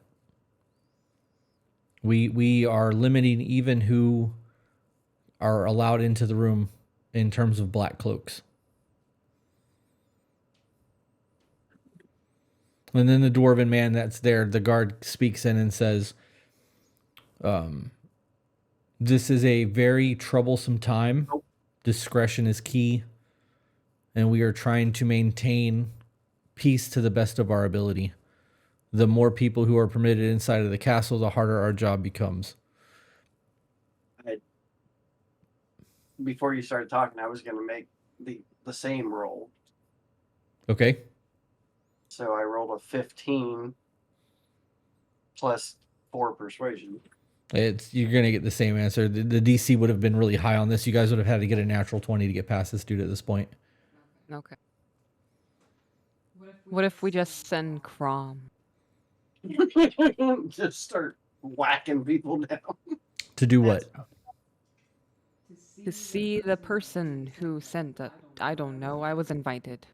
We are limiting even who are allowed into the room in terms of black cloaks. And then the dwarven man that's there, the guard speaks in and says, this is a very troublesome time. Discretion is key. And we are trying to maintain peace to the best of our ability. The more people who are permitted inside of the castle, the harder our job becomes. Before you started talking, I was going to make the same roll. Okay. So I rolled a 15 plus 4 persuasion. You're gonna get the same answer. The DC would have been really high on this. You guys would have had to get a natural 20 to get past this dude at this point. Okay. What if we just send Crom? Just start whacking people down. To do what? To see the person who sent it. I don't know. I was invited.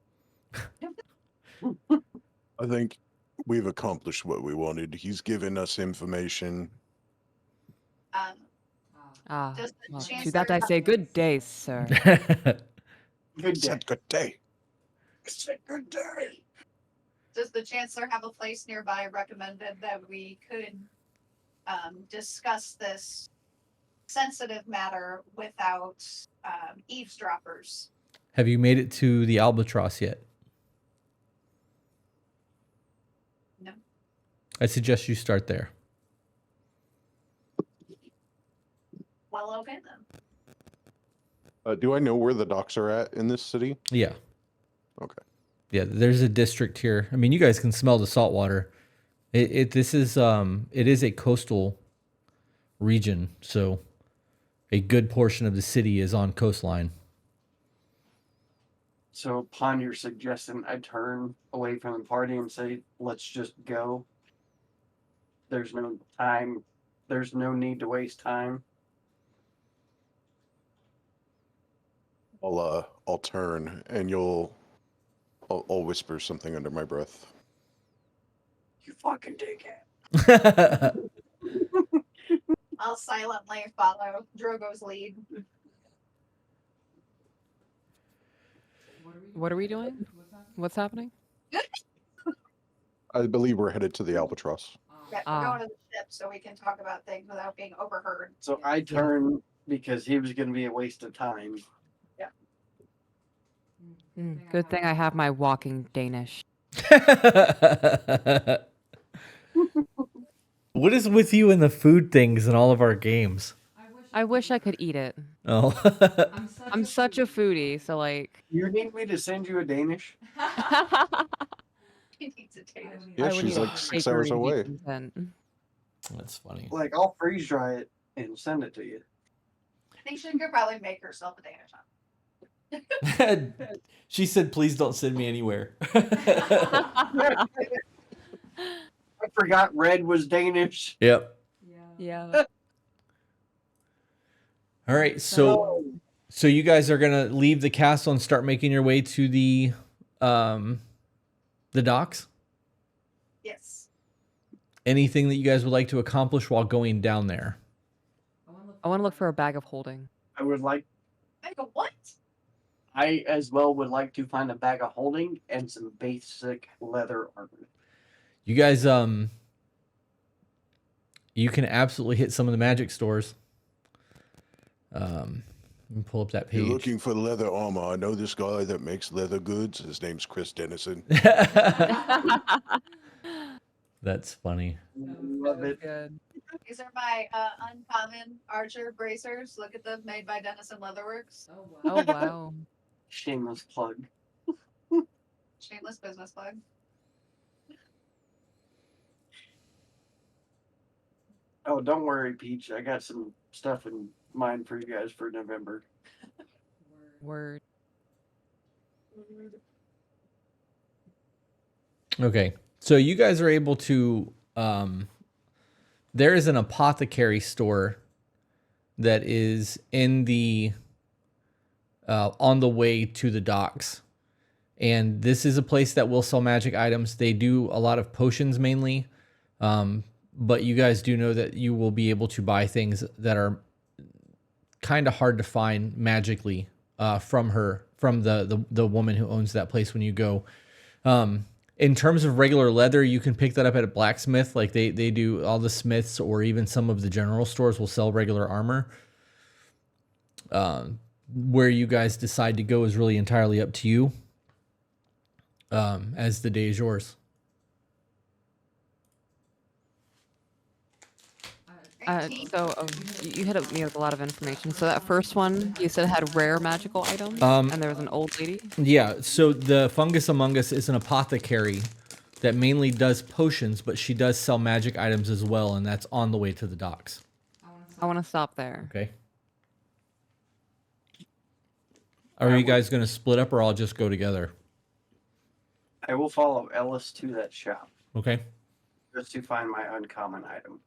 I think we've accomplished what we wanted. He's given us information. Does the Well, to chancellor that I say good day, sir. Good day. Said good day. Said good day. Does the chancellor have a place nearby recommended that we could discuss this sensitive matter without eavesdroppers? Have you made it to the Albatross yet? No. I suggest you start there. Well, okay then. Do I know where the docks are at in this city? Yeah. Okay. Yeah, there's a district here. I mean, you guys can smell the salt water. It is a coastal region, so a good portion of the city is on coastline. So upon your suggestion, I turn away from the party and say, let's just go. There's no time. There's no need to waste time. I'll turn and I'll whisper something under my breath. You fucking dickhead. I'll silently follow Drogo's lead. What are we doing? What's happening? I believe we're headed to the Albatross. Yeah, we're going to the ship so we can talk about things without being overheard. So I turn because he was going to be a waste of time. Good thing I have my walking Danish. What is with you and the food things in all of our games? I wish I could eat it. Oh. I'm such a foodie, so like. You need me to send you a Danish? He needs a Danish. Yeah, I would she's eat like a 6 bakery hours and be away. content. That's funny. Like, I'll freeze dry it and send it to you. I think she could probably make herself a Danish one. She said, please don't send me anywhere. I forgot red was Danish. Yep. Yeah. All right. So you guys are going to leave the castle and start making your way to the docks? Yes. Anything that you guys would like to accomplish while going down there? I want to look for a bag of holding. I would like. Like a what? I as well would like to find a bag of holding and some basic leather armor. You guys, you can absolutely hit some of the magic stores. Let me pull up that page. You're looking for leather armor. I know this guy that makes leather goods. His name's Chris Dennison. That's funny. Love it. Good. These are my uncommon archer bracers. Look at them, made by Dennison Leatherworks. Oh wow. Shameless plug. Shameless business plug. Oh, don't worry, Peach. I got some stuff in mind for you guys for November. Word. Okay, so you guys are able to. There is an apothecary store that is in the on the way to the docks, and this is a place that will sell magic items. They do a lot of potions mainly, but you guys do know that you will be able to buy things that are kind of hard to find magically from the woman who owns that place when you go. In terms of regular leather, you can pick that up at a blacksmith. Like they do, all the smiths or even some of the general stores will sell regular armor. Where you guys decide to go is really entirely up to you. As the day is yours. You hit me with a lot of information. So that first one you said had rare magical items, and there was an old lady. Yeah, so the Fungus Among Us is an apothecary that mainly does potions, but she does sell magic items as well, and that's on the way to the docks. I want to stop there. Okay. Are you guys going to split up, or I'll just go together? I will follow Ellis to that shop Okay. just to find my uncommon item.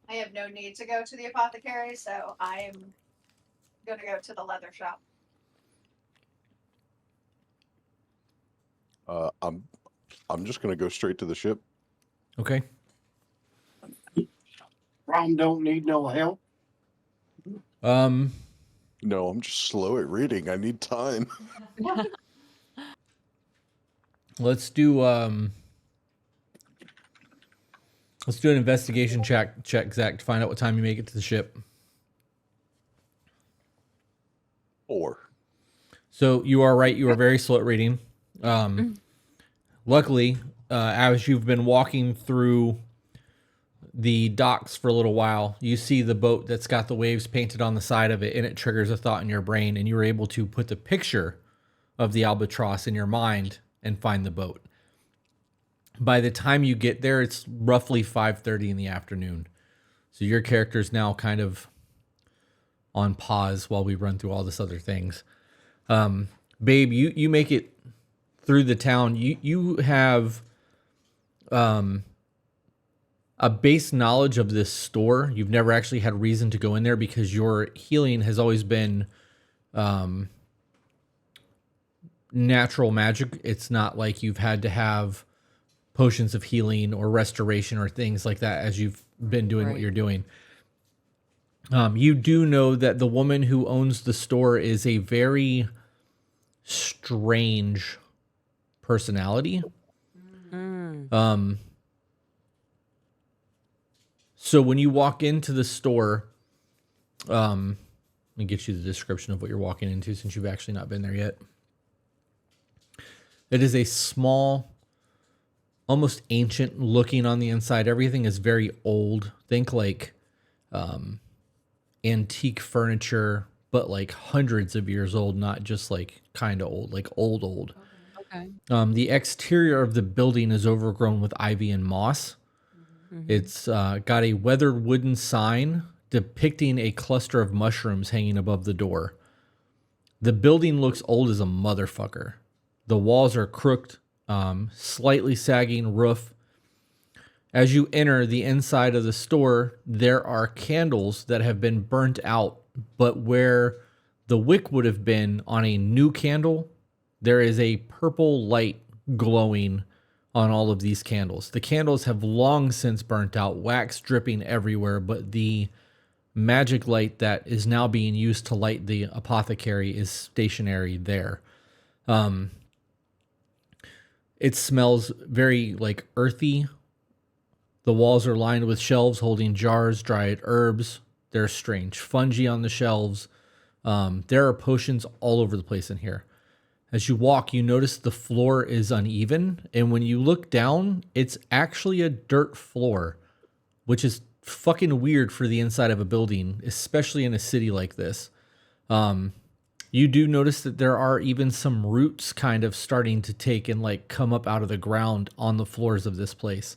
I have no need to go to the apothecary, so I am going to go to the leather shop. I'm just gonna go straight to the ship. Okay. Rom don't need no help. No, I'm just slow at reading. I need time. Let's do an investigation check, Zach, to find out what time you make it to the ship. 4. So you are right. You are very slow at reading. Luckily, as you've been walking through the docks for a little while, you see the boat that's got the waves painted on the side of it, and it triggers a thought in your brain, and you were able to put the picture of the albatross in your mind and find the boat. By the time you get there, it's roughly 5:30 in the afternoon. So your character's now kind of on pause while we run through all this other things. Babe, you make it through the town. You have a base knowledge of this store. You've never actually had reason to go in there because your healing has always been natural magic. It's not like you've had to have potions of healing or restoration or things like that as you've been doing what you're doing. You do know that the woman who owns the store is a very strange personality. So when you walk into the store, let me get you the description of what you're walking into since you've actually not been there yet. It is a small, almost ancient looking on the inside. Everything is very old. Think like antique furniture, but like hundreds of years old, not just like kind of old, like old. Okay. The exterior of the building is overgrown with ivy and moss. It's got a weathered wooden sign depicting a cluster of mushrooms hanging above the door. The building looks old as a motherfucker. The walls are crooked, slightly sagging roof. As you enter the inside of the store, there are candles that have been burnt out, but where the wick would have been on a new candle, there is a purple light glowing on all of these candles. The candles have long since burnt out, wax dripping everywhere, but the magic light that is now being used to light the apothecary is stationary there. It smells very like earthy. The walls are lined with shelves holding jars, dried herbs. There's strange fungi on the shelves. There are potions all over the place in here. As you walk, you notice the floor is uneven, and when you look down, it's actually a dirt floor, which is fucking weird for the inside of a building, especially in a city like this. You do notice that there are even some roots kind of starting to take and like come up out of the ground on the floors of this place.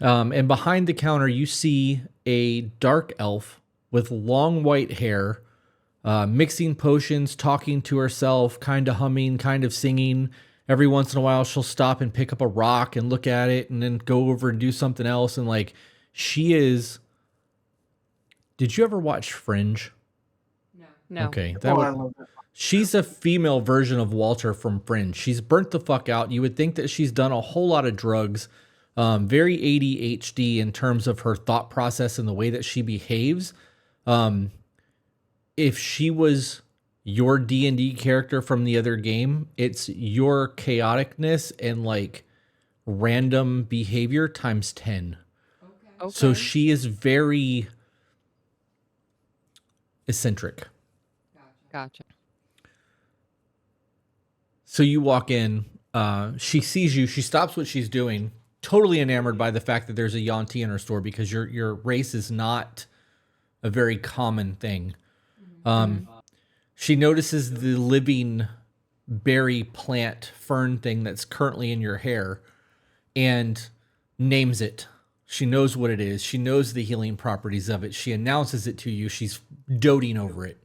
And behind the counter, you see a dark elf with long white hair, mixing potions, talking to herself, kind of humming, kind of singing. Every once in a while, she'll stop and pick up a rock and look at it and then go over and do something else. And like, she is... Did you ever watch Fringe? No. Okay. I love that. She's a female version of Walter from Fringe. She's burnt the fuck out. You would think that she's done a whole lot of drugs. Very ADHD in terms of her thought process and the way that she behaves. If she was your D&D character from the other game, it's your chaoticness and like random behavior times 10. Okay. So she is very eccentric. Gotcha. So you walk in, she sees you, she stops what she's doing, totally enamored by the fact that there's a Yuan-ti in her store because your race is not a very common thing. She notices the living berry plant fern thing that's currently in your hair and names it. She knows what it is. She knows the healing properties of it. She announces it to you. She's doting over it.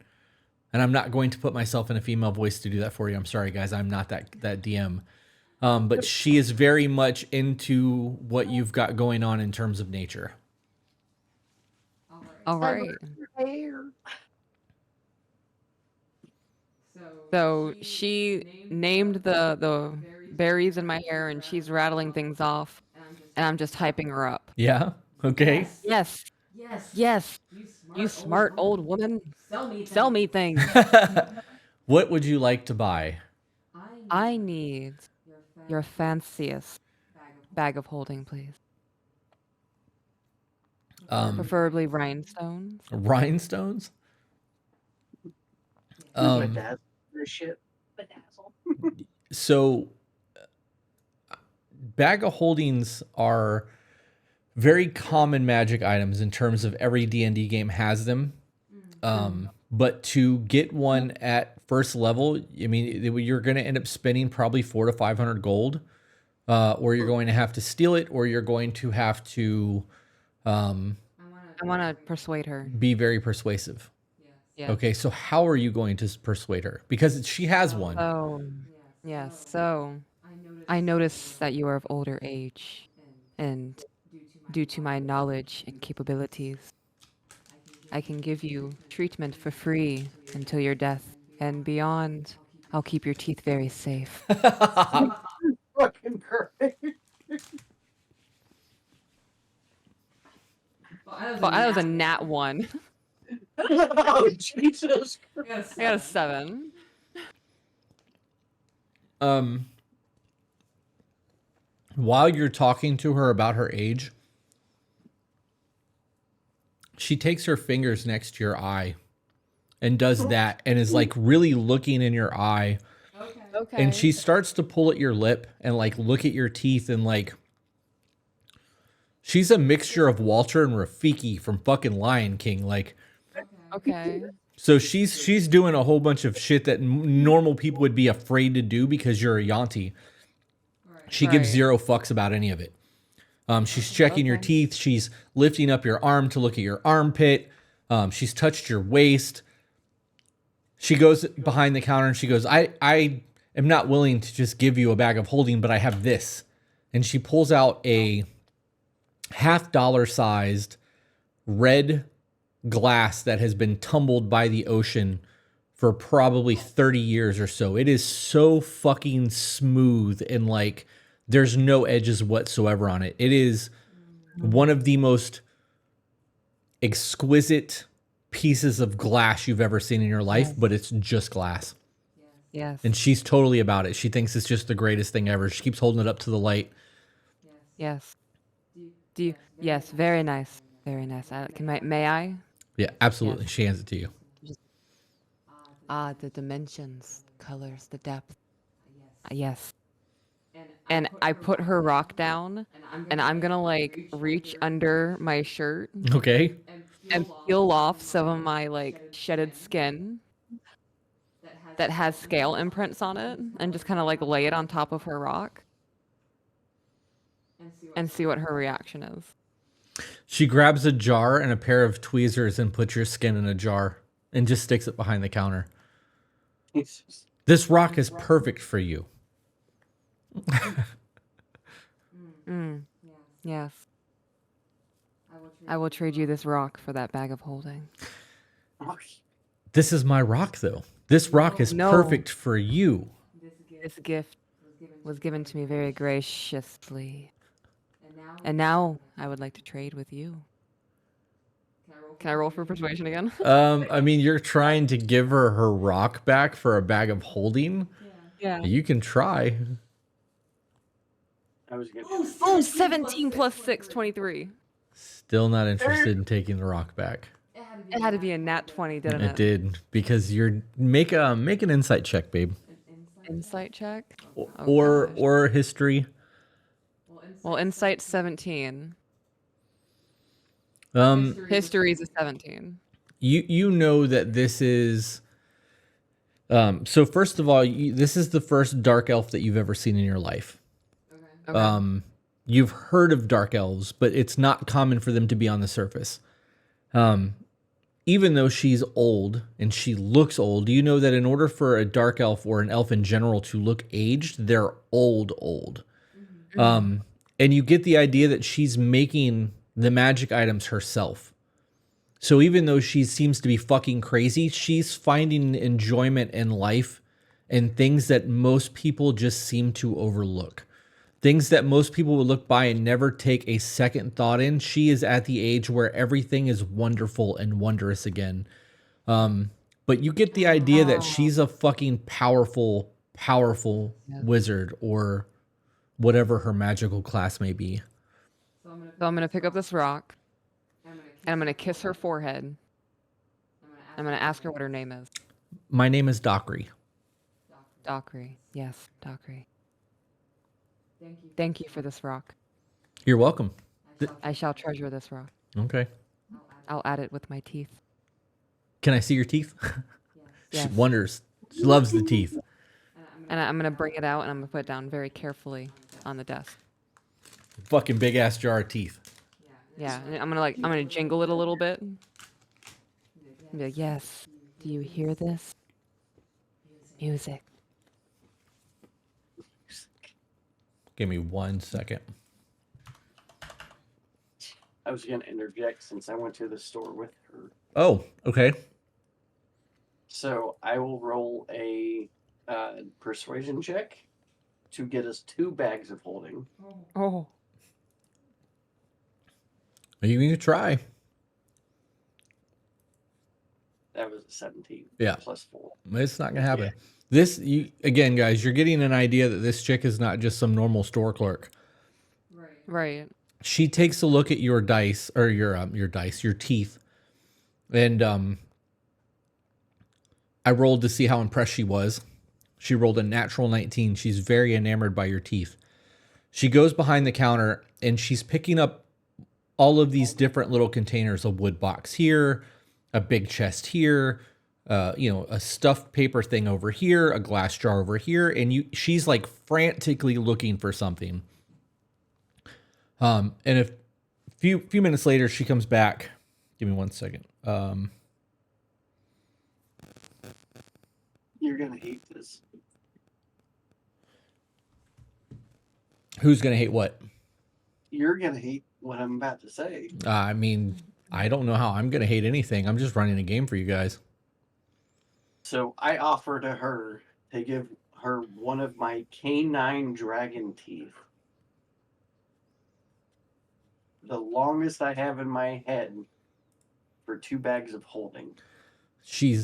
And I'm not going to put myself in a female voice to do that for you. I'm sorry, guys. I'm not that DM. But she is very much into what you've got going on in terms of nature. All right. So she named the berries in my hair, and she's rattling things off, and I'm just hyping her up. Yeah? Okay. Yes. You smart old woman. Sell me things. What would you like to buy? I need your fanciest bag of holding, please. Preferably rhinestones. Rhinestones? Bedazzle this shit. Bedazzle. So bag of holdings are very common magic items in terms of every D&D game has them. But to get one at first level, I mean, you're going to end up spending probably 400 to 500 gold, or you're going to have to steal it, or you're going to have to I want to persuade her. be very persuasive. Yeah. Okay, so how are you going to persuade her? Because she has one. So, yes. So, I notice that you are of older age, and due to my knowledge and capabilities, I can give you treatment for free until your death, and beyond, I'll keep your teeth very safe. Fucking great. Well, that was a nat 1. Oh, Jesus Christ. I got a 7. While you're talking to her about her age, she takes her fingers next to your eye and does that and is like really looking in your eye. Okay. And she starts to pull at your lip and like look at your teeth and like, she's a mixture of Walter and Rafiki from fucking Lion King. Like, Okay. so she's doing a whole bunch of shit that normal people would be afraid to do because you're a Yanti. She gives Right. zero fucks about any of it. She's checking your teeth. She's lifting up your arm to look at your armpit. She's touched your waist. She goes behind the counter and she goes, I am not willing to just give you a bag of holding, but I have this. And she pulls out a $50 sized red glass that has been tumbled by the ocean for probably 30 years or so. It is so fucking smooth and like There's no edges whatsoever on it. It is one of the most exquisite pieces of glass you've ever seen in your life, but it's just glass. Yes. And she's totally about it. She thinks it's just the greatest thing ever. She keeps holding it up to the light. Yes. Do you? Yes. Very nice. Very nice. May I? Yeah, absolutely. She hands it to you. Ah, the dimensions, colors, the depth. Yes. And I put her rock down, and I'm gonna like reach under my shirt Okay. and peel off some of my like shedded skin that has scale imprints on it, and just kind of like lay it on top of her rock and see what her reaction is. She grabs a jar and a pair of tweezers and puts your skin in a jar and just sticks it behind the counter. This rock is perfect for you. Yes. I will trade you this rock for that bag of holding. This is my rock, though. This rock is No. perfect for you. This gift was given to me very graciously. And now I would like to trade with you. Can I roll for persuasion again? I mean, you're trying to give her rock back for a bag of holding. Yeah. You can try. I was gonna. Oh, 17 plus 6, 23. Still not interested in taking the rock back. It had to be a nat 20, didn't It it? did, because you're make an insight check, babe, Insight check? or history. Well, insight 17. History's a 17. You know that this is. So first of all, this is the first dark elf that you've ever seen in your life. Okay. You've heard of dark elves, but it's not common for them to be on the surface. Even though she's old and she looks old, you know that in order for a dark elf or an elf in general to look aged, they're old. And you get the idea that she's making the magic items herself. So even though she seems to be fucking crazy, she's finding enjoyment in life and things that most people just seem to overlook. Things that most people would look by and never take a second thought in. She is at the age where everything is wonderful and wondrous again. But you get the idea that she's a fucking powerful wizard or whatever her magical class may be. So I'm going to pick up this rock, and I'm going to kiss her forehead. I'm going to ask her what her name is. My name is Dockery. Dockery. Yes, Dockery. Thank you for this rock. You're welcome. I shall treasure this rock. Okay. I'll add it with my teeth. Can I see your teeth? She Yes. wonders. She loves the teeth. And I'm going to bring it out, and I'm going to put it down very carefully on the desk. Fucking big ass jar of teeth. Yeah, and I'm gonna jingle it a little bit. And be like, yes. Do you hear this? Music. Give me 1 second. I was gonna interject since I went to the store with her. Oh, okay. So I will roll a persuasion check to get us 2 bags of holding. Oh. You can try. That was a 17. Yeah. Plus 4. It's not gonna happen. Again, guys, you're getting an idea that this chick is not just some normal store clerk. Right. She takes a look at your dice or your teeth, and I rolled to see how impressed she was. She rolled a natural 19. She's very enamored by your teeth. She goes behind the counter and she's picking up all of these different little containers, a wood box here, a big chest here, a stuffed paper thing over here, a glass jar over here, and she's like frantically looking for something. And a few minutes later, she comes back. Give me 1 second. You're gonna hate this. Who's gonna hate what? You're gonna hate what I'm about to say. I mean, I don't know how I'm gonna hate anything. I'm just running a game for you guys. So I offer to her to give her one of my canine dragon teeth. the longest I have in my head for 2 bags of holding. She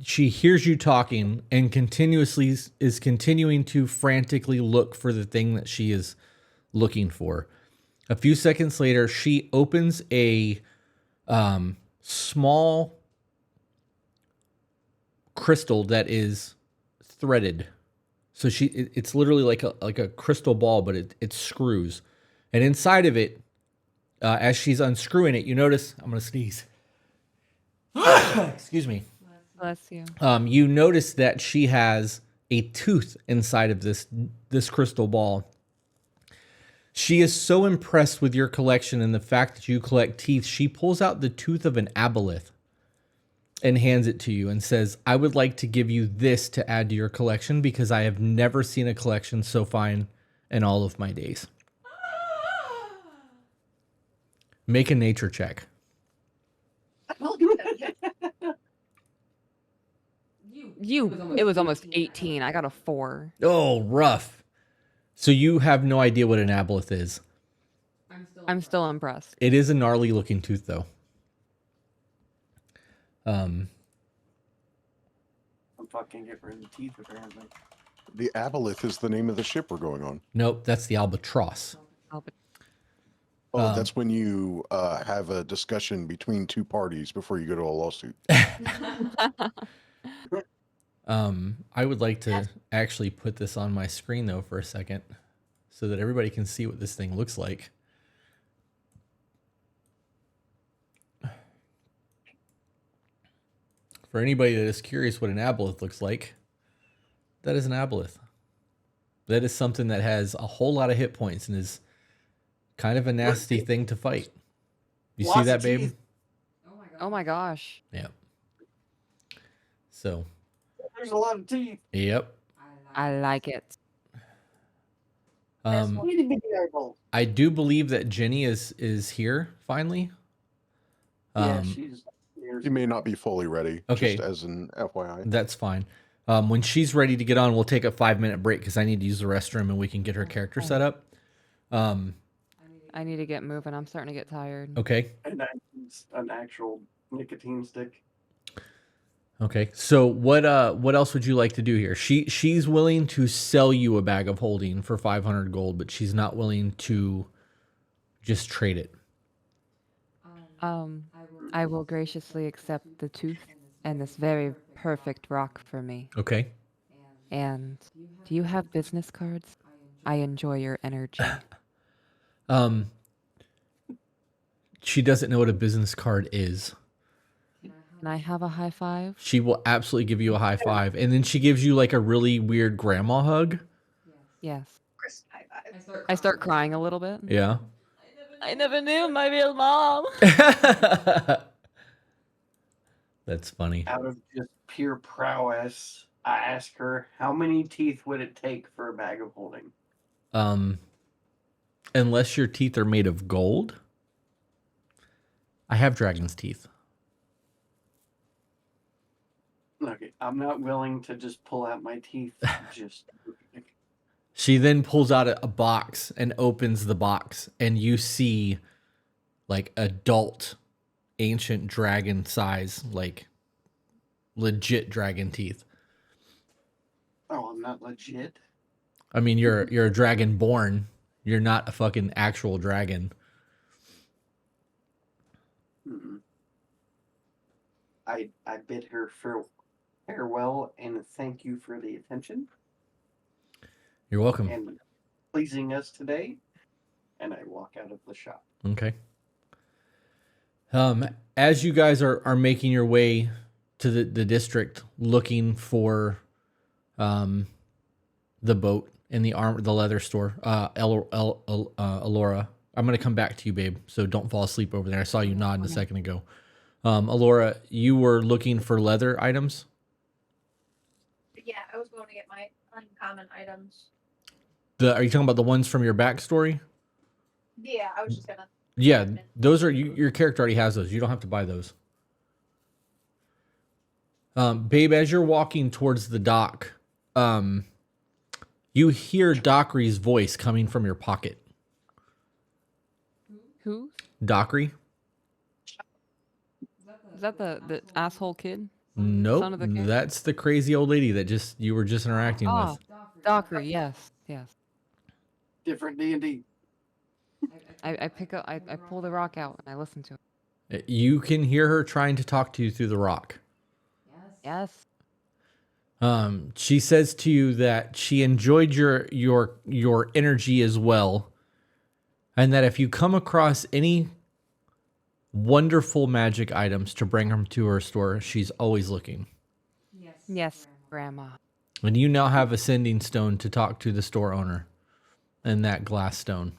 hears you talking and continuously is continuing to frantically look for the thing that she is looking for. A few seconds later, she opens a small crystal that is threaded. So it's literally like a crystal ball, but it screws. And inside of it, as she's unscrewing it, you notice, I'm going to sneeze. Excuse me. Bless you. You notice that she has a tooth inside of this crystal ball. She is so impressed with your collection and the fact that you collect teeth, she pulls out the tooth of an aboleth and hands it to you and says, I would like to give you this to add to your collection because I have never seen a collection so fine in all of my days. Make a nature check. It was almost 18. I got a 4. Oh, rough. So you have no idea what an aboleth is. I'm still impressed. It is a gnarly looking tooth, though. I'm fucking get rid of the teeth, apparently. The Aboleth is the name of the ship we're going on. Nope, that's the albatross. Oh, that's when you have a discussion between 2 parties before you go to a lawsuit. I would like to actually put this on my screen, though, for a second so that everybody can see what this thing looks like. For anybody that is curious what an aboleth looks like, that is an aboleth. That is something that has a whole lot of hit points and is kind of a nasty thing to fight. You see Lots that, of babe? teeth. Oh my gosh. Yeah. So, There's a lot of teeth. yep. I like it. Itty bitty eyeball. I do believe that Jenny is here finally. Yeah, she's. You may not be fully ready, Okay. just as an FYI. That's fine. When she's ready to get on, we'll take a 5-minute break because I need to use the restroom and we can get her character set up. I need to get moving. I'm starting to get tired. Okay. And an actual nicotine stick. Okay. So what else would you like to do here? She's willing to sell you a bag of holding for 500 gold, but she's not willing to just trade it. I will graciously accept the tooth and this very perfect rock for me. Okay. And do you have business cards? I enjoy your energy. She doesn't know what a business card is. Can I have a high five? She will absolutely give you a high five. And then she gives you like a really weird grandma hug. Yes. Chris, high five. I start crying a little bit. Yeah. I never knew my real mom. That's funny. Out of just pure prowess, I asked her, how many teeth would it take for a bag of holding? Unless your teeth are made of gold. I have dragon's teeth. Okay, I'm not willing to just pull out my teeth. Just She then pulls out a box and opens the box, and you see like adult ancient dragon size, like legit dragon teeth. oh, I'm not legit. I mean, you're a dragon born. You're not a fucking actual dragon. Mm-mm. I bid her farewell and thank you for the attention You're welcome. and pleasing us today. And I walk out of the shop. Okay. As you guys are making your way to the district looking for the boat in the leather store, Alora, I'm going to come back to you, babe, so don't fall asleep over there. I saw you nodding a second ago. Alora, you were looking for leather items? Yeah, I was going to get my uncommon items. Are you talking about the ones from your backstory? Yeah, I was just gonna. Yeah, those are your character already has those. You don't have to buy those. Babe, as you're walking towards the dock, you hear Dockery's voice coming from your pocket. Who? Dockery? Is that the asshole kid? Nope. Son of the king? That's the crazy old lady that you were just interacting Ah, with. Dockery, yes. Different D&D. I pick up, I pull the rock out and I listen to it. You can hear her trying to talk to you through the rock. Yes. She says to you that she enjoyed your energy as well, and that if you come across any wonderful magic items to bring them to her store, she's always looking. Yes, Grandma. And you now have a sending stone to talk to the store owner, and that glass stone.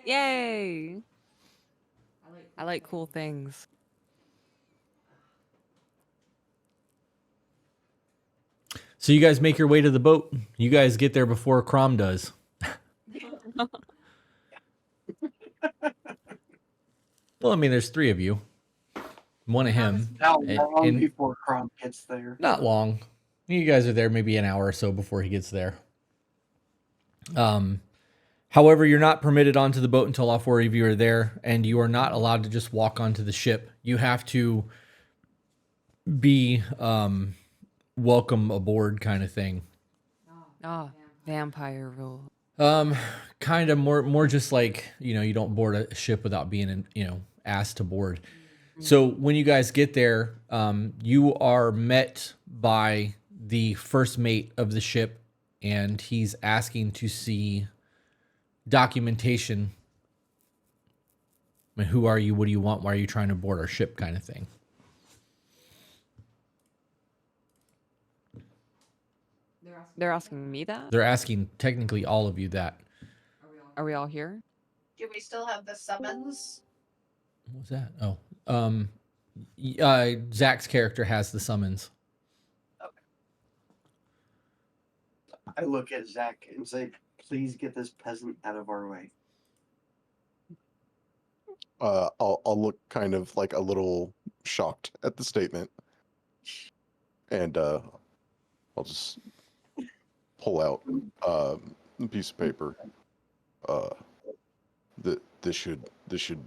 Yay! I like cool things. So you guys make your way to the boat. You guys get there before Crom does. Well, I mean, there's 3 of you. One of him. How And- long and- before Crom gets there? Not long. You guys are there maybe an hour or so before he gets there. However, you're not permitted onto the boat until all 4 of you are there, and you are not allowed to just walk onto the ship. You have to be welcome aboard kind of thing. Ah, vampire rule. Kind of more just like, you don't board a ship without being, asked to board. So when you guys get there, you are met by the first mate of the ship, and he's asking to see documentation. I mean, who are you? What do you want? Why are you trying to board our ship kind of thing? They're asking me that? They're asking technically all of you that. Are we all here? Do we still have the summons? What was that? Oh, Zach's character has the summons. I look at Zach and say, please get this peasant out of our way. I'll look kind of like a little shocked at the statement, and I'll just pull out a piece of paper. This should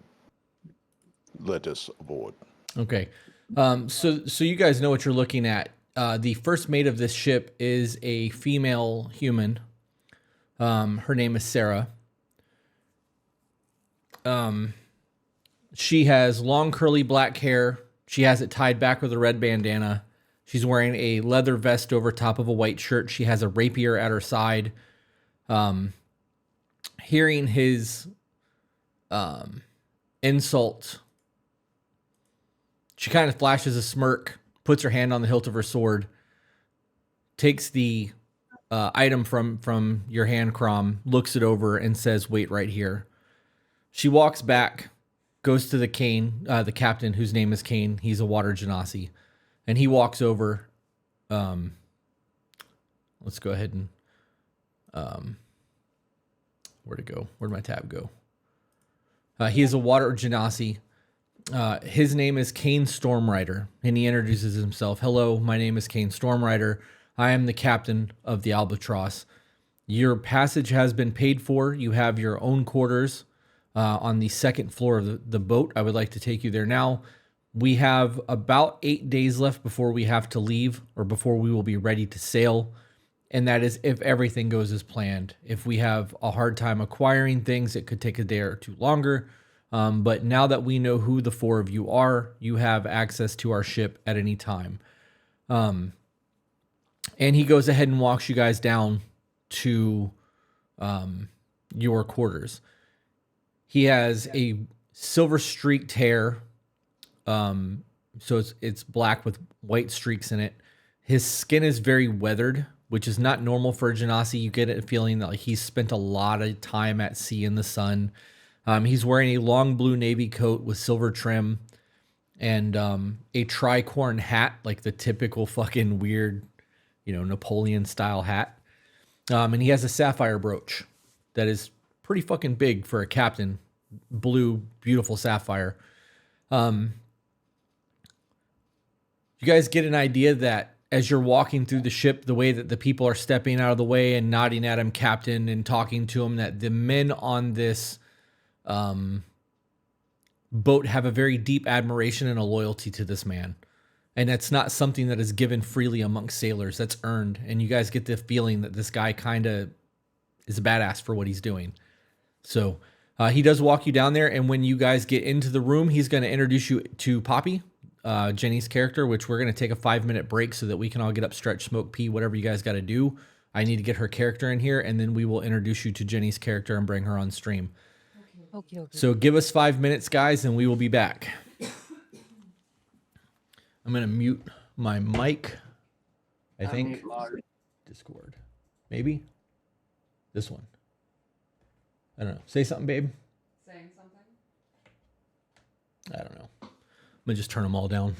let us aboard. Okay. So you guys know what you're looking at. The first mate of this ship is a female human. Her name is Sarah. She has long curly black hair. She has it tied back with a red bandana. She's wearing a leather vest over top of a white shirt. She has a rapier at her side. Hearing his insult, she kind of flashes a smirk, puts her hand on the hilt of her sword, takes the item from your hand, Crom, looks it over, and says, "Wait right here." She walks back, goes to the captain, whose name is Kane. He's a water genasi. And he walks over. Let's go ahead and... where'd it go? Where'd my tab go? He is a water genasi. His name is Kane Stormrider, and he introduces himself. "Hello, my name is Kane Stormrider. I am the captain of the Albatross. Your passage has been paid for. You have your own quarters on the second floor of the boat. I would like to take you there now. We have about 8 days left before we have to leave, or before we will be ready to sail. And that is if everything goes as planned. If we have a hard time acquiring things, it could take a day or 2 longer. But now that we know who the 4 of you are, you have access to our ship at any time." And he goes ahead and walks you guys down to your quarters. He has a silver streaked hair. So it's black with white streaks in it. His skin is very weathered, which is not normal for a genasi. You get a feeling that he's spent a lot of time at sea in the sun. He's wearing a long blue navy coat with silver trim and a tricorn hat, like the typical fucking weird, Napoleon style hat. And he has a sapphire brooch that is pretty fucking big for a captain. Blue, beautiful sapphire. You guys get an idea that as you're walking through the ship, the way that the people are stepping out of the way and nodding at him, captain, and talking to him, that the men on this boat have a very deep admiration and a loyalty to this man. And that's not something that is given freely amongst sailors. That's earned. And you guys get the feeling that this guy kind of is a badass for what he's doing. So he does walk you down there. And when you guys get into the room, he's going to introduce you to Poppy, Jenny's character, which we're going to take a 5-minute break so that we can all get up, stretch, smoke, pee, whatever you guys got to do. I need to get her character in here. And then we will introduce you to Jenny's character and bring her on stream. Okay. So give us 5 minutes, guys, and we will be back. I'm going to mute my mic. I think. Discord. Maybe? This one. I don't know. Say something, babe. Saying something? I don't know. I'm going to just turn them all down.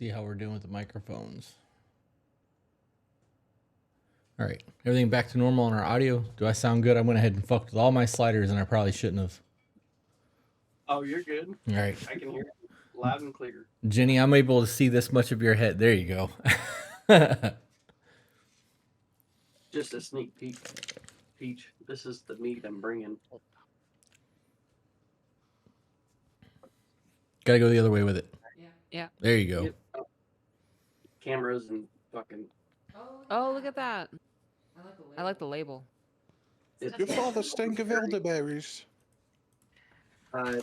see how we're doing with the microphones. All right, everything back to normal on our audio. Do I sound good? I went ahead and fucked with all my sliders, and I probably shouldn't have. Oh, you're good. All right, I can hear it loud and clear. Jenny, I'm able to see this much of your head. There you go. Just a sneak peek. Peach, this is the meat I'm bringing. Gotta go the other way with it. Yeah. There you go. Yep. Cameras and fucking. Oh, look at that. I like the label. Your father stank of elderberries.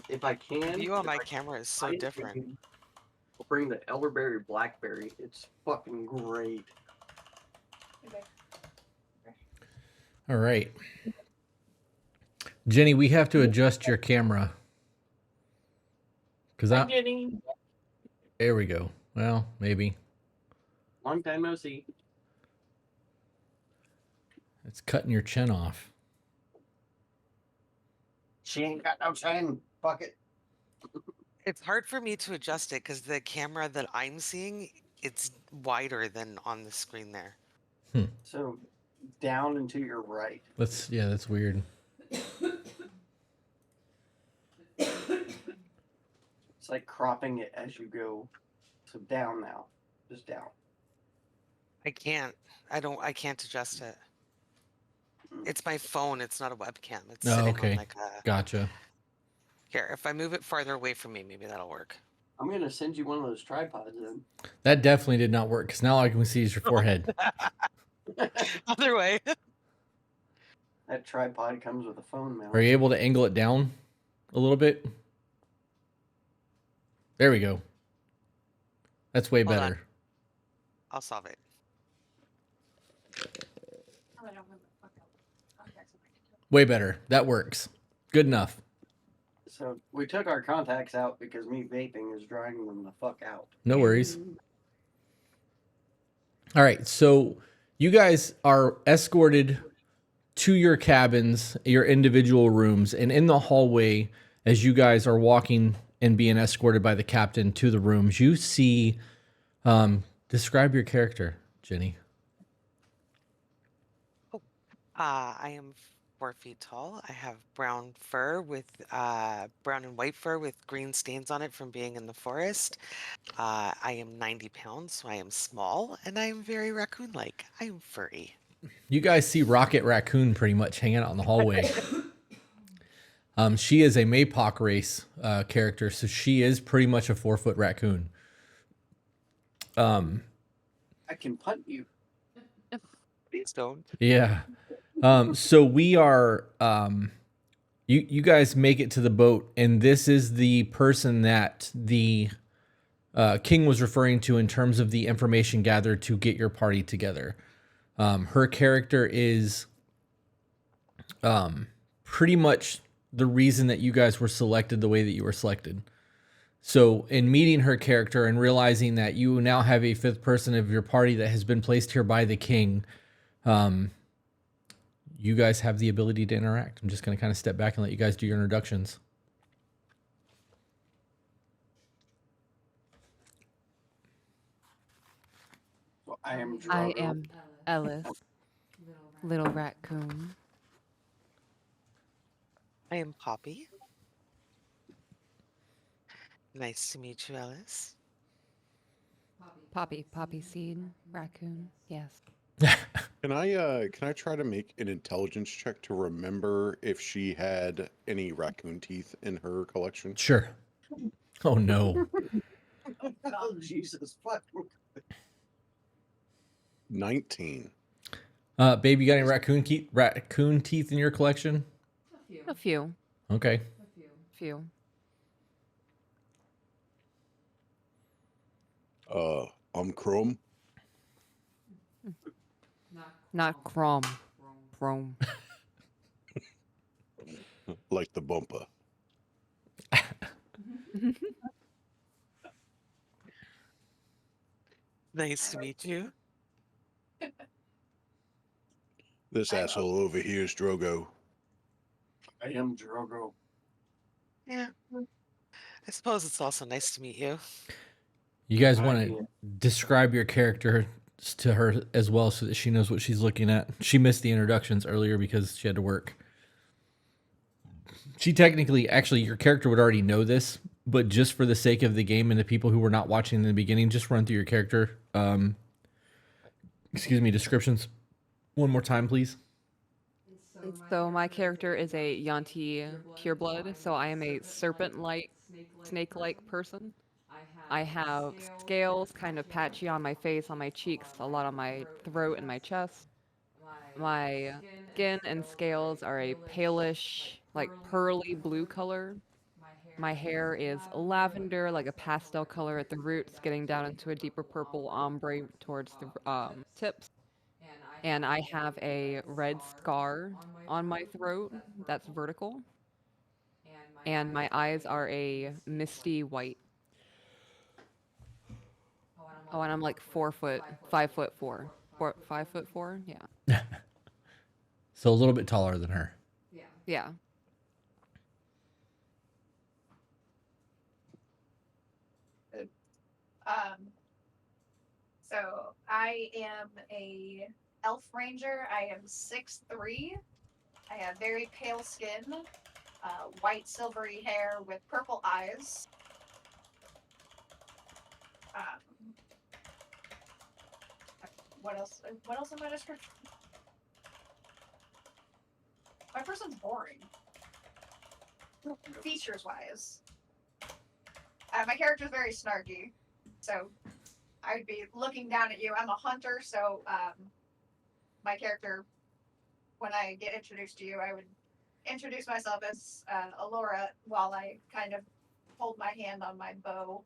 If I can. You on if my I camera is so can, different. I'll bring the elderberry blackberry. It's fucking great. All right, Jenny, we have to adjust your camera because Hi, Jenny. there we go. Well, maybe Long time no see. it's cutting your chin off. She ain't got no chin. Fuck it. It's hard for me to adjust it because the camera that I'm seeing, it's wider than on the screen there. So down and to your right. That's weird. It's like cropping it as you go. So down now. Just down. I can't adjust it. It's my phone, it's not a webcam. It's Oh, sitting okay. on like a... Gotcha. Here, if I move it farther away from me, maybe that'll work. I'm gonna send you one of those tripods then. That definitely did not work because now all I can see is your forehead. Other way. That tripod comes with a phone mount. Are you able to angle it down a little bit? There we go. That's way Hold on. better. I'll solve it. Way better. That works. Good enough. So we took our contacts out because me vaping is drying them the fuck out. No worries. All right. So you guys are escorted to your cabins, your individual rooms, and in the hallway, as you guys are walking and being escorted by the captain to the rooms, you see, describe your character, Jenny. I am 4 feet tall. I have brown fur with brown and white fur with green stains on it from being in the forest. I am 90 pounds, so I am small, and I am very raccoon-like. I am furry. You guys see Rocket Raccoon pretty much hanging out in the hallway. She is a Maypock race character, so she is pretty much a 4-foot raccoon. I can punt you. Please don't. Yeah. So we are, you guys make it to the boat, and this is the person that the king was referring to in terms of the information gathered to get your party together. Her character is pretty much the reason that you guys were selected the way that you were selected. So in meeting her character and realizing that you now have a 5th person of your party that has been placed here by the king, you guys have the ability to interact. I'm just going to kind of step back and let you guys do your introductions. Well, I am Drogo. I am Ellis, little raccoon. I am Poppy. Nice to meet you, Alice. Poppy seed, raccoon. Yes. Can I try to make an intelligence check to remember if she had any raccoon teeth in her collection? Sure. Oh no. Oh Jesus fuck. 19. Babe, you got any raccoon teeth in your collection? A few. Okay. Few. I'm Chrome. Not chrome. Chrome. Like the bumper. Nice to meet you. This asshole over here is Drogo. I am Drogo. Yeah. I suppose it's also nice to meet you. You guys want idea. to describe your character to her as well so that she knows what she's looking at. She missed the introductions earlier because she had to work. She technically, actually, your character would already know this, but just for the sake of the game and the people who were not watching in the beginning, just run through your character. Descriptions one more time, please. And so my character is a Yanti pureblood, so I am a serpent-like, snake-like person. I have scales kind of patchy on my face, on my cheeks, a lot on my throat and my chest. My skin and scales are a palish, like pearly blue color. My hair is lavender, like a pastel color at the roots, getting down into a deeper purple ombre towards the tips. And I have a red scar on my throat that's vertical. And my eyes are a misty white. Oh, and I'm like 4 foot, 5'4", 5'4", yeah. So a little bit taller than her. Yeah. Um, so I am a elf ranger. I am 6'3". I have very pale skin, white silvery hair with purple eyes. What else? What else in my description? My person's boring. Features wise, my character's very snarky, so I'd be looking down at you. I'm a hunter, so my character, when I get introduced to you, I would introduce myself as Alora while I kind of hold my hand on my bow,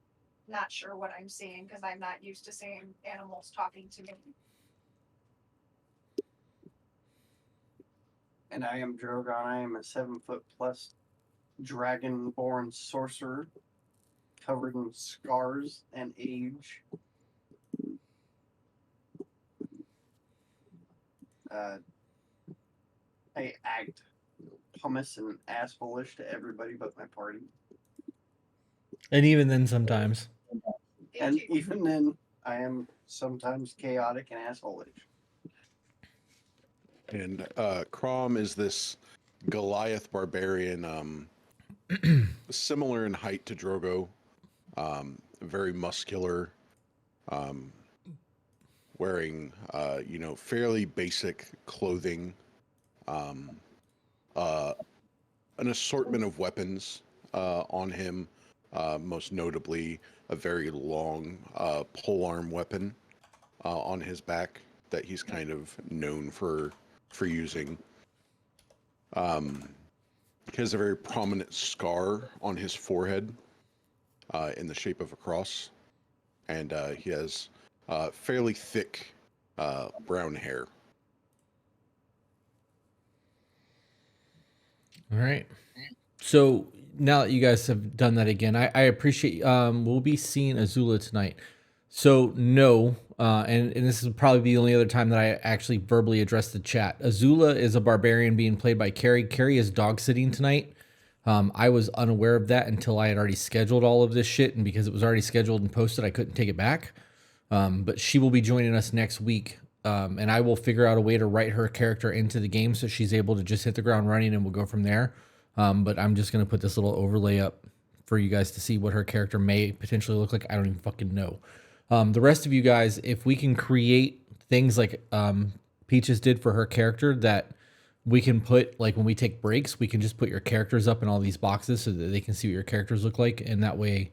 not sure what I'm seeing because I'm not used to seeing animals talking to me. And I am Drogon. I am a 7-foot plus dragon-born sorcerer, covered in scars and age. I act hummus and asshole-ish to everybody but my party. And even then, sometimes. And even then, I am sometimes chaotic and asshole-ish. And Crom is this Goliath barbarian, similar in height to Drogo, very muscular, wearing fairly basic clothing, an assortment of weapons on him, most notably a very long polearm weapon on his back that he's kind of known for using. He has a very prominent scar on his forehead in the shape of a cross, and he has fairly thick brown hair. All right. So now that you guys have done that again, I appreciate. We'll be seeing Azula tonight. So no, and this is probably the only other time that I actually verbally addressed the chat. Azula is a barbarian being played by Carrie. Carrie is dog sitting tonight. I was unaware of that until I had already scheduled all of this shit, and because it was already scheduled and posted, I couldn't take it back. But she will be joining us next week, and I will figure out a way to write her character into the game so she's able to just hit the ground running, and we'll go from there. But I'm just gonna put this little overlay up for you guys to see what her character may potentially look like. I don't even fucking know. The rest of you guys, if we can create things like Peaches did for her character that we can put, like when we take breaks, we can just put your characters up in all these boxes so that they can see what your characters look like. And that way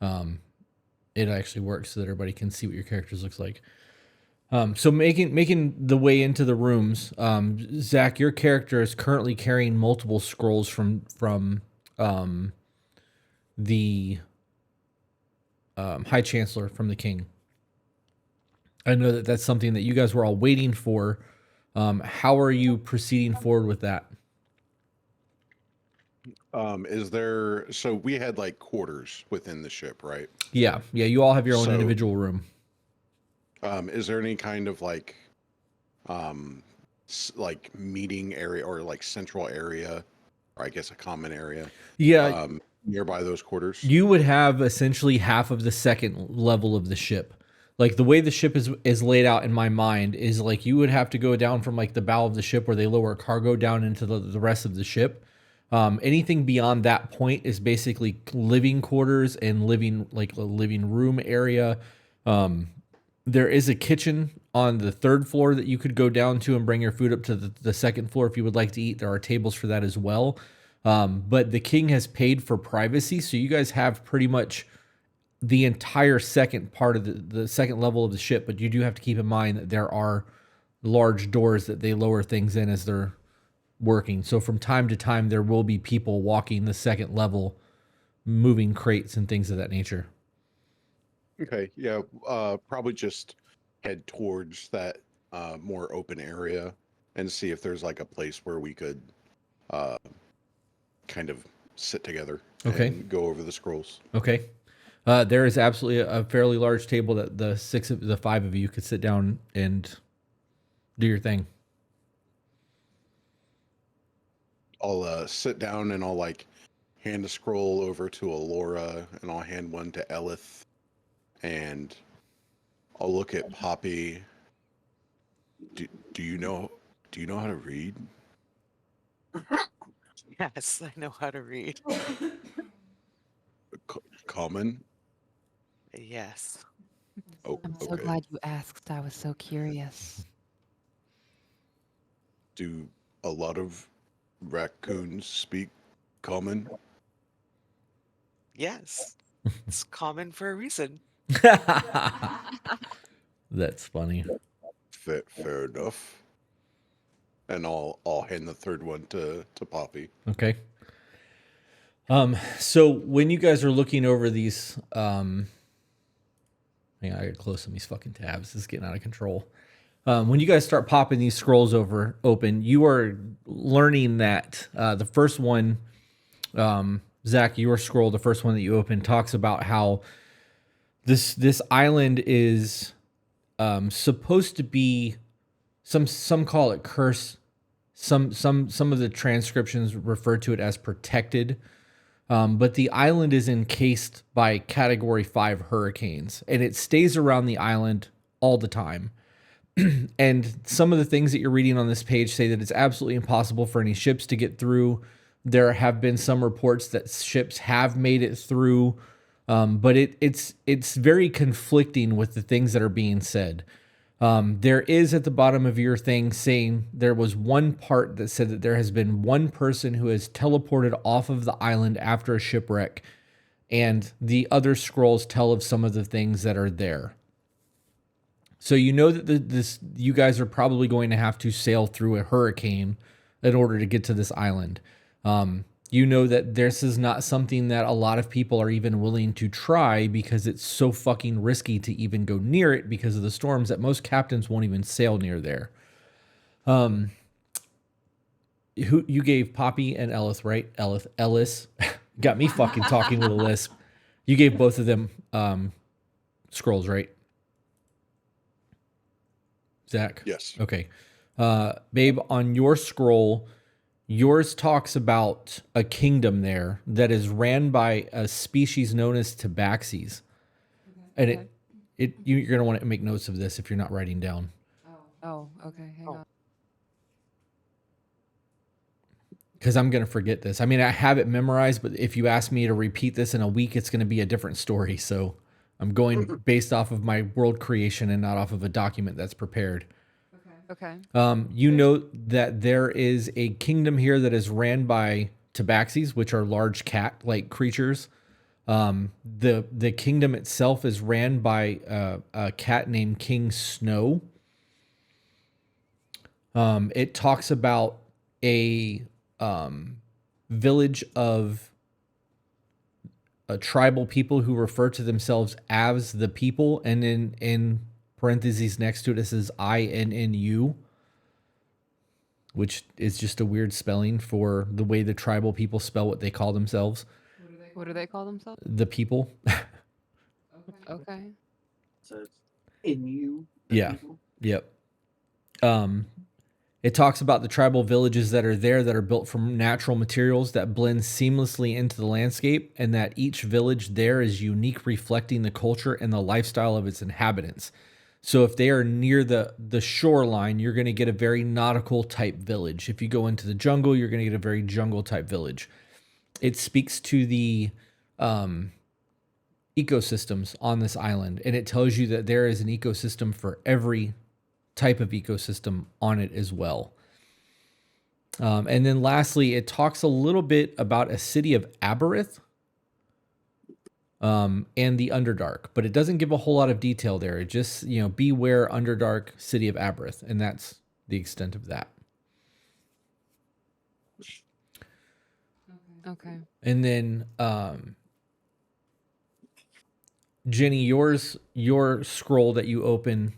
it actually works so that everybody can see what your characters looks like. So making the way into the rooms, Zach, your character is currently carrying multiple scrolls from the High Chancellor from the King. I know that that's something that you guys were all waiting for. How are you proceeding forward with that? So we had like quarters within the ship, right? Yeah. You all have your own individual room. Is there any kind of like meeting area or like central area, or I guess a common area? Yeah. nearby those quarters. You would have essentially half of the second level of the ship. Like the way the ship is laid out in my mind is like you would have to go down from like the bow of the ship where they lower cargo down into the rest of the ship. Anything beyond that point is basically living quarters and living like a living room area. There is a kitchen on the third floor that you could go down to and bring your food up to the second floor if you would like to eat. There are tables for that as well. But the king has paid for privacy, so you guys have pretty much the entire second part of the second level of the ship. But you do have to keep in mind that there are large doors that they lower things in as they're working. So from time to time, there will be people walking the second level, moving crates and things of that nature. Okay, yeah, probably just head towards that more open area and see if there's like a place where we could kind of sit together and go over the scrolls. Okay. There is absolutely a fairly large table that the five of you could sit down and do your thing. I'll sit down and I'll like hand a scroll over to Alora and I'll hand one to Elith and I'll look at Poppy. Do you know how to read? Yes, I know how to read. Common? Yes. Oh, I'm so okay. glad you asked. I was so curious. Do a lot of raccoons speak common? Yes. It's common for a reason. That's funny. Fair enough. And I'll hand the third one to Poppy. Okay. So when you guys are looking over these, hang on, I got close on these fucking tabs. This is getting out of control. When you guys start popping these scrolls open, you are learning that the first one, Zach, your scroll, the first one that you open, talks about how this island is supposed to be some call it cursed. Some of the transcriptions refer to it as protected. But the island is encased by Category 5 hurricanes, and it stays around the island all the time. And some of the things that you're reading on this page say that it's absolutely impossible for any ships to get through. There have been some reports that ships have made it through, but it's very conflicting with the things that are being said. There is at the bottom of your thing saying there was one part that said that there has been one person who has teleported off of the island after a shipwreck, and the other scrolls tell of some of the things that are there. So you know that you guys are probably going to have to sail through a hurricane in order to get to this island. You know that this is not something that a lot of people are even willing to try because it's so fucking risky to even go near it because of the storms that most captains won't even sail near there. Who you gave Poppy and Ellis, right? Ellis got me fucking talking with a lisp. You gave both of them scrolls, right? Zach? Yes. Okay. Babe, on your scroll, yours talks about a kingdom there that is ran by a species known as tabaxis. And you're going to want to make notes of this if you're not writing down. Oh, okay. Hang on. Because I'm going to forget this. I mean, I have it memorized, but if you ask me to repeat this in a week, it's going to be a different story. So I'm going based off of my world creation and not off of a document that's prepared. Okay. You know that there is a kingdom here that is ran by tabaxis, which are large cat-like creatures. The kingdom itself is ran by a cat named King Snow. It talks about a village of tribal people who refer to themselves as the people, and in parentheses next to it, it says INNU, which is just a weird spelling for the way the tribal people spell what they call themselves. What do they call themselves? The people. Okay. So it's in you. Yeah. People. Yep. It talks about the tribal villages that are there that are built from natural materials that blend seamlessly into the landscape, and that each village there is unique, reflecting the culture and the lifestyle of its inhabitants. So if they are near the shoreline, you're going to get a very nautical type village. If you go into the jungle, you're going to get a very jungle type village. It speaks to the ecosystems on this island, and it tells you that there is an ecosystem for every type of ecosystem on it as well. And then lastly, it talks a little bit about a city of Aberith and the Underdark, but it doesn't give a whole lot of detail there. It just, beware Underdark, city of Aberith, and that's the extent of that. Okay. And then Jenny, your scroll that you open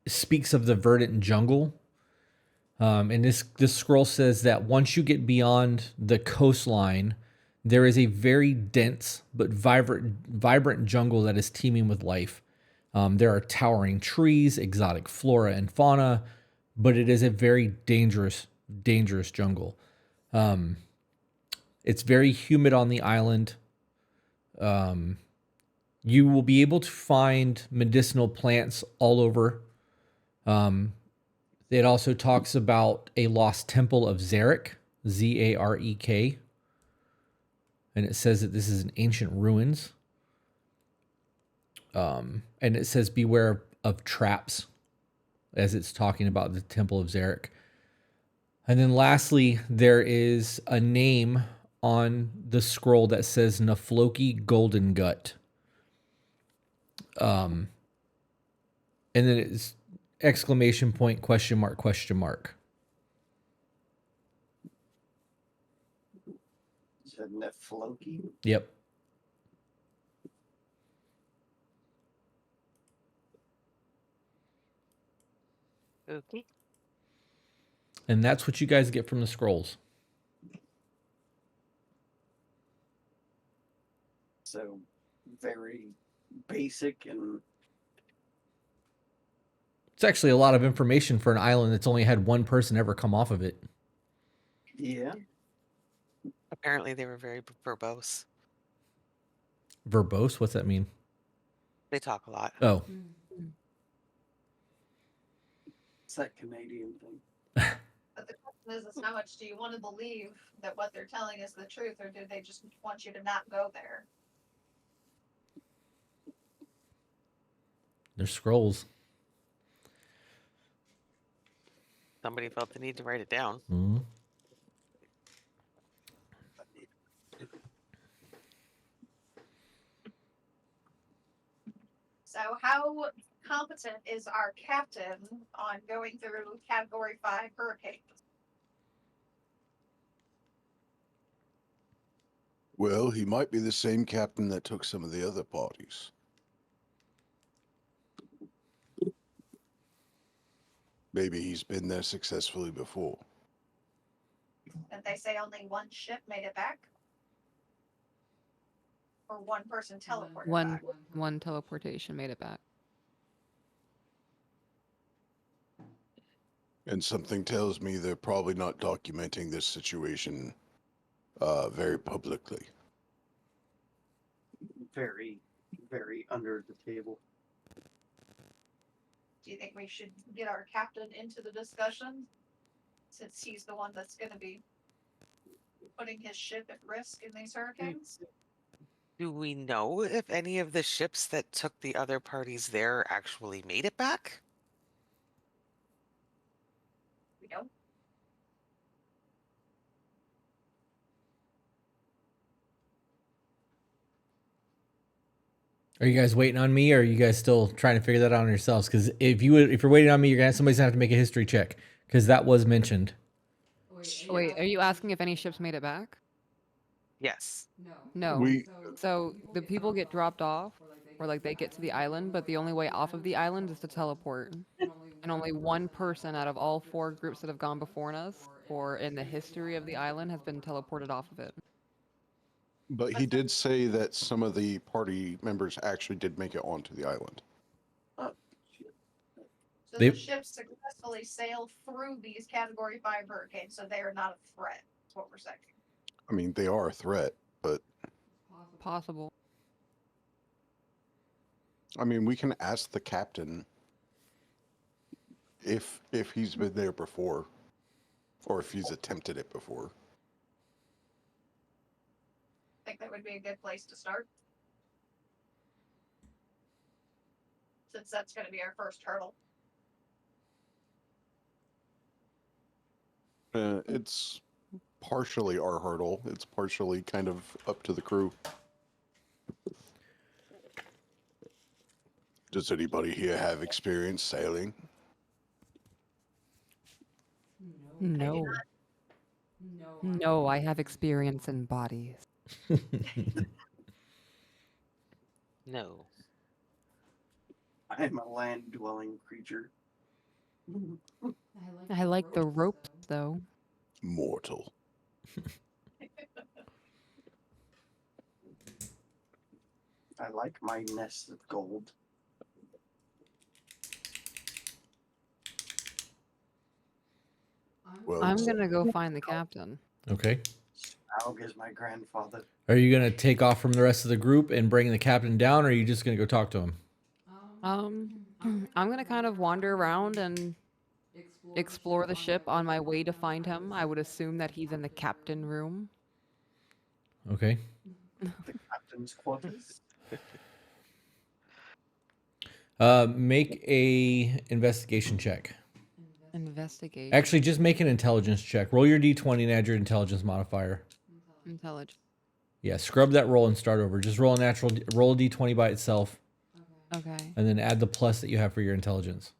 speaks of the verdant jungle. And this scroll says that once you get beyond the coastline, there is a very dense but vibrant jungle that is teeming with life. There are towering trees, exotic flora and fauna, but it is a very dangerous jungle. It's very humid on the island. You will be able to find medicinal plants all over. It also talks about a lost temple of Zarek, Zarek. And it says that this is an ancient ruins. And it says beware of traps as it's talking about the temple of Zarek. And then lastly, there is a name on the scroll that says Nafloki Golden Gut. And then it's exclamation point, question mark, question mark. Is that Nefloki? Yep. Okay. And that's what you guys get from the scrolls. So very basic and It's actually a lot of information for an island that's only had one person ever come off of it. yeah. Apparently, they were very verbose. Verbose? What's that mean? They talk a lot. Oh. It's that Canadian thing. But the question is how much do you want to believe that what they're telling is the truth, or do they just want you to not go there? They're scrolls. Somebody felt the need to write it down. Mm-hmm. So how competent is our captain on going through Category 5 hurricanes? Well, he might be the same captain that took some of the other parties. Maybe he's been there successfully before. And they say only one ship made it back? Or one person teleported back? One teleportation made it back. And something tells me they're probably not documenting this situation very publicly. Very, very under the table. Do you think we should get our captain into the discussion? Since he's the one that's going to be putting his ship at risk in these hurricanes? Do we know if any of the ships that took the other parties there actually made it back? We don't. Are you guys waiting on me, or are you guys still trying to figure that out on yourselves? Because if you're waiting on me, somebody's gonna have to make a history check, because that was mentioned. Wait, are you asking if any ships made it back? Yes. No. So the people get dropped off, or like they get to the island, but the only way off of the island is to teleport. And only one person out of all 4 groups that have gone before us, or in the history of the island, has been teleported off of it. But he did say that some of the party members actually did make it onto the island. Oh, shit. So They- the ships successfully sailed through these Category 5 hurricanes, so they are not a threat. That's what we're saying. I mean, they are a threat, but Possible. I mean, we can ask the captain if he's been there before, or if he's attempted it before. I think that would be a good place to start. Since that's going to be our first hurdle. It's partially our hurdle. It's partially kind of up to the crew. Does anybody here have experience sailing? No. No, I have experience in bodies. No. I am a land-dwelling creature. I like the ropes, though. Mortal. I like my nest of gold. Well, I'm gonna go find the captain. Okay. Smaug is my grandfather. Are you gonna take off from the rest of the group and bring the captain down, or are you just gonna go talk to him? I'm gonna kind of wander around and explore the ship on my way to find him. I would assume that he's in the captain room. Okay. The captain's quarters. Make a investigation check. Investigate. Actually, just make an intelligence check. Roll your d20 and add your intelligence modifier. Intelligence. Yeah, scrub that roll and start over. Just roll a roll a d20 by itself, Okay. and then add the plus that you have for your intelligence.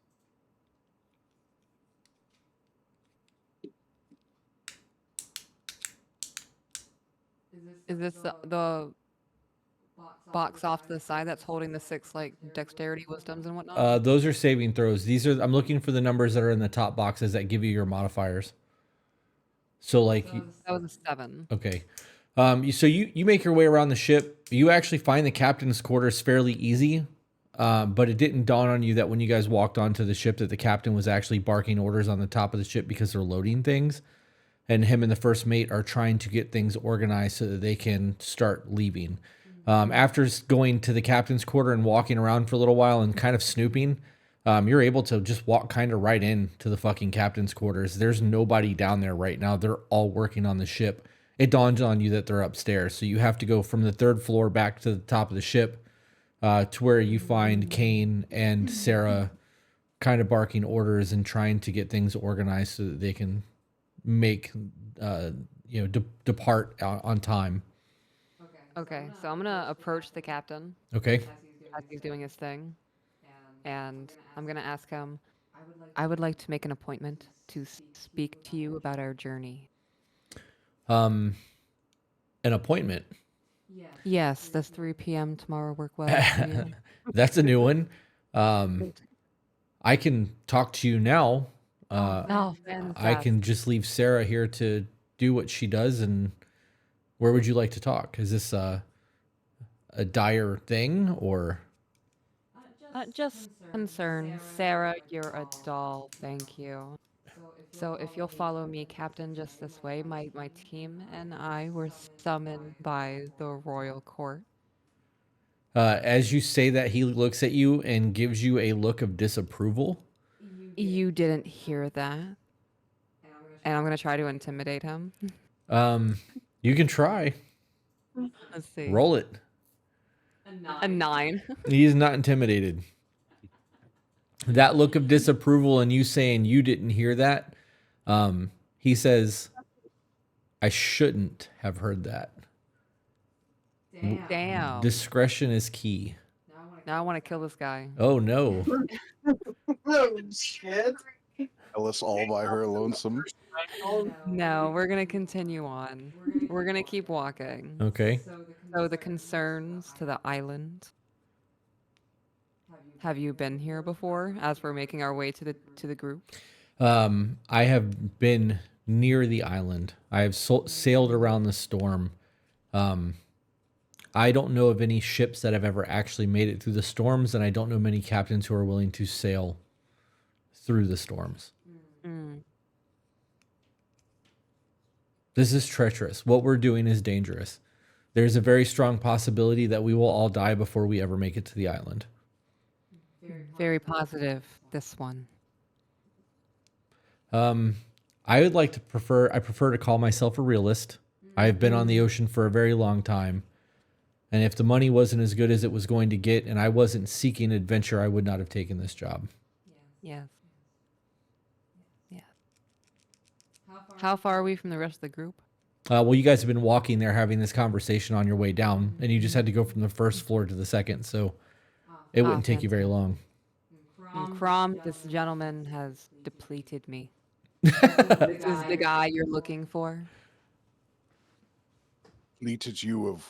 Is this the box off to the side that's holding the 6 like dexterity wisdoms and whatnot? Those are saving throws. I'm looking for the numbers that are in the top boxes that give you your modifiers. So like, That was a 7. okay. So you make your way around the ship. You actually find the captain's quarters fairly easy. But it didn't dawn on you that when you guys walked onto the ship that the captain was actually barking orders on the top of the ship because they're loading things. And him and the first mate are trying to get things organized so that they can start leaving. After going to the captain's quarter and walking around for a little while and kind of snooping, you're able to just walk kind of right in to the fucking captain's quarters. There's nobody down there right now. They're all working on the ship. It dawns on you that they're upstairs. So you have to go from the 3rd floor back to the top of the ship to where you find Kane and Sarah kind of barking orders and trying to get things organized so that they can make, depart on time. Okay, so I'm gonna approach the captain Okay. as he's doing his thing, and I'm gonna ask him, I would like to make an appointment to speak to you about our journey. An appointment. Yes, does 3 p.m. tomorrow work well for you? That's a new one. I can talk to you now. Oh, I can just leave Sarah here to do what she does. And where would you like to talk? Is this a dire thing or? Just concern. Sarah, you're a doll. Thank you. So if you'll follow me, Captain, just this way, my team and I were summoned by the royal court. As you say that, he looks at you and gives you a look of disapproval. You didn't hear that? And I'm going to try to intimidate him. You can try. Let's see. Roll it. A 9. He is not intimidated. That look of disapproval and you saying you didn't hear that, he says, I shouldn't have heard that. Damn. Discretion is key. Now I want to kill this guy. Oh, no. Oh, shit. Ellis all by her lonesome. No, we're going to continue on. We're going to keep walking. Okay. So the concerns to the island. Have you been here before as we're making our way to the group? I have been near the island. I have sailed around the storm. I don't know of any ships that have ever actually made it through the storms, and I don't know many captains who are willing to sail through the storms. Mm. This is treacherous. What we're doing is dangerous. There's a very strong possibility that we will all die before we ever make it to the island. Very positive, this one. I would like to I prefer to call myself a realist. I've been on the ocean for a very long time. And if the money wasn't as good as it was going to get and I wasn't seeking adventure, I would not have taken this job. Yes. Yeah. How far are we from the rest of the group? Well, you guys have been walking there having this conversation on your way down, and you just had to go from the first floor to the second, so it wouldn't take you very long. Crom, this gentleman has depleted me. This is the guy you're looking for? Depleted you of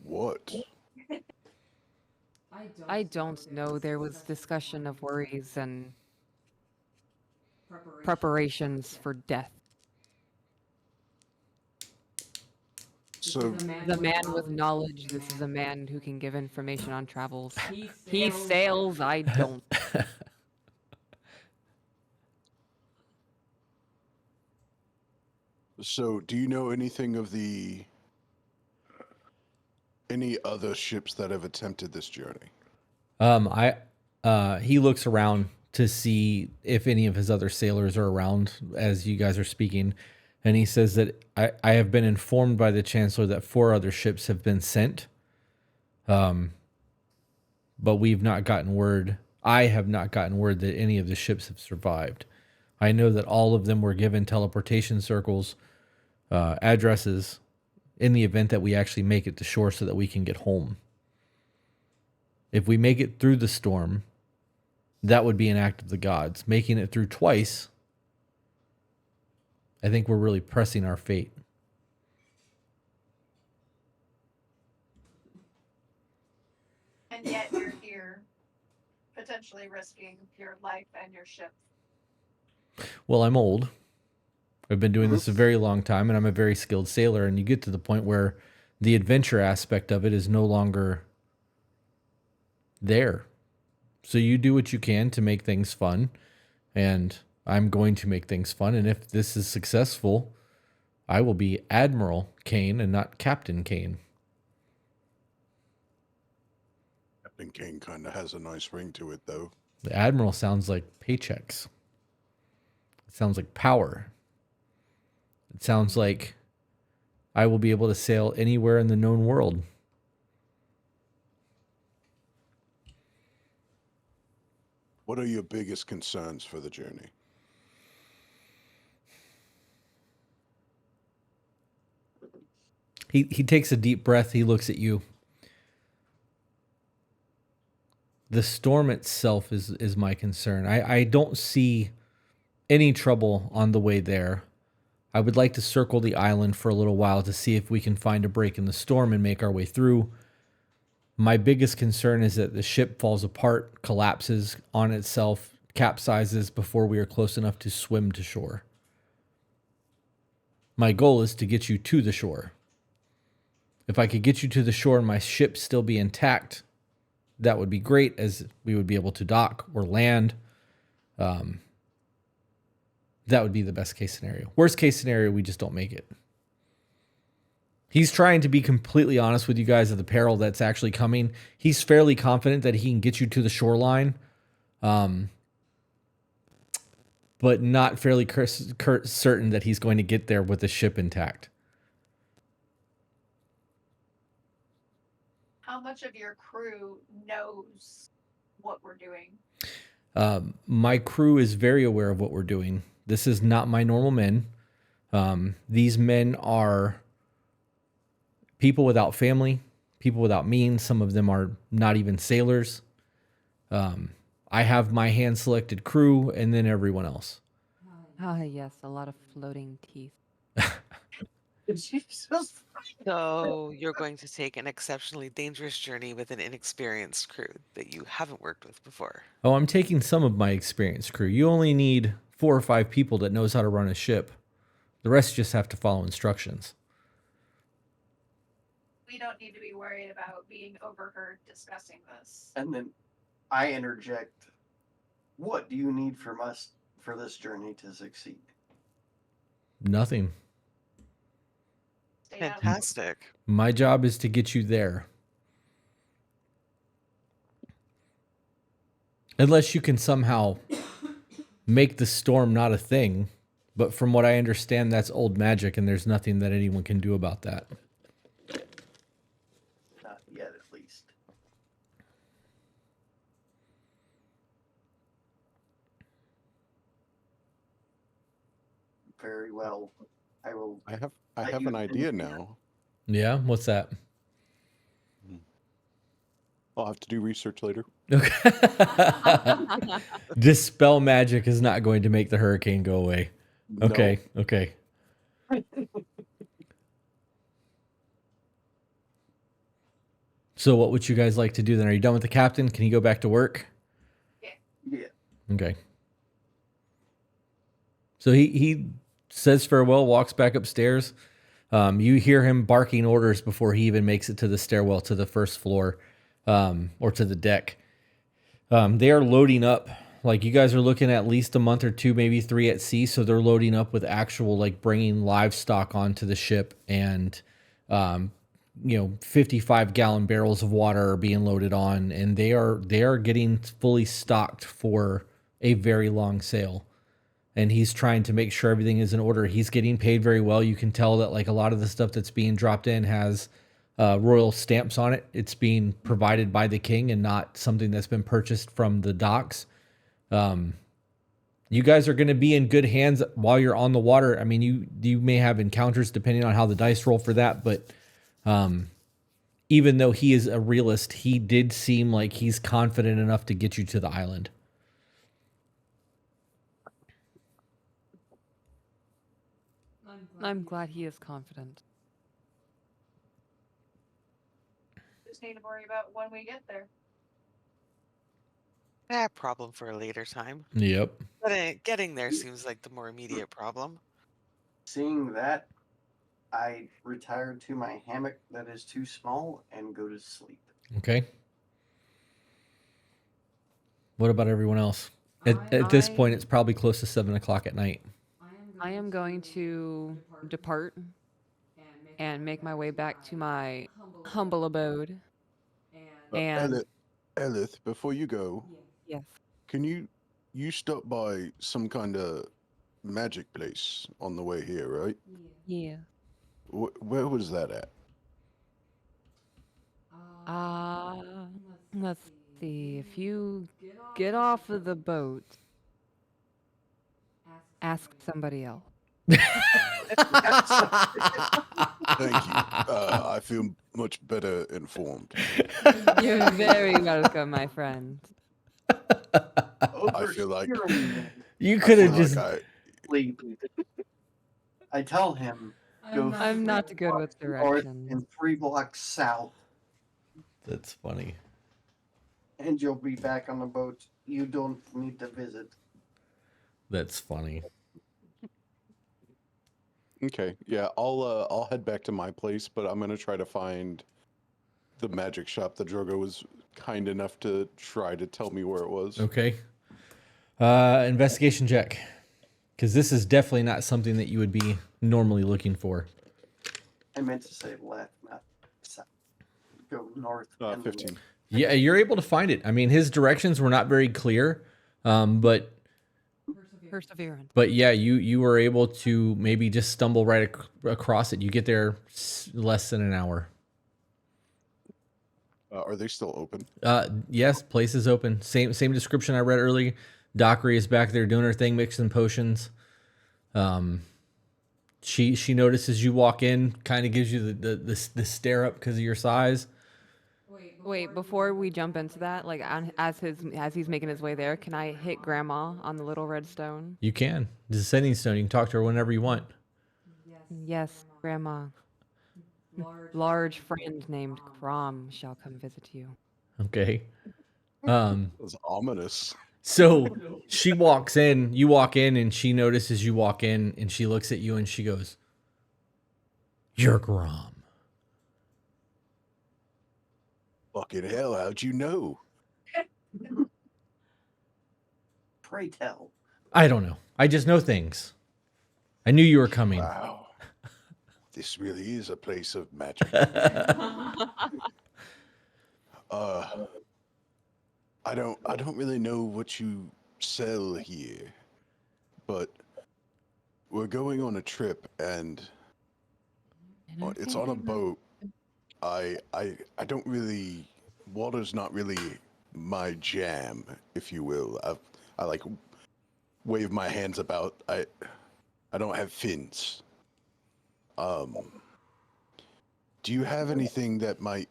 what? I don't know. There was discussion of worries and preparations for death. So The man with knowledge. This is a man who can give information on travels. He sails, I don't. So, do you know anything of any other ships that have attempted this journey? He looks around to see if any of his other sailors are around as you guys are speaking, and he says that I have been informed by the chancellor that 4 other ships have been sent, but we've not gotten word. I have not gotten word that any of the ships have survived. I know that all of them were given teleportation circles, addresses, in the event that we actually make it to shore so that we can get home. If we make it through the storm, that would be an act of the gods. Making it through twice, I think we're really pressing our fate. And yet you're here, potentially risking your life and your ship. Well, I'm old. I've been doing this a very long time, and I'm a very skilled sailor, and you get to the point where the adventure aspect of it is no longer there. So you do what you can to make things fun, and I'm going to make things fun, and if this is successful, I will be Admiral Kane and not Captain Kane. Captain King kind of has a nice ring to it, though. The Admiral sounds like paychecks. It sounds like power. It sounds like I will be able to sail anywhere in the known world. What are your biggest concerns for the journey? He takes a deep breath. He looks at you. The storm itself is my concern. I don't see any trouble on the way there. I would like to circle the island for a little while to see if we can find a break in the storm and make our way through. My biggest concern is that the ship falls apart, collapses on itself, capsizes before we are close enough to swim to shore. My goal is to get you to the shore. If I could get you to the shore and my ship still be intact, that would be great, as we would be able to dock or land. That would be the best case scenario. Worst case scenario, we just don't make it. He's trying to be completely honest with you guys of the peril that's actually coming. He's fairly confident that he can get you to the shoreline, but not fairly certain that he's going to get there with the ship intact. How much of your crew knows what we're doing? My crew is very aware of what we're doing. This is not my normal men. These men are people without family, people without means. Some of them are not even sailors. I have my hand-selected crew and then everyone else. Ah, yes, a lot of floating teeth. Jesus. So you're going to take an exceptionally dangerous journey with an inexperienced crew that you haven't worked with before. Oh, I'm taking some of my experienced crew. You only need 4 or 5 people that knows how to run a ship. The rest just have to follow instructions. We don't need to be worried about being overheard discussing this. And then I interject. What do you need from us for this journey to succeed? Nothing. Stay out. Fantastic. My job is to get you there. Unless you can somehow make the storm not a thing. But from what I understand, that's old magic, and there's nothing that anyone can do about that. Not yet, at least. Very well. I will. I have Let an you idea finish. now. Yeah? What's that? I'll have to do research later. Okay. Dispel magic is not going to make the hurricane go away. Okay. No. Okay. So what would you guys like to do then? Are you done with the captain? Can you go back to work? Yeah. Okay. So he says farewell, walks back upstairs. You hear him barking orders before he even makes it to the stairwell to the first floor, or to the deck. They are loading up. Like, you guys are looking at least a month or two, maybe 3 at sea. So they're loading up with actual, like, bringing livestock onto the ship, and 55-gallon barrels of water are being loaded on, and they are getting fully stocked for a very long sail. And he's trying to make sure everything is in order. He's getting paid very well. You can tell that, like, a lot of the stuff that's being dropped in has royal stamps on it. It's being provided by the king and not something that's been purchased from the docks. You guys are going to be in good hands while you're on the water. I mean, you may have encounters depending on how the dice roll for that, but even though he is a realist, he did seem like he's confident enough to get you to the island. I'm glad he is confident. Just need to worry about when we get there. Problem for a later time. Yep. But getting there seems like the more immediate problem. Seeing that, I retire to my hammock that is too small and go to sleep. Okay. What about everyone else? At this point, it's probably close to 7 o'clock at night. I am going to depart and make my way back to my humble abode. And Elith, before you go, yes, can you stop by some kind of magic place on the way here, right? yeah. Where was that at? Let's see. If you get off of the boat, ask somebody else. Thank you. I feel much better informed. You're very welcome, my friend. I feel like You could have I feel just. like Sleep. I tell him, go I'm not 3 good with blocks north directions. and 3 blocks south, That's funny. and you'll be back on the boat. You don't need to visit. That's funny. okay, yeah, I'll head back to my place, but I'm gonna try to find the magic shop that Drogo was kind enough to try to tell me where it was. Okay. Investigation check. Because this is definitely not something that you would be normally looking for. I meant to say left, not south. Go north. and then 15. Yeah, you're able to find it. I mean, his directions were not very clear, but Perseverance. yeah, you were able to maybe just stumble right across it. You get there less than an hour. Are they still open? Yes, place is open. Same description I read earlier. Dockery is back there doing her thing, mixing potions. She notices you walk in, kind of gives you the stare up because of your size. Wait, before we jump into that, like as he's making his way there, can I hit Grandma on the little red stone? You can. It's a sending stone. You can talk to her whenever you want. Yes, Grandma. Large friend named Crom shall come visit you. Okay. It was ominous. So she walks in, you walk in, and she notices you walk in, and she looks at you and she goes, "You're Grom." Fucking hell, how'd you know? Pray tell. I don't know. I just know things. I knew you were coming. Wow. This really is a place of magic. I don't really know what you sell here, but we're going on a trip and it's on a boat. I don't really, water's not really my jam, if you will. I like wave my hands about. I don't have fins. Do you have anything that might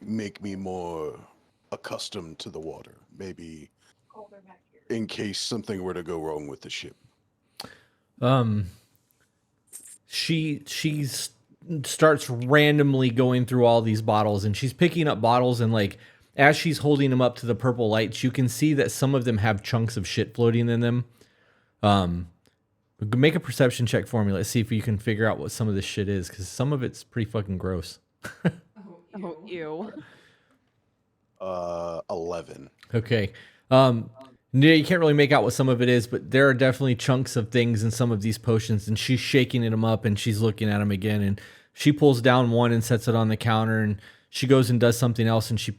make me more accustomed to the water? Maybe in case something were to go wrong with the ship. She starts randomly going through all these bottles, and she's picking up bottles, and like as she's holding them up to the purple lights, you can see that some of them have chunks of shit floating in them. Make a perception check for me. Let's see if you can figure out what some of this shit is, because some of it's pretty fucking gross. Oh, ew. 11. Okay. Yeah, you can't really make out what some of it is, but there are definitely chunks of things in some of these potions, and she's shaking them up, and she's looking at them again, and she pulls down one and sets it on the counter, and she goes and does something else, and she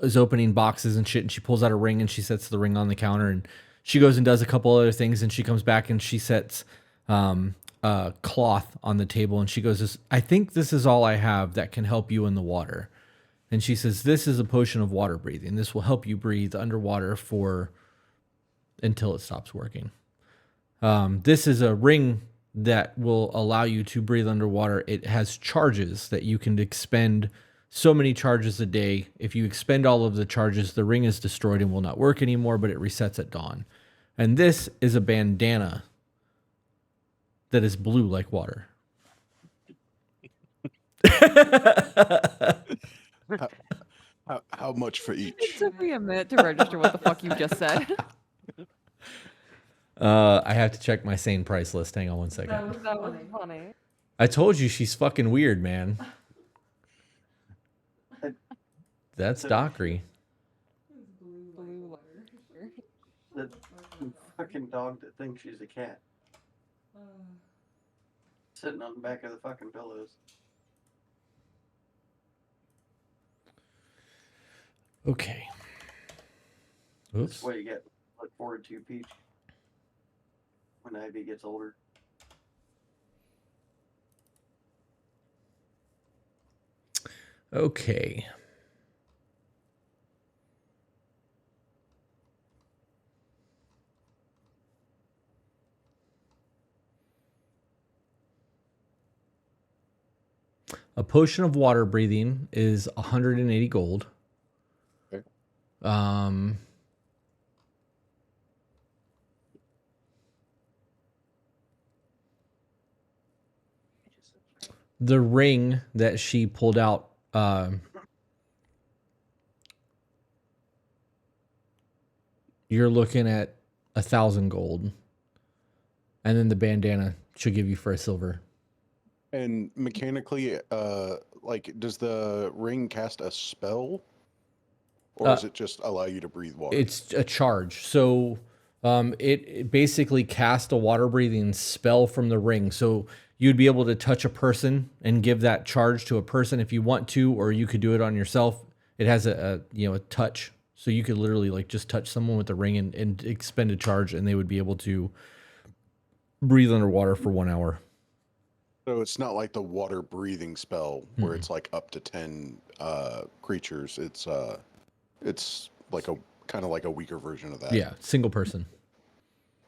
is opening boxes and shit, and she pulls out a ring, and she sets the ring on the counter, and she goes and does a couple other things, and she comes back, and she sets a cloth on the table, and she goes, I think this is all I have that can help you in the water. And she says, this is a potion of water breathing. This will help you breathe underwater until it stops working. This is a ring that will allow you to breathe underwater. It has charges that you can expend so many charges a day. If you expend all of the charges, the ring is destroyed and will not work anymore, but it resets at dawn. And this is a bandana that is blue like water. How much for each? It took me a minute to register what the fuck you just said. I have to check my sane price list. Hang on one second. That was funny. I told you she's fucking weird, man. That's Dockery. Blue letter. The fucking dog that thinks she's a cat. Sitting on the back of the fucking pillows. Okay. That's Oops. what you get. Look forward to, Peach. When Ivy gets older. Okay. A potion of water breathing is 180 gold. Okay. The ring that she pulled out, you're looking at 1,000 gold, and then the bandana should give you for a silver. And mechanically, like, does the ring cast a spell? Or does it just allow you to breathe water? It's a charge. So it basically casts a water breathing spell from the ring. So you'd be able to touch a person and give that charge to a person if you want to, or you could do it on yourself. It has a touch. So you could literally like just touch someone with the ring and expend a charge, and they would be able to breathe underwater for 1 hour. So it's not like the water breathing spell where it's like up to 10 creatures. It's like a kind of like a weaker version of that. Yeah, single person.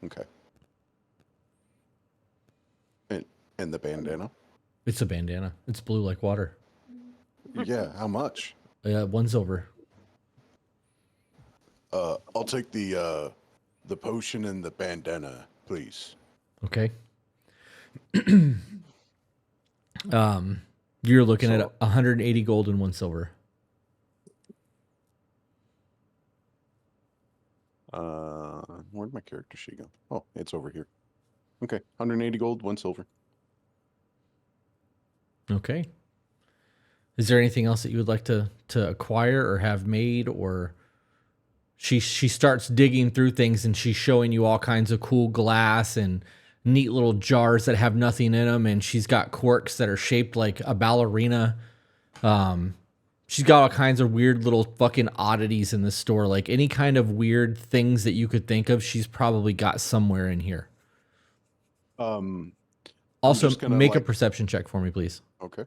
Okay. And the bandana? It's a bandana. It's blue like water. Yeah, how much? 1 silver. I'll take the potion and the bandana, please. Okay. You're looking at 180 gold and 1 silver. Where'd my character sheet go? Oh, it's over here. Okay, 180 gold, 1 silver. Okay. Is there anything else that you would like to acquire or have made, or She starts digging through things, and she's showing you all kinds of cool glass and neat little jars that have nothing in them, and she's got corks that are shaped like a ballerina. She's got all kinds of weird little fucking oddities in the store, like any kind of weird things that you could think of. She's probably got somewhere in here. Also, just gonna, make a like- perception check for me, please. Okay.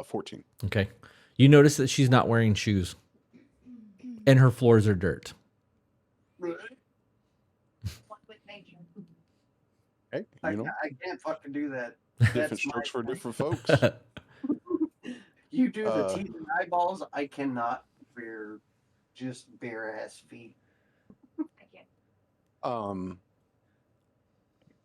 14. Okay. You notice that she's not wearing shoes, and her floors are dirt. One with nature. Hey, I, you know, I can't fucking do that. different That's my strokes for thing. different folks. You do the Uh, teeth and eyeballs. I cannot wear just bare ass feet. I can't.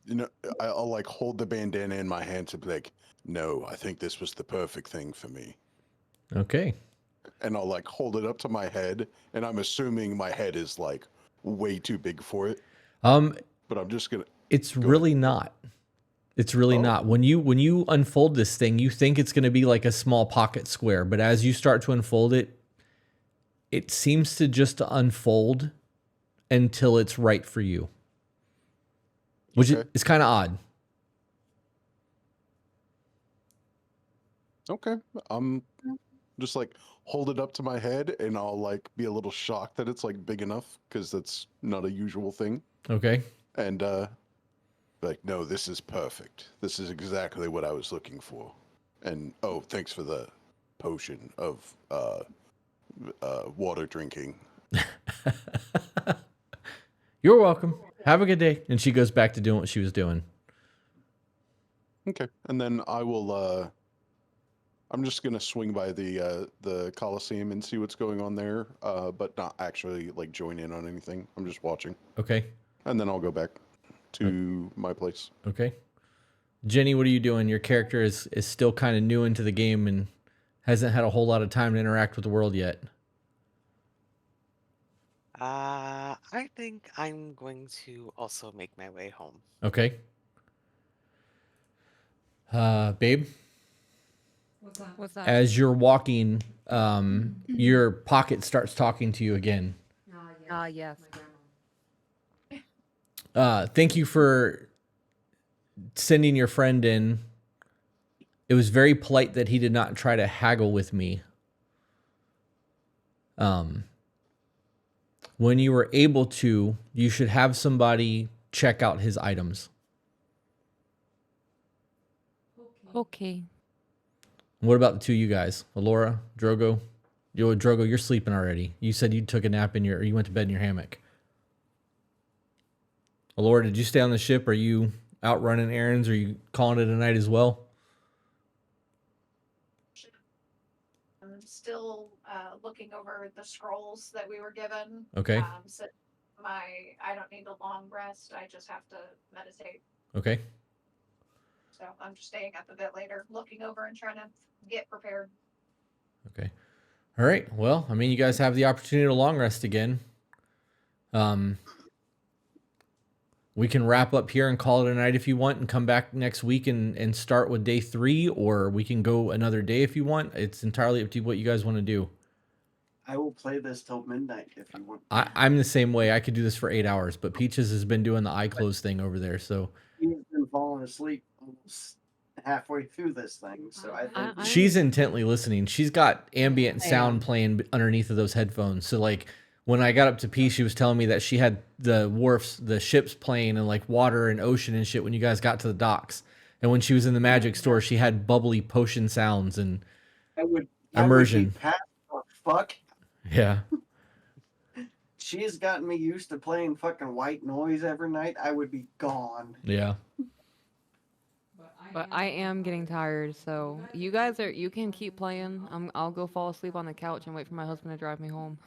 You know, I'll like hold the bandana in my hands and be like, no, I think this was the perfect thing for me. Okay. And I'll like hold it up to my head, and I'm assuming my head is like way too big for it. But I'm just gonna. It's Go really not. It's really Oh. not. When you unfold this thing, you think it's going to be like a small pocket square, but as you start to unfold it, it seems to just unfold until it's right for you, which Okay. is kind of odd. Okay, I'm just like hold it up to my head, and I'll like be a little shocked that it's like big enough because that's not a usual thing. Okay. And like, no, this is perfect. This is exactly what I was looking for. And oh, thanks for the potion of water drinking. You're welcome. Have a good day. And she goes back to doing what she was doing. Okay, and then I will. I'm just gonna swing by the Coliseum and see what's going on there, but not actually like join in on anything. I'm just watching, Okay. and then I'll go back to my place. Okay. Jenny, what are you doing? Your character is still kind of new into the game and hasn't had a whole lot of time to interact with the world yet. I think I'm going to also make my way home. Okay. Babe, What's that? as you're walking, your pocket starts talking to you again. Yes. Thank you for sending your friend in. It was very polite that he did not try to haggle with me. When you were able to, you should have somebody check out his items. Okay. What about the two of you guys? Alora, Drogo? Drogo, you're sleeping already. You said you took a nap or you went to bed in your hammock. Alora, did you stay on the ship? Are you out running errands? Are you calling it a night as well? I'm still looking over the scrolls that we were given. Okay. So I don't need a long rest. I just have to meditate. Okay. So I'm just staying up a bit later, looking over and trying to get prepared. Okay. All right. Well, I mean, you guys have the opportunity to long rest again. We can wrap up here and call it a night if you want and come back next week and start with day 3, or we can go another day if you want. It's entirely up to you what you guys want to do. I will play this till midnight if you want. I'm the same way. I could do this for 8 hours, but Peaches has been doing the eye close thing over there. So He's been falling asleep almost halfway through this thing, so I think I- she's intently listening. She's got ambient I sound am. playing underneath of those headphones. So like when I got up to P, she was telling me that she had the wharfs, the ships playing and like water and ocean and shit when you guys got to the docks. And when she was in the magic store, she had bubbly potion sounds and I would Immersion. be past the fuck. yeah. She's gotten me used to playing fucking white noise every night. I would be gone. Yeah. But I am getting tired, so you can keep playing. I'll go fall asleep on the couch and wait for my husband to drive me home.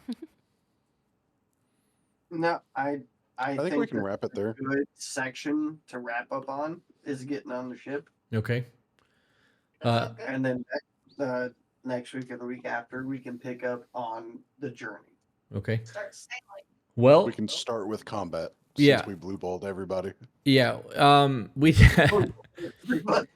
No, I I think we can that wrap it there. a good section to wrap up on is getting on the ship, Okay. That Uh, sounds good. and then next week or the week after we can pick up on the journey. Okay. Start sailing. Well, We can start with combat since Yeah. we blue balled everybody. yeah. We Everybody,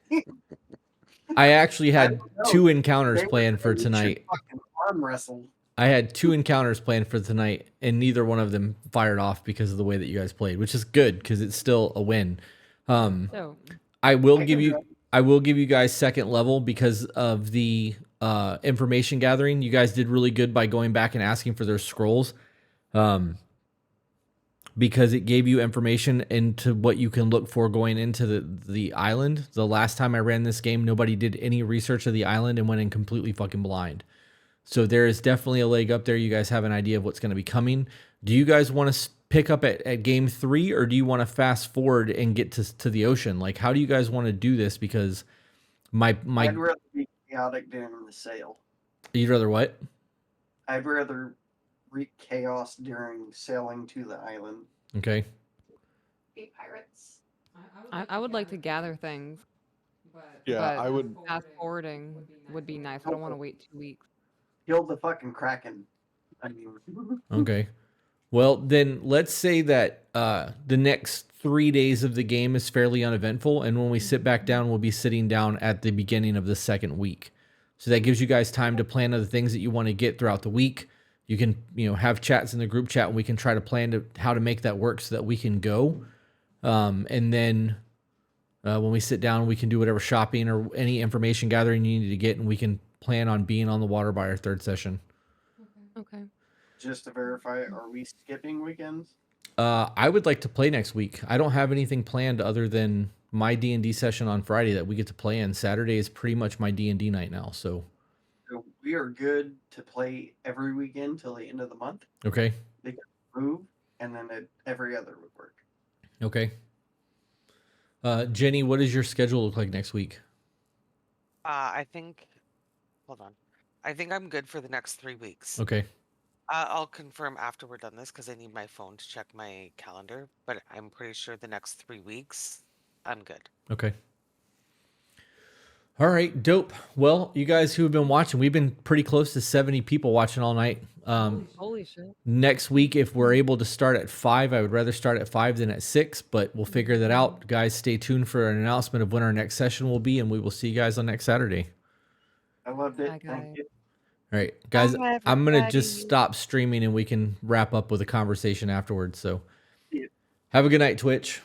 I actually I had don't know. 2 encounters They were planned for saying we should tonight. fucking arm wrestle. I had 2 encounters planned for tonight, and neither one of them fired off because of the way that you guys played, which is good because it's still a win. So I will I give can you drive. I will give you guys second level because of the information gathering. You guys did really good by going back and asking for their scrolls. Because it gave you information into what you can look for going into the island. The last time I ran this game, nobody did any research of the island and went in completely fucking blind. So there is definitely a leg up there. You guys have an idea of what's going to be coming. Do you guys want to pick up at game 3, or do you want to fast forward and get to the ocean? Like, how do you guys want to do this? Because my I'd rather be chaotic during the sail. you'd rather what? I'd rather wreak chaos during sailing to the island. Okay. Be pirates. I would like to gather things, Yeah, but I would. fast forwarding would be nice. I don't want to wait 2 weeks. Kill the fucking kraken. I mean, Okay. Well, then let's say that the next 3 days of the game is fairly uneventful, and when we sit back down, we'll be sitting down at the beginning of the second week. So that gives you guys time to plan other things that you want to get throughout the week. You can, have chats in the group chat, and we can try to plan how to make that work so that we can go. And then when we sit down, we can do whatever shopping or any information gathering you need to get, and we can plan on being on the water by our 3rd session. Okay. just to verify, are we skipping weekends? I would like to play next week. I don't have anything planned other than my D&D session on Friday that we get to play in. Saturday is pretty much my D&D night now. So So we are good to play every weekend till the end of the month. okay, Move, and then every other would work. okay. Jenny, what does your schedule look like next week? I think. Hold on. I think I'm good for the next 3 weeks. Okay, I'll confirm after we're done this because I need my phone to check my calendar. But I'm pretty sure the next 3 weeks, I'm good. okay. All right, dope. Well, you guys who have been watching, we've been pretty close to 70 people watching all night. Holy shit. Next week, if we're able to start at 5, I would rather start at 5 than at 6, but we'll figure that out. Guys, stay tuned for an announcement of when our next session will be, and we will see you guys on next Saturday. I loved it. Bye, Thank guys. you. All right, guys, Bye, I'm going to just everybody. stop streaming and we can wrap up with a conversation afterwards. So Yeah. have a good night, Twitch.